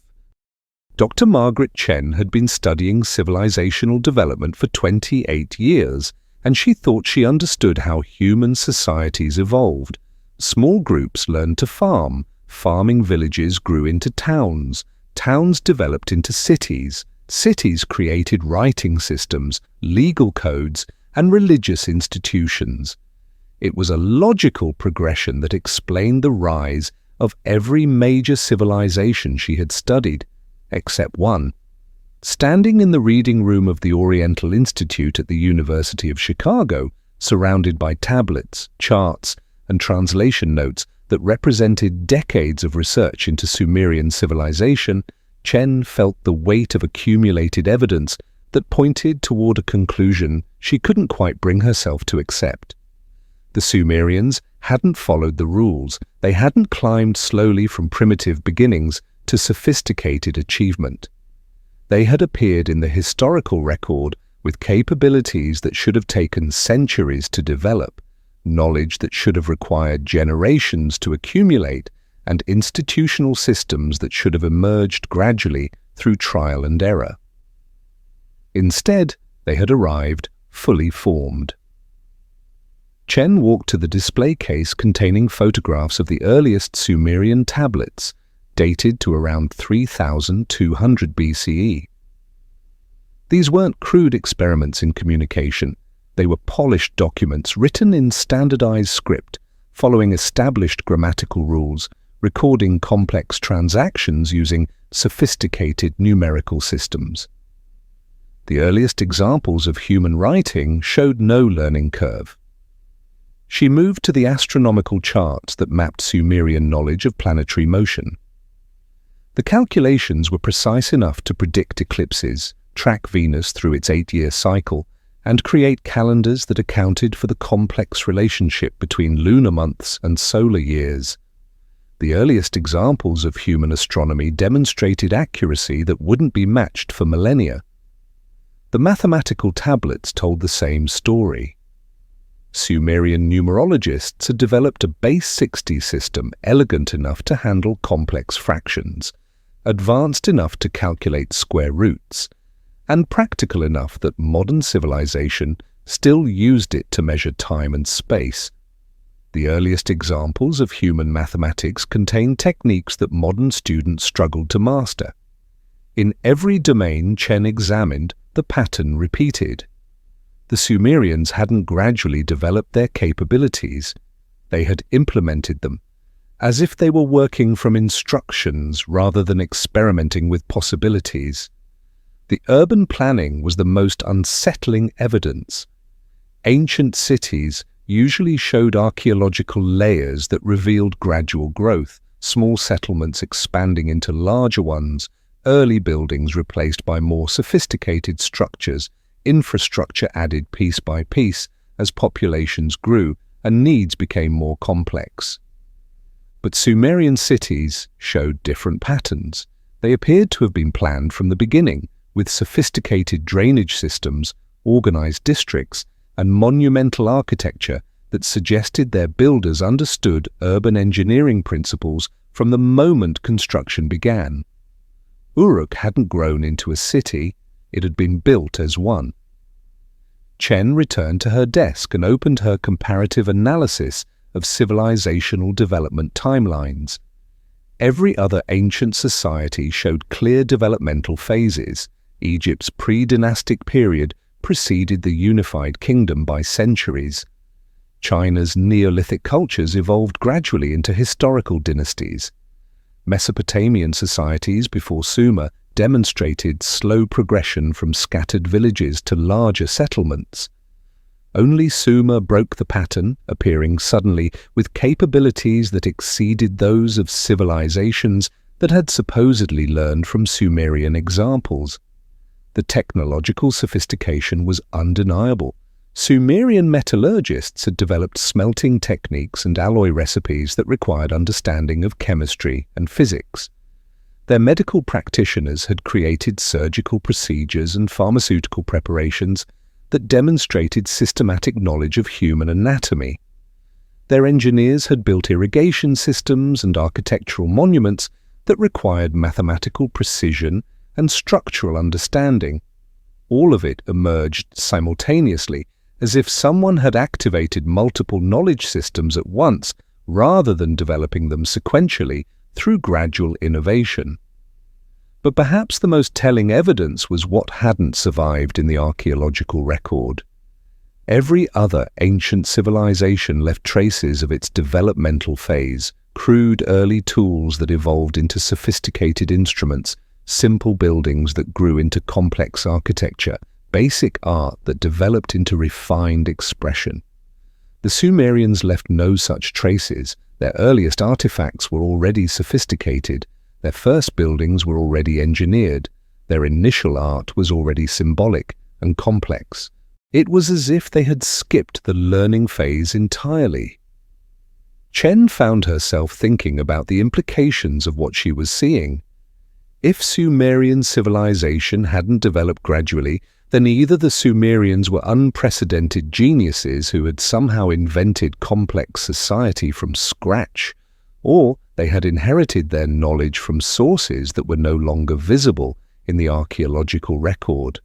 Dr. Margaret Chen had been studying civilizational development for 28 years, and she thought she understood how human societies evolved. Small groups learned to farm, farming villages grew into towns, towns developed into cities, cities created writing systems, legal codes, and religious institutions. It was a logical progression that explained the rise of every major civilization she had studied, except one. Standing in the reading room of the Oriental Institute at the University of Chicago, surrounded by tablets, charts, and translation notes, that represented decades of research into Sumerian civilization, Chen felt the weight of accumulated evidence that pointed toward a conclusion she couldn't quite bring herself to accept. The Sumerians hadn't followed the rules. They hadn't climbed slowly from primitive beginnings to sophisticated achievement. They had appeared in the historical record with capabilities that should have taken centuries to develop, knowledge that should have required generations to accumulate, and institutional systems that should have emerged gradually through trial and error. Instead, they had arrived fully formed. Chen walked to the display case containing photographs of the earliest Sumerian tablets, dated to around 3200 BCE. These weren't crude experiments in communication. They were polished documents written in standardized script, following established grammatical rules, recording complex transactions using sophisticated numerical systems. The earliest examples of human writing showed no learning curve. She moved to the astronomical charts that mapped Sumerian knowledge of planetary motion. The calculations were precise enough to predict eclipses, track Venus through its 8-year cycle, and create calendars that accounted for the complex relationship between lunar months and solar years. The earliest examples of human astronomy demonstrated accuracy that wouldn't be matched for millennia. The mathematical tablets told the same story. Sumerian numerologists had developed a base 60 system elegant enough to handle complex fractions, advanced enough to calculate square roots, and practical enough that modern civilization still used it to measure time and space. The earliest examples of human mathematics contained techniques that modern students struggled to master. In every domain Chen examined, the pattern repeated. The Sumerians hadn't gradually developed their capabilities. They had implemented them, as if they were working from instructions rather than experimenting with possibilities. The urban planning was the most unsettling evidence. Ancient cities usually showed archaeological layers that revealed gradual growth, small settlements expanding into larger ones, early buildings replaced by more sophisticated structures, infrastructure added piece by piece as populations grew and needs became more complex. But Sumerian cities showed different patterns. They appeared to have been planned from the beginning, with sophisticated drainage systems, organized districts, and monumental architecture that suggested their builders understood urban engineering principles from the moment construction began. Uruk hadn't grown into a city, it had been built as one. Chen returned to her desk and opened her comparative analysis of civilizational development timelines. Every other ancient society showed clear developmental phases. Egypt's pre-dynastic period preceded the unified kingdom by centuries. China's Neolithic cultures evolved gradually into historical dynasties. Mesopotamian societies before Sumer demonstrated slow progression from scattered villages to larger settlements. Only Sumer broke the pattern, appearing suddenly with capabilities that exceeded those of civilizations that had supposedly learned from Sumerian examples. The technological sophistication was undeniable. Sumerian metallurgists had developed smelting techniques and alloy recipes that required understanding of chemistry and physics. Their medical practitioners had created surgical procedures and pharmaceutical preparations that demonstrated systematic knowledge of human anatomy. Their engineers had built irrigation systems and architectural monuments that required mathematical precision and structural understanding. All of it emerged simultaneously, as if someone had activated multiple knowledge systems at once rather than developing them sequentially through gradual innovation. But perhaps the most telling evidence was what hadn't survived in the archaeological record. Every other ancient civilization left traces of its developmental phase, crude early tools that evolved into sophisticated instruments, simple buildings that grew into complex architecture, basic art that developed into refined expression. The Sumerians left no such traces. Their earliest artifacts were already sophisticated, their first buildings were already engineered, their initial art was already symbolic and complex. It was as if they had skipped the learning phase entirely. Chen found herself thinking about the implications of what she was seeing. If Sumerian civilization hadn't developed gradually, then either the Sumerians were unprecedented geniuses who had somehow invented complex society from scratch, or they had inherited their knowledge from sources that were no longer visible in the archaeological record.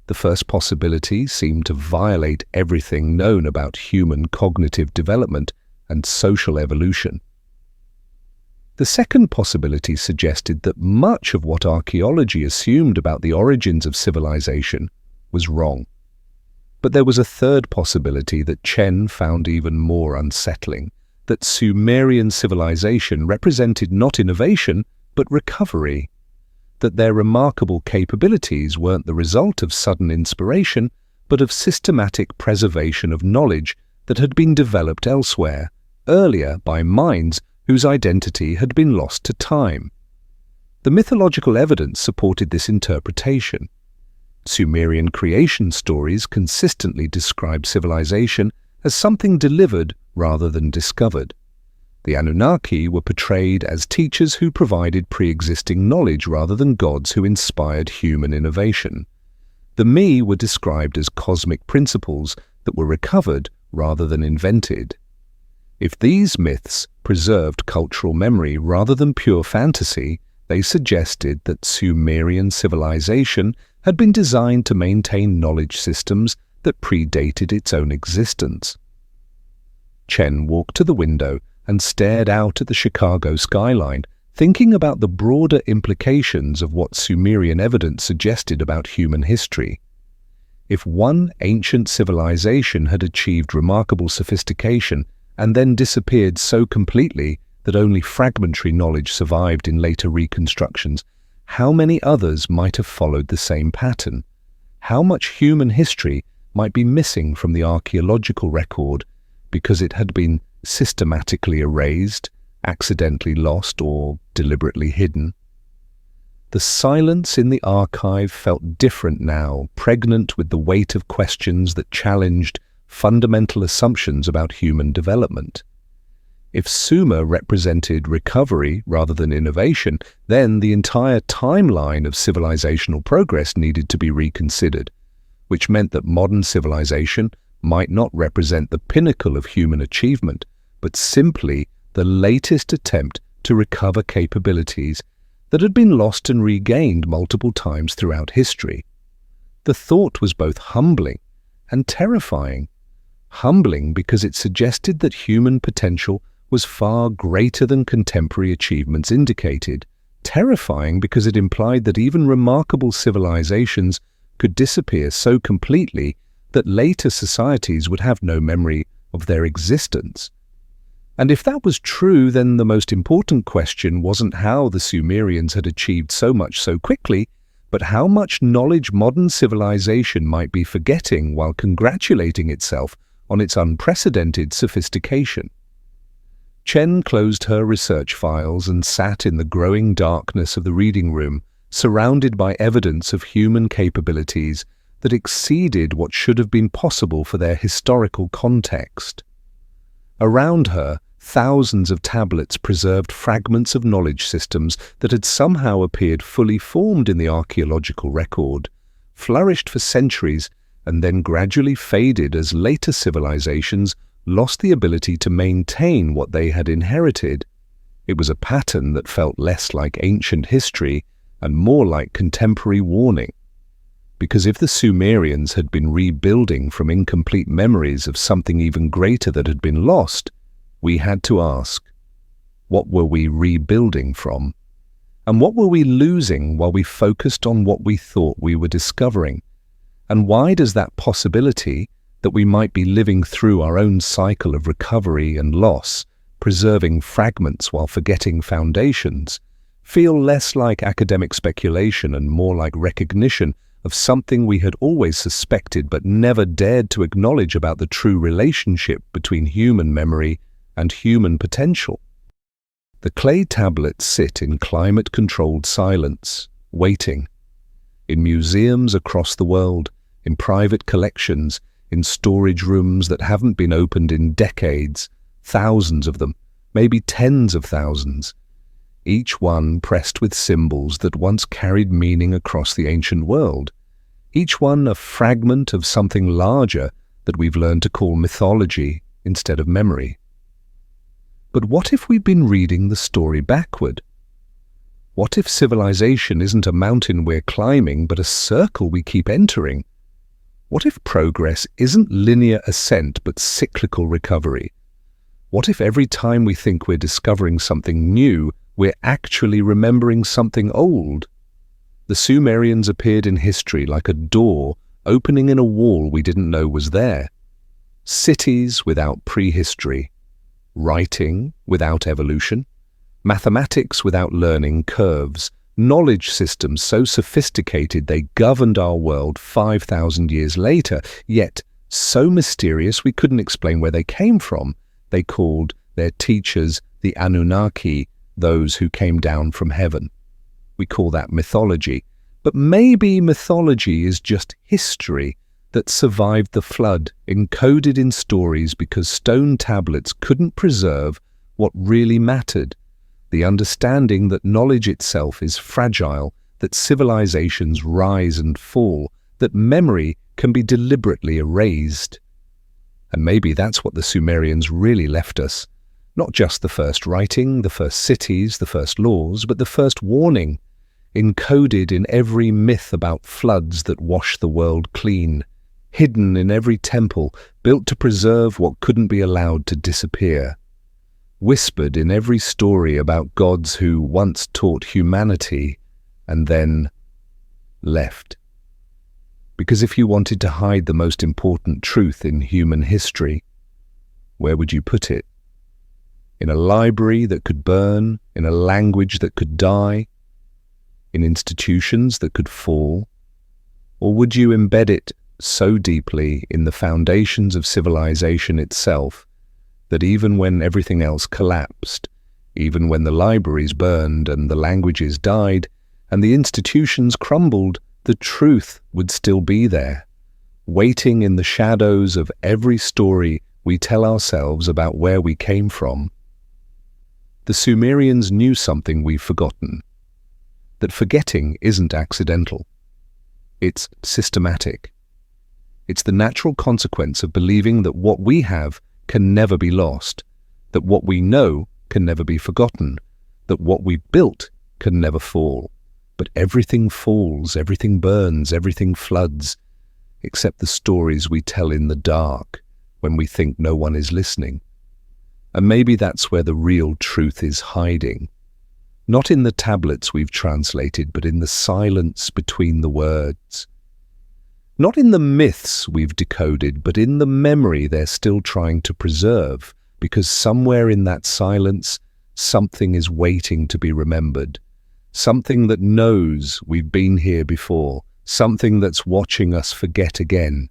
The first possibility seemed to violate everything known about human cognitive development and social evolution. The second possibility suggested that much of what archaeology assumed about the origins of civilization was wrong. But there was a third possibility that Chen found even more unsettling, that Sumerian civilization represented not innovation, but recovery, that their remarkable capabilities weren't the result of sudden inspiration, but of systematic preservation of knowledge that had been developed elsewhere, earlier by minds whose identity had been lost to time. The mythological evidence supported this interpretation. Sumerian creation stories consistently describe civilization as something delivered rather than discovered. The Anunnaki were portrayed as teachers who provided pre-existing knowledge rather than gods who inspired human innovation. The Mi were described as cosmic principles that were recovered rather than invented. If these myths preserved cultural memory rather than pure fantasy, they suggested that Sumerian civilization had been designed to maintain knowledge systems that predated its own existence. Chen walked to the window and stared out at the Chicago skyline, thinking about the broader implications of what Sumerian evidence suggested about human history. If one ancient civilization had achieved remarkable sophistication and then disappeared so completely that only fragmentary knowledge survived in later reconstructions, how many others might have followed the same pattern? How much human history might be missing from the archaeological record because it had been systematically erased, accidentally lost, or deliberately hidden? The silence in the archive felt different now, pregnant with the weight of questions that challenged fundamental assumptions about human development. If Sumer represented recovery rather than innovation, then the entire timeline of civilizational progress needed to be reconsidered, which meant that modern civilization might not represent the pinnacle of human achievement, but simply the latest attempt to recover capabilities that had been lost and regained multiple times throughout history. The thought was both humbling and terrifying. Humbling because it suggested that human potential was far greater than contemporary achievements indicated. Terrifying because it implied that even remarkable civilizations could disappear so completely that later societies would have no memory of their existence. And if that was true, then the most important question wasn't how the Sumerians had achieved so much so quickly, but how much knowledge modern civilization might be forgetting while congratulating itself on its unprecedented sophistication. Chen closed her research files and sat in the growing darkness of the reading room, surrounded by evidence of human capabilities that exceeded what should have been possible for their historical context. Around her, thousands of tablets preserved fragments of knowledge systems that had somehow appeared fully formed in the archaeological record, flourished for centuries, and then gradually faded as later civilizations lost the ability to maintain what they had inherited. It was a pattern that felt less like ancient history and more like contemporary warning. Because if the Sumerians had been rebuilding from incomplete memories of something even greater that had been lost, we had to ask, what were we rebuilding from? And what were we losing while we focused on what we thought we were discovering? And why does that possibility that we might be living through our own cycle of recovery and loss, preserving fragments while forgetting foundations, feel less like academic speculation and more like recognition of something we had always suspected but never dared to acknowledge about the true relationship between human memory and human potential. The clay tablets sit in climate-controlled silence, waiting. In museums across the world, in private collections, in storage rooms that haven't been opened in decades, thousands of them, maybe tens of thousands, each one pressed with symbols that once carried meaning across the ancient world, each one a fragment of something larger that we've learned to call mythology instead of memory. But what if we've been reading the story backward? What if civilization isn't a mountain we're climbing, but a circle we keep entering? What if progress isn't linear ascent, but cyclical recovery? What if every time we think we're discovering something new, we're actually remembering something old? The Sumerians appeared in history like a door opening in a wall we didn't know was there. Cities without prehistory, writing without evolution, mathematics without learning curves, knowledge systems so sophisticated they governed our world 5,000 years later, yet so mysterious we couldn't explain where they came from. They called their teachers the Anunnaki, those who came down from heaven. We call that mythology. But maybe mythology is just history that survived the flood, encoded in stories because stone tablets couldn't preserve what really mattered. The understanding that knowledge itself is fragile, that civilizations rise and fall, that memory can be deliberately erased. And maybe that's what the Sumerians really left us. Not just the first writing, the first cities, the first laws, but the first warning, encoded in every myth about floods that wash the world clean, hidden in every temple built to preserve what couldn't be allowed to disappear, whispered in every story about gods who once taught humanity and then left. Because if you wanted to hide the most important truth in human history, where would you put it? In a library that could burn, in a language that could die, in institutions that could fall? Or would you embed it so deeply in the foundations of civilization itself that even when everything else collapsed, even when the libraries burned and the languages died and the institutions crumbled, the truth would still be there, waiting in the shadows of every story we tell ourselves about where we came from? The Sumerians knew something we've forgotten, that forgetting isn't accidental. It's systematic. It's the natural consequence of believing that what we have can never be lost, that what we know can never be forgotten, that what we built can never fall. But everything falls, everything burns, everything floods, except the stories we tell in the dark when we think no one is listening. And maybe that's where the real truth is hiding. Not in the tablets we've translated, but in the silence between the words. Not in the myths we've decoded, but in the memory they're still trying to preserve, because somewhere in that silence, something is waiting to be remembered. Something that knows we've been here before, something that's watching us forget again.